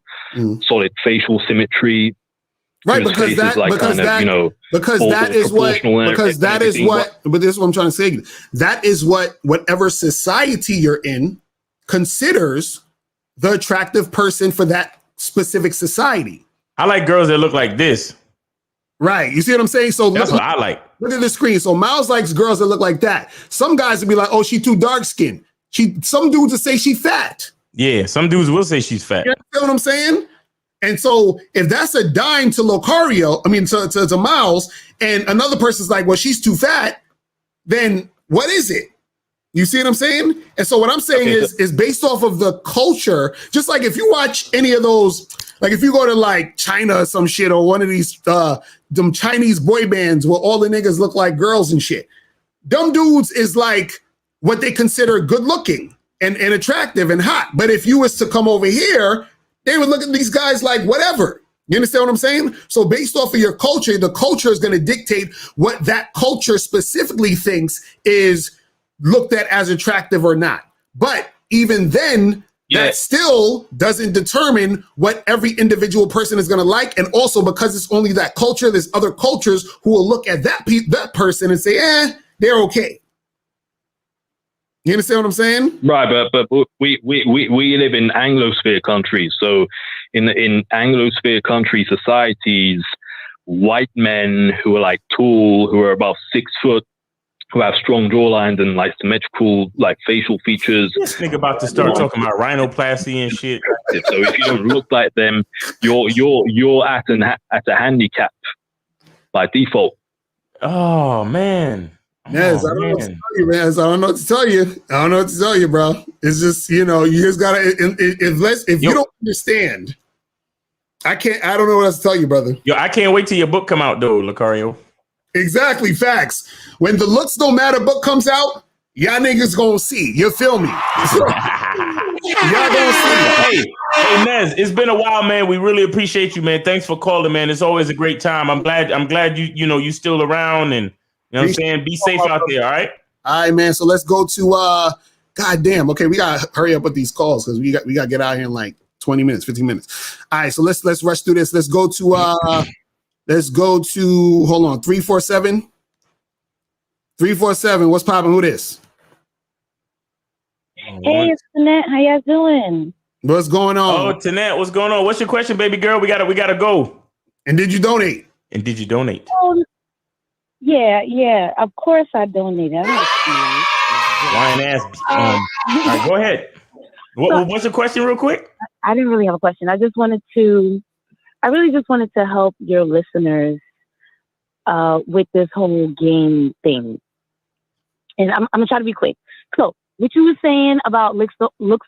solid facial symmetry, right? Because that is what I'm trying to say. That is what whatever society you're in considers the attractive person for that specific society. I like girls that look like this. Right. You see what I'm saying? So that's what I like. Look at the screen. So Miles likes girls that look like that. Some guys would be like, oh, she too dark skinned. Some dudes will say she fat. Yeah, some dudes will say she's fat. You know what I'm saying? And so if that's a dime to Locario, to Miles, and another person's like, well, she's too fat, then what is it? You see what I'm saying? And so what I'm saying is based off of the culture, just like if you watch any of those, like if you go to like China or some shit, or one of these them Chinese boy bands where all the niggas look like girls and shit, dumb dudes is like what they consider good looking and attractive and hot. But if you was to come over here, they would look at these guys like whatever. You understand what I'm saying? So based off of your culture, the culture is going to dictate what that culture specifically thinks is looked at as attractive or not. But even then, that still doesn't determine what every individual person is going to like. And also because it's only that culture, there's other cultures who will look at that person and say, they're okay. You understand what I'm saying? Right, but we live in Anglosphere countries. So in Anglosphere country societies, white men who are like tall, who are about 6 foot, who have strong jawlines and like symmetrical like facial features. This nigga about to start talking about rhinoplasty and shit. So if you don't look like them, you're at a handicap by default. Oh man. Yes, I don't know what to tell you, man. I don't know what to tell you. I don't know what to tell you, bro. It's just, you just gotta if you don't understand, I don't know what else to tell you, brother. Yo, I can't wait till your book come out though, Locario. Exactly, facts. When the Looks Don't Matter book comes out, y'all niggas gonna see. You feel me? Y'all gonna see. Hey, Nez, it's been a while, man. We really appreciate you, man. Thanks for calling, man. It's always a great time. I'm glad you still around, and you know what I'm saying. Be safe out there, all right? All right, man. So let's go to goddamn. Okay, we gotta hurry up with these calls because we got to get out here in like 20 minutes, 15 minutes. All right, so let's rush through this. Let's go to hold on, 347. 347, what's popping? Who this? Hey, it's Tanette. How y'all doing? What's going on? Oh, Tanette, what's going on? What's your question, baby girl? We gotta go. And did you donate? Oh, yeah. Of course I donated. Lying ass. All right, go ahead. What's your question, real quick? I didn't really have a question. I really just wanted to help your listeners with this whole game thing. And I'm going to try to be quick. So what you were saying about looks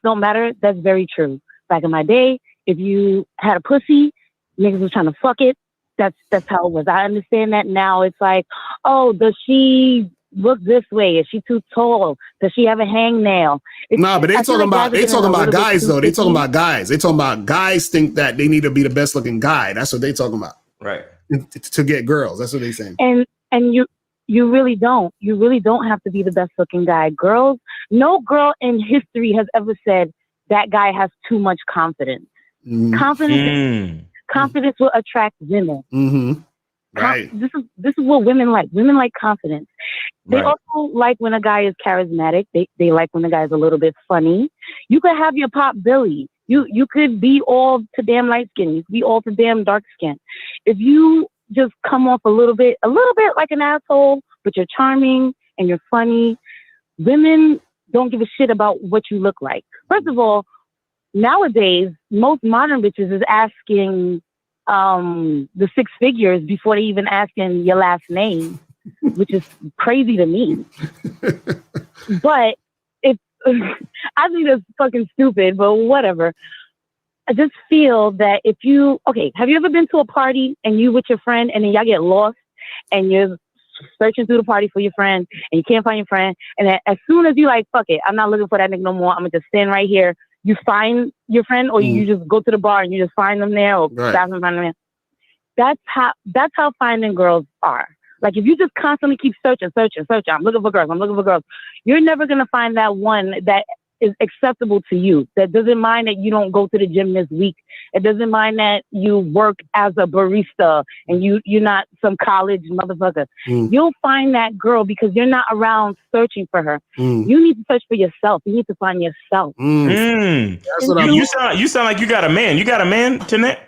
don't matter, that's very true. Back in my day, if you had a pussy, niggas was trying to fuck it. That's how it was. I understand that now. It's like, oh, does she look this way? Is she too tall? Does she have a hangnail? But they talking about guys though. They talking about guys. They talking about guys think that they need to be the best looking guy. That's what they talking about. Right. To get girls. That's what they saying. And You really don't. You really don't have to be the best looking guy. Girls, no girl in history has ever said that guy has too much confidence. Confidence will attract women. Right. This is what women like. Women like confidence. They also like when a guy is charismatic. They like when a guy is a little bit funny. You could have your pop Billy. You could be all to damn light skin. You could be all to damn dark skin. If you just come off a little bit like an asshole, but you're charming and you're funny, women don't give a shit about what you look like. First of all, nowadays, most modern bitches is asking the 6 figures before they even asking your last name, which is crazy to me. But I think that's fucking stupid, but whatever. I just feel that have you ever been to a party and you with your friend and then y'all get lost and you're searching through the party for your friend and you can't find your friend, and then as soon as you like, fuck it, I'm not looking for that nigga no more, I'm gonna just stand right here, you find your friend, or you just go to the bar and you just find them there, or stop and find them there. That's how finding girls are. Like, if you just constantly keep searching, I'm looking for girls, you're never going to find that one that is acceptable to you, that doesn't mind that you don't go to the gym this week. It doesn't mind that you work as a barista and you're not some college motherfucker. You'll find that girl because you're not around searching for her. You need to search for yourself. You need to find yourself. That's what you sound like you got a man. You got a man, Jeanette?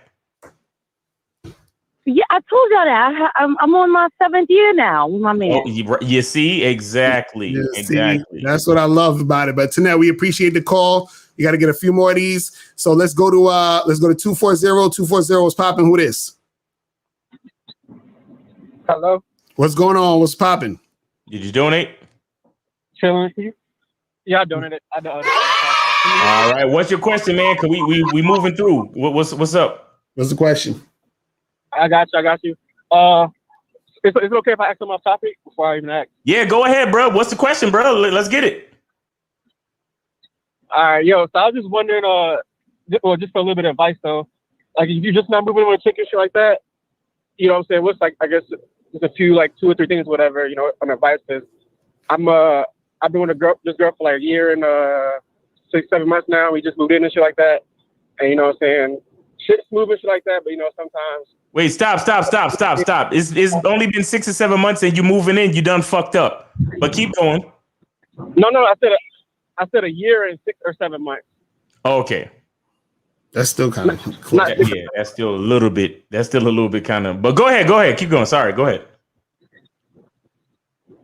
Yeah, I told y'all that. I'm on my 7th year now with my man. Oh, you see? Exactly. Exactly. See, that's what I love about it. But tonight we appreciate the call. You got to get a few more of these. So let's go to 240. 240 is popping. Who this? Hello. What's going on? What's popping? Did you donate? Chilling with you? Yeah, I donated. All right. What's your question, man? Cause we moving through. What's up? What's the question? I got you. Is it okay if I ask them off topic before I even ask? Yeah, go ahead, bro. What's the question, bro? Let's get it. All right, yo. So I was just wondering, just for a little bit of advice though. Like, if you're just not moving with a chick and shit like that, you know what I'm saying? What's like, I guess, just a few, like 2 or 3 things, whatever, you know, on advice is, I've been with this girl for like a year and 6-7 months now. We just moved in and shit like that. And you know what I'm saying? Shit's moving, shit like that, but you know, sometimes. Wait, stop. It's only been 6 or 7 months and you moving in, you done fucked up. But keep going. No, I said a year and 6 or 7 months. Okay. That's still kind of yeah, that's still a little bit kind of, but go ahead, keep going. Sorry, go ahead.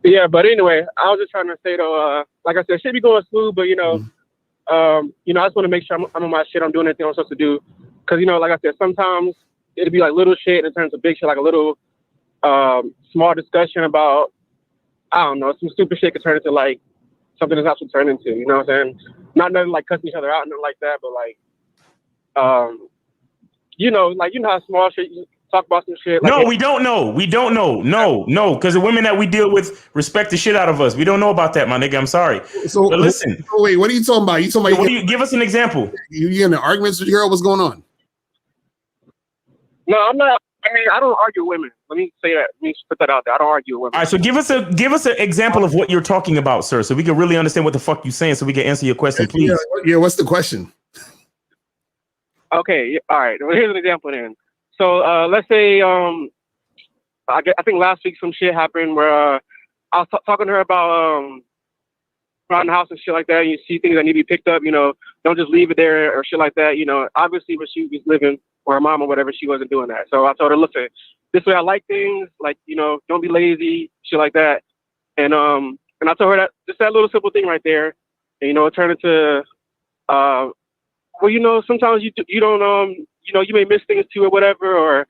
Yeah, but anyway, I was just trying to say though, like I said, shit be going smooth, but you know, I just want to make sure I'm on my shit, I'm doing everything I'm supposed to do. Cause you know, like I said, sometimes it'll be like little shit in terms of big shit, like a little small discussion about, I don't know, some stupid shit could turn into like something that's not to turn into, you know what I'm saying? Not nothing like cussing each other out, nothing like that, but like, you know how small shit, you talk about some shit. Like, no, we don't know. No, because the women that we deal with respect the shit out of us. We don't know about that, my nigga. I'm sorry. So, but listen. Wait, what are you talking about? Give us an example. You in the arguments with your girl? What's going on? No, I'm not. I mean, I don't argue with women. Let me say that. Let me put that out there. I don't argue with women. All right, so give us an example of what you're talking about, sir, so we can really understand what the fuck you're saying, so we can answer your question, please. Yeah, what's the question? Okay, all right. Well, here's an example then. So let's say I think last week some shit happened where I was talking to her about around the house and shit like that. And you see things that need to be picked up, you know, don't just leave it there or shit like that. You know, obviously when she was living or her mom or whatever, she wasn't doing that. So I told her, listen, this way I like things, like, you know, don't be lazy, shit like that. And I told her that just that little simple thing right there, and, you know, it turned into well, you know, sometimes you don't, you know, you may miss things too or whatever,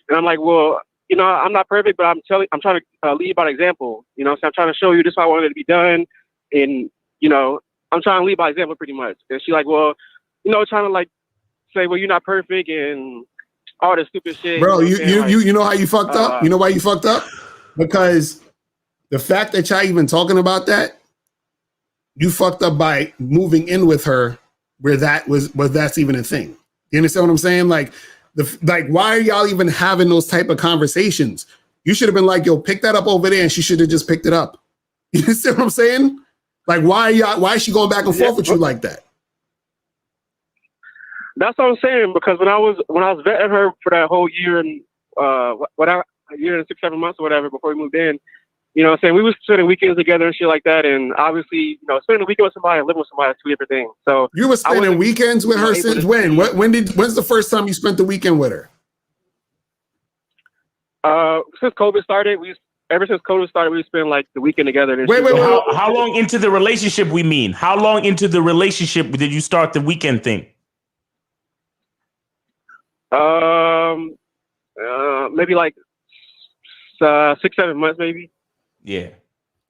and I'm like, well, you know, I'm not perfect, but I'm trying to lead by example, you know, so I'm trying to show you this is how I wanted it to be done, and, you know, I'm trying to lead by example pretty much. And she's like, well, you know, trying to like say, well, you're not perfect and all this stupid shit. Bro, you know how you fucked up? You know why you fucked up? Because the fact that y'all even talking about that, you fucked up by moving in with her where that's even a thing. You understand what I'm saying? Like, why are y'all even having those type of conversations? You should have been like, yo, pick that up over there, and she should have just picked it up. You see what I'm saying? Like, why is she going back and forth with you like that? That's what I'm saying, because when I was vetting her for that whole year and a year and 6-7 months or whatever before we moved in, you know what I'm saying, we were spending weekends together and shit like that, and obviously, you know, spending a weekend with somebody and living with somebody are two different things. So you were spending weekends with her since when? When's the first time you spent the weekend with her? Since COVID started, ever since COVID started, we spent like the weekend together. And wait. How long into the relationship we mean? How long into the relationship did you start the weekend thing? Maybe like 6-7 months, maybe. Yeah,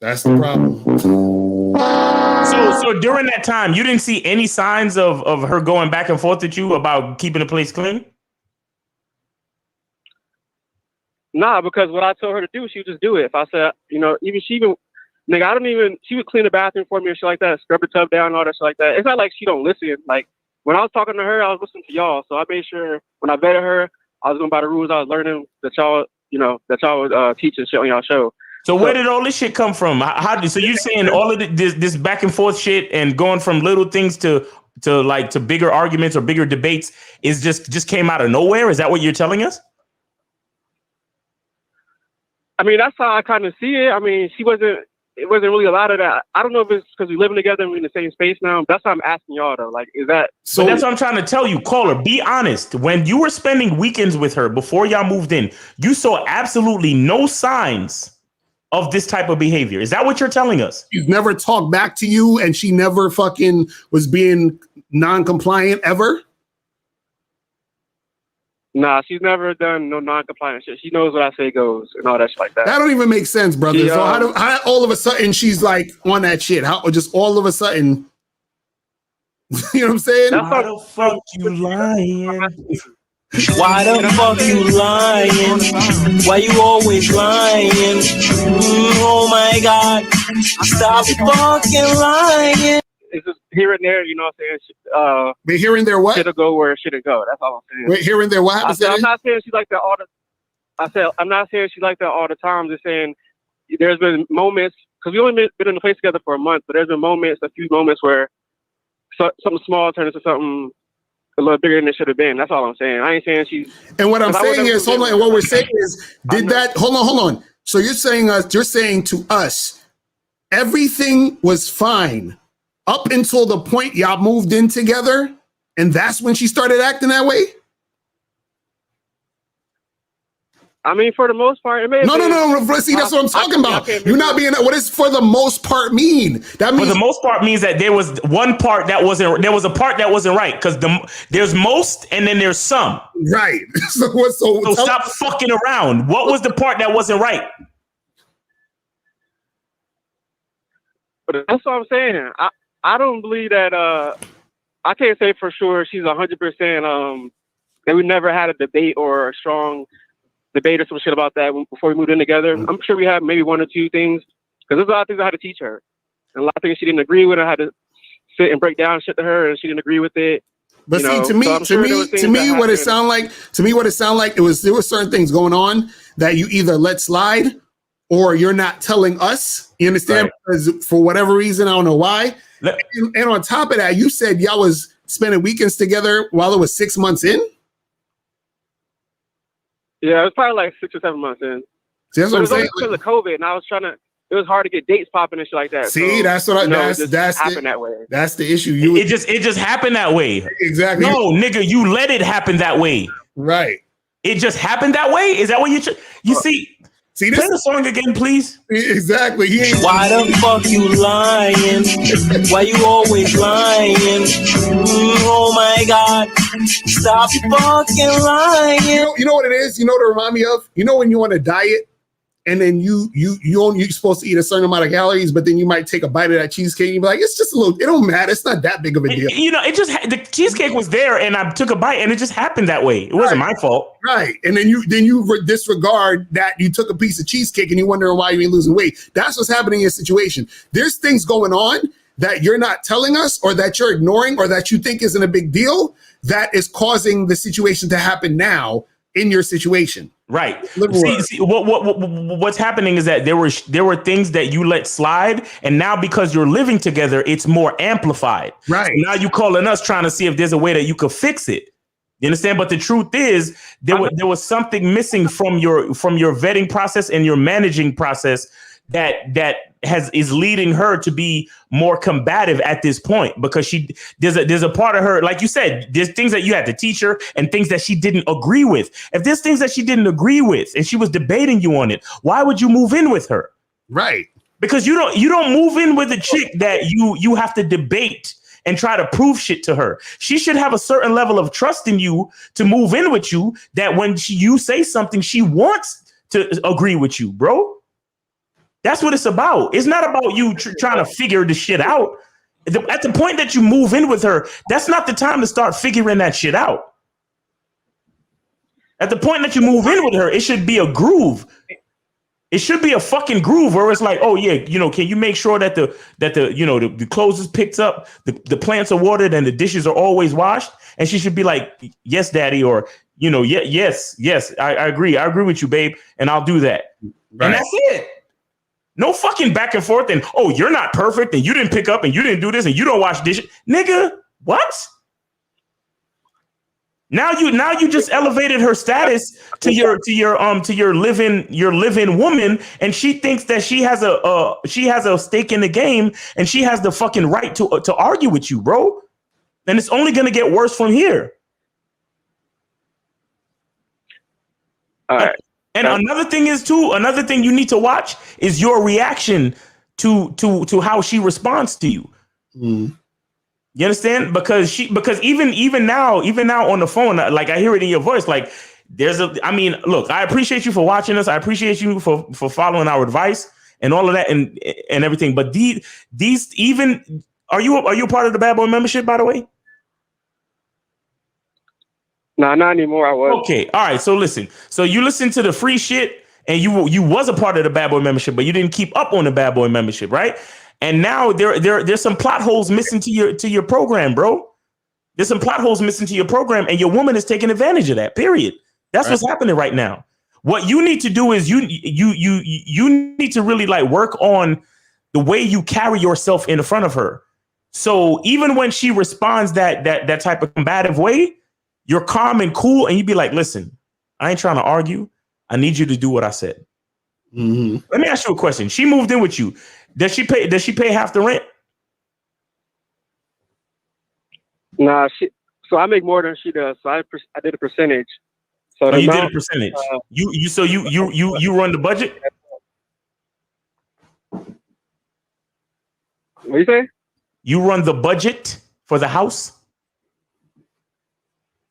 that's the problem. So during that time, you didn't see any signs of her going back and forth with you about keeping the place clean? Nah, because what I told her to do, she would just do it. If I said, you know, she would clean the bathroom for me and shit like that, scrub the tub down and all that shit like that. It's not like she don't listen. Like, when I was talking to her, I was listening to y'all. So I made sure when I vetted her, I was going by the rules I was learning that y'all would teach and shit on y'all show. So where did all this shit come from? So you're saying all of this back and forth shit and going from little things to bigger arguments or bigger debates is just came out of nowhere? Is that what you're telling us? I mean, that's how I kind of see it. I mean, it wasn't really a lot of that. I don't know if it's because we're living together and we're in the same space now. That's why I'm asking y'all though. Like, is that? So that's what I'm trying to tell you. Caller, be honest. When you were spending weekends with her before y'all moved in, you saw absolutely no signs of this type of behavior. Is that what you're telling us? She's never talked back to you and she never fucking was being non-compliant ever? Nah, she's never done no non-compliant shit. She knows what I say goes and all that shit like that. That don't even make sense, brother. She, so how all of a sudden she's like on that shit? How just all of a sudden? You know what I'm saying? Why the fuck you lying? Why the fuck you lying? Why you always lying? Oh my God. Stop fucking lying. It's just here and there, you know what I'm saying? But here and there what? Shit'll go where it shouldn't go. That's all I'm saying. Wait, here and there what? I'm not saying she's like that all the I'm not saying she's like that all the time. I'm just saying there's been moments, because we only been in the place together for a month, but there's been a few moments where something small turned into something a little bigger than it should have been. That's all I'm saying. I ain't saying she's. And what I'm saying is, hold on. And what we're saying is, hold on. So you're saying to us, everything was fine up until the point y'all moved in together, and that's when she started acting that way? I mean, for the most part, it may. No. See, that's what I'm talking about. You're not being. What does "for the most part" mean? That means for the most part means that there was one part that wasn't. There was a part that wasn't right, because there's most and then there's some. Right. So stop fucking around. What was the part that wasn't right? But that's what I'm saying. I don't believe that. I can't say for sure she's 100%. That we never had a debate or a strong debate or some shit about that before we moved in together. I'm sure we had maybe one or two things, because there's a lot of things I had to teach her, and a lot of things she didn't agree with. I had to sit and break down shit to her, and she didn't agree with it. But to me, what it sounded like, there were certain things going on that you either let slide or you're not telling us. You understand? Right. Because for whatever reason, I don't know why. And on top of that, you said y'all was spending weekends together while it was 6 months in. Yeah, it was probably like 6 or 7 months in. See, that's what I'm saying. Because of COVID, and I was it was hard to get dates popping and shit like that. See, so, that's what that's happened that way. That's the issue. It just happened that way. Exactly. No, nigga, you let it happen that way. Right. It just happened that way. Is that what you see? See this? Play the song again, please. Exactly. Why the fuck you lying? Why you always lying? Oh my God. Stop fucking lying. You know what it is? You know what it remind me of? You know when you're on a diet and then you're supposed to eat a certain amount of calories, but then you might take a bite of that cheesecake and you're like, it's just a little, it don't matter. It's not that big of a deal. The cheesecake was there and I took a bite and it just happened that way. It wasn't my fault. Right. And then you disregard that you took a piece of cheesecake and you wonder why you ain't losing weight. That's what's happening in your situation. There's things going on that you're not telling us, or that you're ignoring, or that you think isn't a big deal, that is causing the situation to happen now. in your situation. Right. See, what's happening is that there were things that you let slide, and now because you're living together, it's more amplified. Right. So now you calling us trying to see if there's a way that you could fix it. You understand? But the truth is there was something missing from your vetting process and your managing process that is leading her to be more combative at this point, because there's a part of her, like you said, there's things that you had to teach her and things that she didn't agree with. If there's things that she didn't agree with and she was debating you on it, why would you move in with her? Right. Because you don't move in with a chick that you have to debate and try to prove shit to her. She should have a certain level of trust in you to move in with you, that when you say something, she wants to agree with you, bro. That's what it's about. It's not about you trying to figure the shit out. At the point that you move in with her, that's not the time to start figuring that shit out. At the point that you move in with her, it should be a groove. It should be a fucking groove where it's like, oh yeah, can you make sure that the clothes is picked up, the plants are watered, and the dishes are always washed? And she should be like, yes, daddy, or yes, I agree with you, babe, and I'll do that. Right. And that's it. No fucking back and forth and, oh, you're not perfect and you didn't pick up and you didn't do this and you don't wash dishes. Nigga, what? Now you just elevated her status to your living woman, and she thinks that she has a stake in the game and she has the fucking right to argue with you, bro. And it's only gonna get worse from here. All right. And another thing you need to watch is your reaction to how she responds to you. Mm. You understand? Because even now on the phone, like I hear it in your voice, like look, I appreciate you for watching us. I appreciate you for following our advice and all of that and everything. But these even, are you a part of the Bad Boy membership, by the way? No, not anymore. I was. Okay. All right. So listen. So you listen to the free shit and you was a part of the Bad Boy membership, but you didn't keep up on the Bad Boy membership, right? And now there's some plot holes missing to your program, bro. There's some plot holes missing to your program, and your woman is taking advantage of that. Period. That's what's happening right now. What you need to do is you need to really like work on the way you carry yourself in front of her. So even when she responds that type of combative way, you're calm and cool, and you be like, listen, I ain't trying to argue. I need you to do what I said. Mm-hmm. Let me ask you a question. She moved in with you. Does she pay half the rent? Nah, so I make more than she does. So I did a percentage. So you did a percentage. You run the budget? What you say? You run the budget for the house?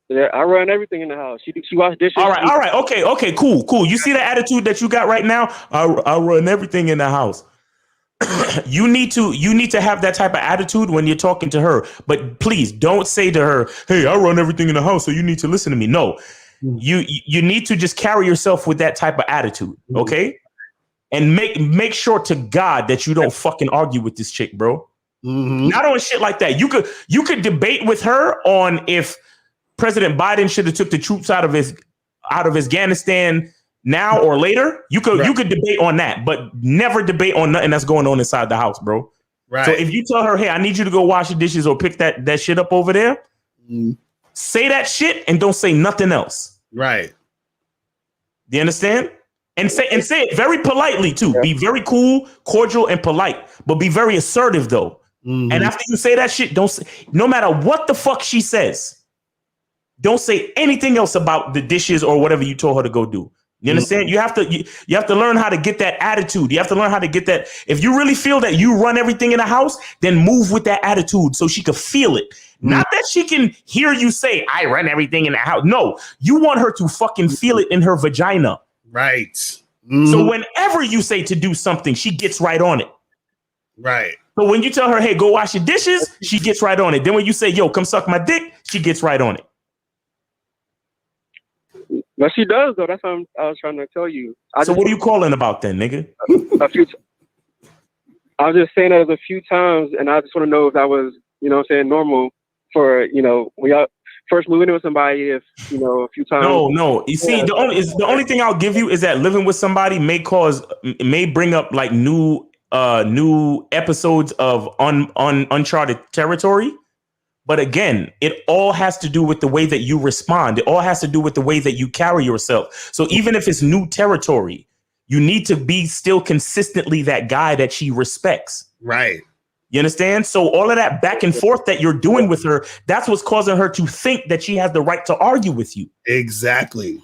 Yeah, I run everything in the house. She wash dishes. All right. Okay, cool. You see the attitude that you got right now? I run everything in the house. You need to have that type of attitude when you're talking to her. But please don't say to her, hey, I run everything in the house, so you need to listen to me. No. You need to just carry yourself with that type of attitude, okay? And make sure to God that you don't fucking argue with this chick, bro. Mm-hmm. Not on shit like that. You could debate with her on if President Biden should have took the troops out of Afghanistan now or later. You could debate on that, but never debate on nothing that's going on inside the house, bro. Right. So if you tell her, hey, I need you to go wash the dishes or pick that shit up over there, say that shit and don't say nothing else. Right. Do you understand? And say it very politely too. Yeah. Be very cool, cordial, and polite, but be very assertive though. Mm-hmm. And after you say that shit, don't say, no matter what the fuck she says, don't say anything else about the dishes or whatever you told her to go do. You understand? You have to learn how to get that attitude. You have to learn how to get that. If you really feel that you run everything in the house, then move with that attitude so she can feel it. Not that she can hear you say, I run everything in the house. No, you want her to fucking feel it in her vagina. Right. So whenever you say to do something, she gets right on it. Right. So when you tell her, hey, go wash your dishes, she gets right on it. Then when you say, yo, come suck my dick, she gets right on it. But she does, though. That's what I was trying to tell you. So what are you calling about then, nigga? I was just saying that a few times, and I just want to know if that was, normal for, when first moving in with somebody, if you know a few times. No. You see, the only thing I'll give you is that living with somebody may bring up like new episodes of uncharted territory. But again, it all has to do with the way that you respond. It all has to do with the way that you carry yourself. So even if it's new territory, you need to be still consistently that guy that she respects. Right. You understand? So all of that back and forth that you're doing with her, that's what's causing her to think that she has the right to argue with you. Exactly.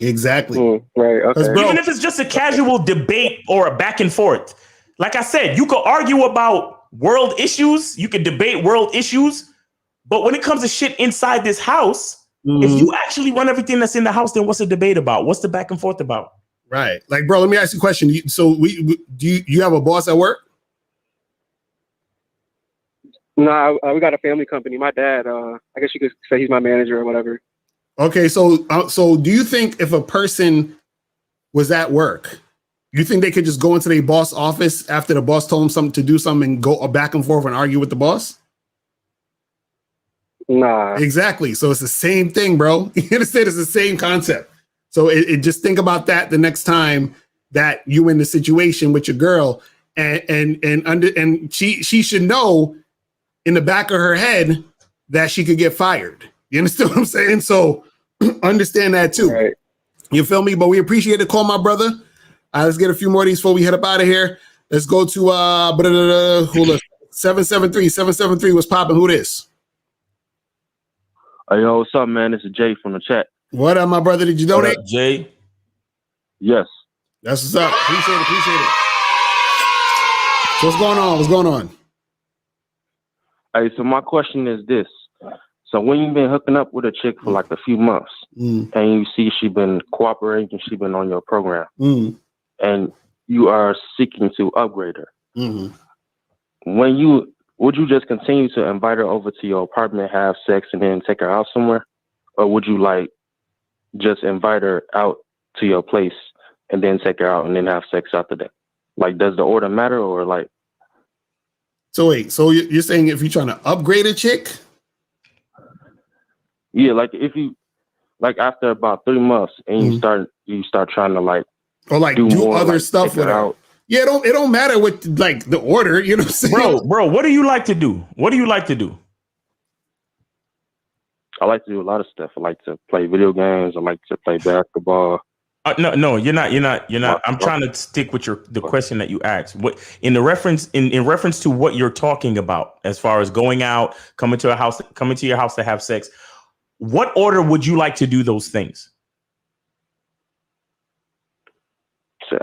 Right. Okay. Even if it's just a casual debate or a back and forth. Like I said, you could argue about world issues. You could debate world issues. But when it comes to shit inside this house, if you actually run everything that's in the house, then what's the debate about? What's the back and forth about? Right. Like, bro, let me ask you a question. So do you have a boss at work? No, we got a family company. My dad, I guess you could say he's my manager or whatever. Okay, so do you think if a person was at work, you think they could just go into their boss office after the boss told them something to do something and go back and forth and argue with the boss? Nah. Exactly. So it's the same thing, bro. You understand? It's the same concept. So it just think about that the next time that you in the situation with your girl, and she should know in the back of her head that she could get fired. You understand what I'm saying? So understand that too. Right. You feel me? But we appreciate the call, my brother. Let's get a few more of these before we head up out of here. Let's go to 773. What's popping? Who this? Hey, yo, what's up, man? This is Jay from the chat. What up, my brother? Did you donate? What up, Jay? Yes. That's what's up. Appreciate it. So what's going on? Hey, so my question is this. So when you've been hooking up with a chick for like a few months and you see she been cooperating, she been on your program and you are seeking to upgrade her. Would you just continue to invite her over to your apartment, have sex, and then take her out somewhere? Or would you like just invite her out to your place and then take her out and then have sex after that? Like, does the order matter or like? So wait, so you're saying if you're trying to upgrade a chick? Yeah, like if you, like after about 3 months and you start trying to like, or like do more, other like, stuff with her. Out. Yeah, it don't matter what like the order, you know what I'm saying? Bro, what do you like to do? I like to do a lot of stuff. I like to play video games. I like to play basketball. No, you're not. I'm trying to stick with the question that you asked. What in reference to what you're talking about, as far as going out, coming to your house to have sex. What order would you like to do those things?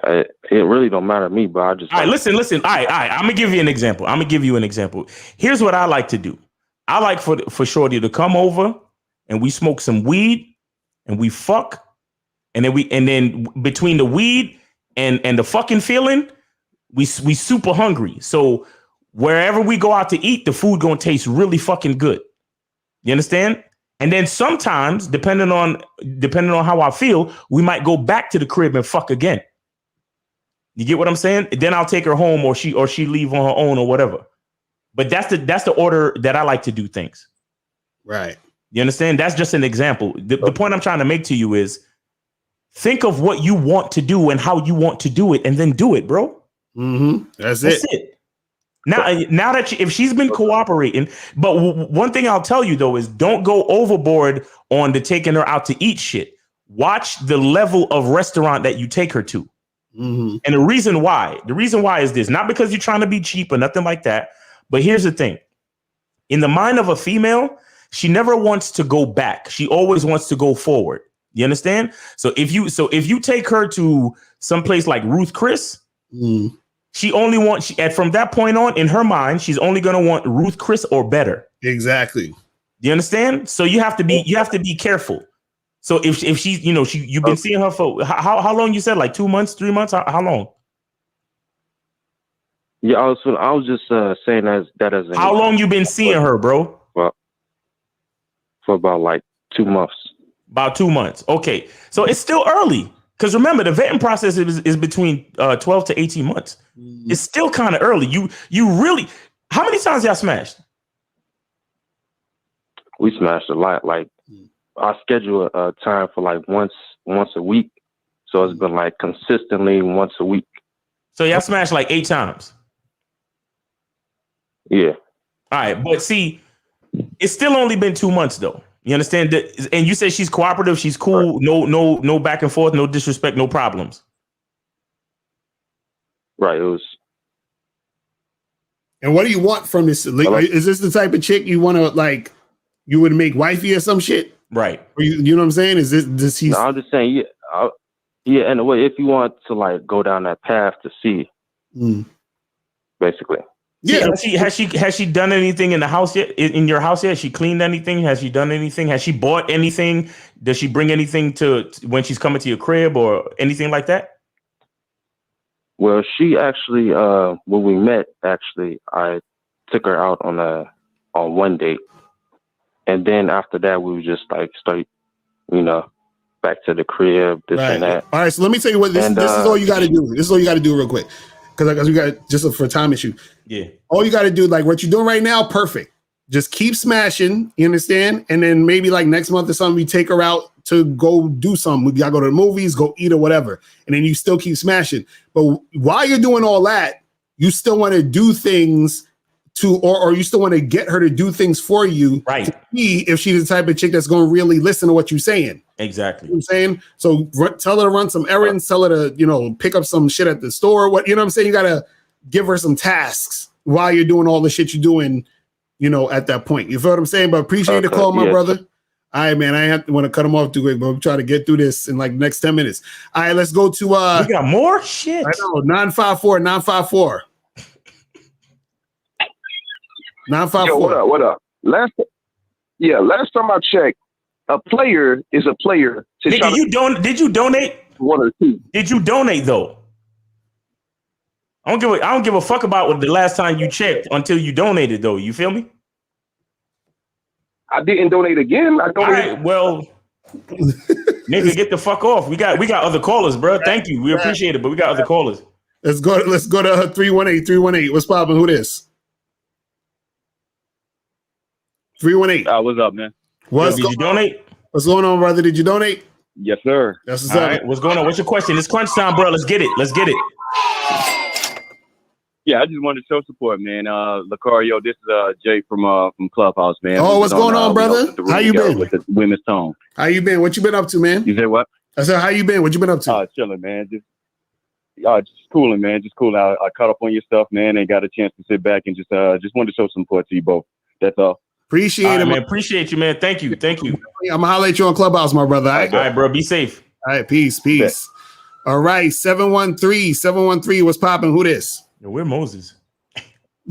It really don't matter to me, but I just. All right, listen. All right. I'm gonna give you an example. Here's what I like to do. I like for Shorty to come over and we smoke some weed and we fuck, and then between the weed and the fucking feeling, we super hungry. So wherever we go out to eat, the food gonna taste really fucking good. You understand? And then sometimes, depending on how I feel, we might go back to the crib and fuck again. You get what I'm saying? Then I'll take her home, or she leave on her own, or whatever. But that's the order that I like to do things. Right. You understand? That's just an example. The point I'm trying to make to you is think of what you want to do and how you want to do it, and then do it, bro. That's it. Now that if she's been cooperating, but one thing I'll tell you though is don't go overboard on the taking her out to eat shit. Watch the level of restaurant that you take her to. And the reason why is this, not because you're trying to be cheap or nothing like that. But here's the thing. In the mind of a female, she never wants to go back. She always wants to go forward. You understand? So if you take her to some place like Ruth Chris, she only wants, from that point on, in her mind, she's only going to want Ruth Chris or better. Exactly. You understand? So you have to be careful. So if she's, you've been seeing her for how long? You said like 2 months, 3 months. How long? Yeah, I was just saying that as. How long you been seeing her, bro? Well, for about like 2 months. About 2 months. Okay, so it's still early. Because remember, the vetting process is between 12 to 18 months. It's still kind of early. You really, how many times y'all smashed? we smashed a lot. Like I schedule a time for like once a week, so it's been like consistently once a week. So y'all smashed like 8 times. Yeah. All right, but see, it's still only been 2 months though. You understand that? And you say she's cooperative, she's cool, no back and forth, no disrespect, no problems. Right. It was. And what do you want from this? Is this the type of chick you want to like? You would make wifey or some shit, right? Or you know what I'm saying? Is this does he? No, I'm just saying, yeah, yeah. In a way, if you want to like go down that path to see, basically. Yeah. Has she done anything in the house yet? In your house yet? Has she cleaned anything? Has she done anything? Has she bought anything? Does she bring anything to when she's coming to your crib or anything like that? Well, she actually, when we met, actually, I took her out on one date, and then after that, we were just like straight, back to the crib, this and that. All right, so let me tell you what this is all you got to do. This is all you got to do real quick, because we got just for a time issue. Yeah. All you got to do, like what you're doing right now, perfect. Just keep smashing, you understand? And then maybe like next month or something, we take her out to go do something. We gotta go to the movies, go eat or whatever. And then you still keep smashing. But while you're doing all that, you still want to do things or you still want to get her to do things for you. Right. To see if she's the type of chick that's going to really listen to what you're saying. Exactly. You know what I'm saying? So tell her to run some errands, tell her to, pick up some shit at the store. What, you know what I'm saying? You got to give her some tasks while you're doing all the shit you're doing, at that point. You feel what I'm saying? But appreciate the call, my brother. All right, man. I want to cut him off too quick, but I'm trying to get through this in like the next 10 minutes. All right, let's go to we got more shit. I know 954. 954. Yo, what up? Last time I checked, a player is a player. Nigga, did you donate? One or two. Did you donate though? I don't give a fuck about what the last time you checked until you donated though. You feel me? I didn't donate again. I donated. All right, well, nigga, get the fuck off. We got other callers, bro. Thank you. We appreciate it, but we got other callers. Let's go to 318. 318. What's poppin'? Who this? 318. What's up, man? Did you donate? What's going on, brother? Did you donate? Yes, sir. That's what's All up. right, what's going on? What's your question? It's crunch time, bro. Let's get it. Yeah, I just wanted to show support, man. Locario, this is Jay from Clubhouse, man. Oh, what's going on, brother? How you been? With the women's tone. How you been? What you been up to, man? You said what? I said, how you been? What you been up to? Chilling, man. Just cooling, man. Just cool. I caught up on your stuff, man, and got a chance to sit back and just wanted to show some support to you both. That's all. Appreciate it, man. Appreciate you, man. Thank you. I'm gonna holler at you on Clubhouse, my brother. All right, bro. Be safe. All right, peace. All right, 713. What's popping? Who this? Yo, we're Moses.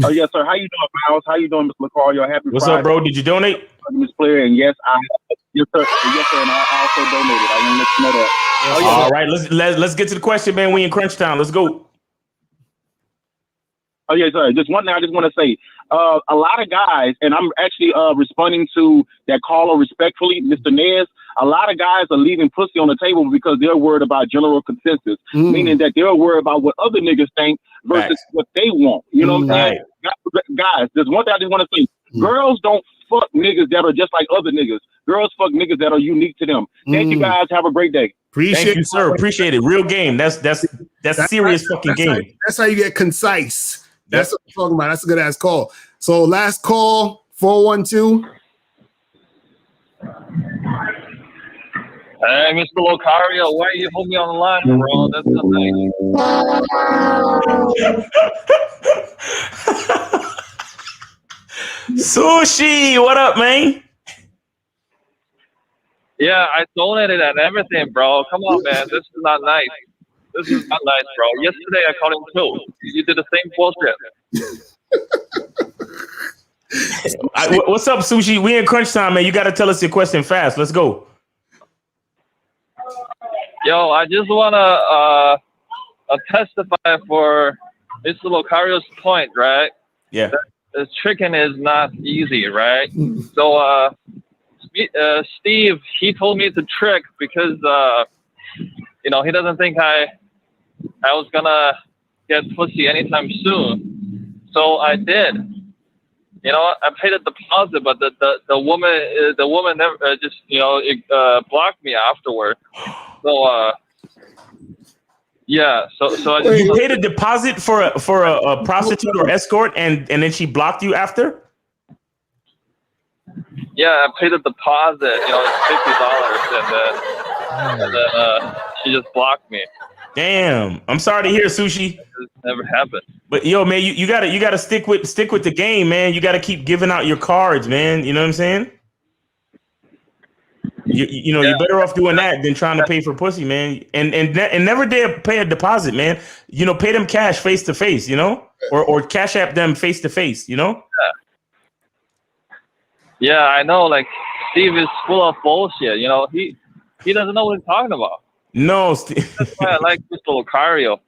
Oh yes, sir. How you doing, Miles? How you doing, Mr. Locario? Happy What's Friday. up, bro? Did you donate? Miss Player, and yes, sir. And I also donated. I want to let you know that. All right, let's get to the question, man. We in crunch time. Let's go. Oh yeah, sorry. Just one thing I just want to say. A lot of guys, and I'm actually responding to that caller respectfully, Mr. Nez. A lot of guys are leaving pussy on the table because they're worried about general consensus, meaning that they're worried about what other niggas think versus what they want. You know what I'm saying? Guys, there's one thing I just want to say. Girls don't fuck niggas that are just like other niggas. Girls fuck niggas that are unique to them. Thank you guys. Have a great day. Thank you, sir. Appreciate it. Real game. That's serious fucking game. That's how you get concise. That's what I'm talking about. That's a good ass call. So last call, 412. Hey, Mr. Locario, why you hold me on the line, bro? That's not nice. Sushi, what up, man? Yeah, I donated and everything, bro. Come on, man. This is not nice. This is not nice, bro. Yesterday I called him too. You did the same bullshit. What's up, Sushi? We in crunch time, man. You got to tell us your question fast. Let's go. Yo, I just want to testify for Mr. Locario's point, right? Yeah. This tricking is not easy, right? So, Steve, he told me to trick because, he doesn't think I was gonna get pussy anytime soon. So I did. you know, I paid a deposit, but the woman never just, you know, blocked me afterward. So yeah, so I just you paid a deposit for a prostitute or escort, and then she blocked you after. Yeah, I paid a deposit, you know, $50, and then she just blocked me. Damn, I'm sorry to hear, Sushi. It never happened. But yo, man, you gotta stick with the game, man. You gotta keep giving out your cards, man. You know what I'm saying? You know, you're better off doing that than trying to pay for pussy, man. And never dare pay a deposit, man. You know, pay them cash face to face, you know, or cash app them face to face, you know. Yeah, I know. Like Steve is full of bullshit. You know, he doesn't know what he's talking about. No, Steve. That's why I like Mr. Locario.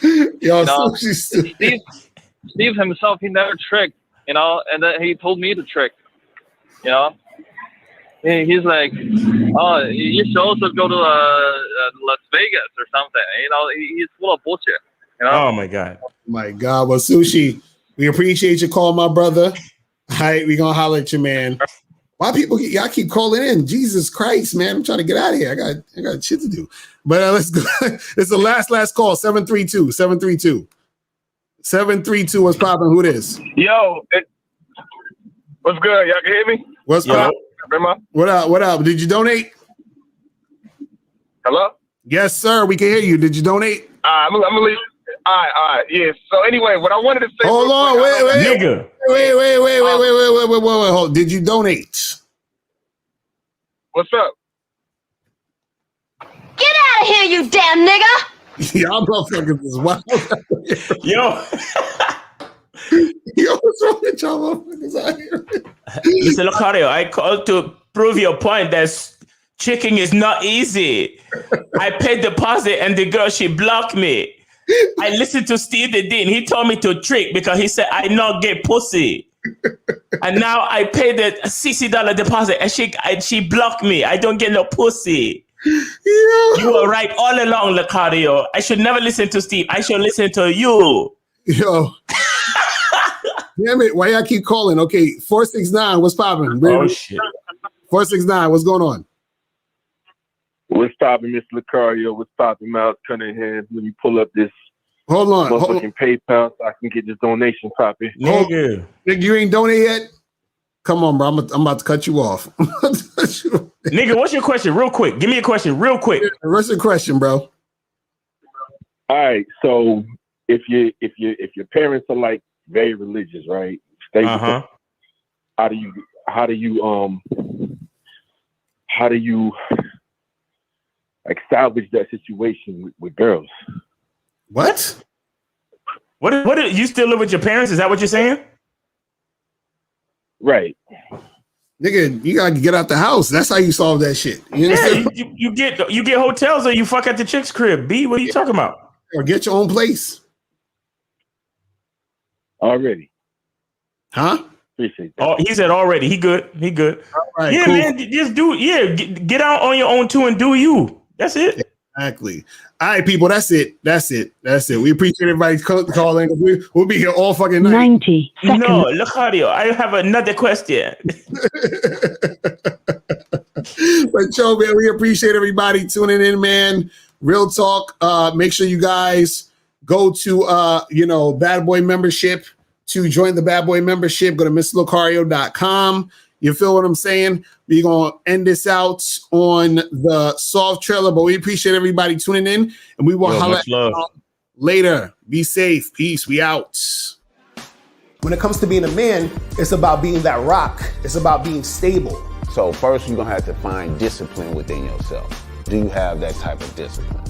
Yo, you know, Steve himself, he never tricked. You know, and then he told me to trick. You know, he's like, oh, you should also go to Las Vegas or something. You know, he's full of bullshit. You know? Oh my god. Well, Sushi, we appreciate your call, my brother. All right, we gonna holler at you, man. Why y'all keep calling in? Jesus Christ, man! I'm trying to get out of here. I got shit to do. But let's go. It's the last call. 732. What's popping? Who this? Yo, what's good? Y'all can hear me? What's popping? What up? Did you donate? Hello? Yes, sir. We can hear you. Did you donate? I'm gonna leave. All right. Yeah. So anyway, what I wanted to say. Hold on. Wait. Nigga. Wait. Hold. Did you donate? What's up? Get out of here, you damn nigga! Y'all motherfuckers is wild. Yo, what's wrong with y'all motherfuckers out here? Mr. Locario, I called to prove your point that tricking is not easy. I paid deposit and the girl, she blocked me. I listened to Steve the Dean. He told me to trick because he said I not get pussy. And now I paid the $60 deposit and she blocked me. I don't get no pussy. You were right all along, Locario. I should never listen to Steve. I should listen to you. Yo. Damn it. Why y'all keep calling? Okay, 469, what's popping? Oh, shit. 469, what's going on? What's popping, Mr. Locario? What's popping, Miles Cunningham? Let me pull up this motherfucking PayPal so I can get this donation popping. Nigga, you ain't donate yet? Come on, bro. I'm about to cut you off. Nigga, what's your question? Real quick. Give me a question real quick. What's your question, bro? All right. So if your parents are like very religious, right? How do you establish that situation with girls? What? What? You still live with your parents? Is that what you're saying? Right. Nigga, you gotta get out the house. That's how you solve that shit. You understand? You get hotels or you fuck at the chick's crib. B, what are you talking about? Or get your own place. Already. Huh? Appreciate that. Oh, he said already. He good. All right, yeah, cool. man. Just do. Yeah, get out on your own too and do you. That's it. Exactly. All right, people. That's it. We appreciate everybody calling. We'll be here all fucking night. 90 seconds. No, Locario, I have another question. But yo, man, we appreciate everybody tuning in, man. Real talk. Make sure you guys go to Bad Boy membership. To join the Bad Boy membership, go to mrlocario.com. You feel what I'm saying? We're going to end this out on the soft trailer, but we appreciate everybody tuning in, and we will holler at you later. Be safe. Peace. We out. When it comes to being a man, it's about being that rock. It's about being stable. So first, you're going to have to find discipline within yourself. Do you have that type of discipline?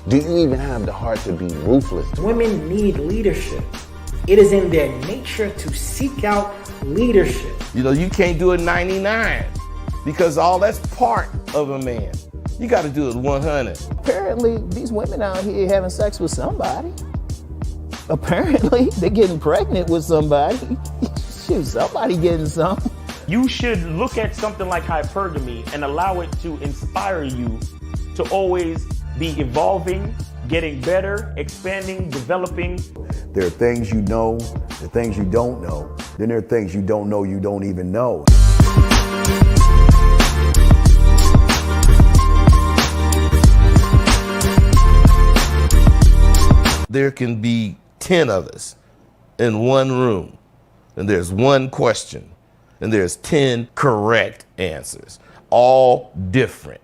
Do you even have the heart to be ruthless? Women need leadership. It is in their nature to seek out leadership. You can't do it 99 because all that's part of a man. You got to do it 100. Apparently, these women out here having sex with somebody. Apparently, they're getting pregnant with somebody. Shoot, somebody getting some. You should look at something like hypergamy and allow it to inspire you to always be evolving, getting better, expanding, developing. There are things you know, there are things you don't know. Then there are things you don't know you don't even know. There can be 10 of us in one room, and there's one question, and there's 10 correct answers, all different.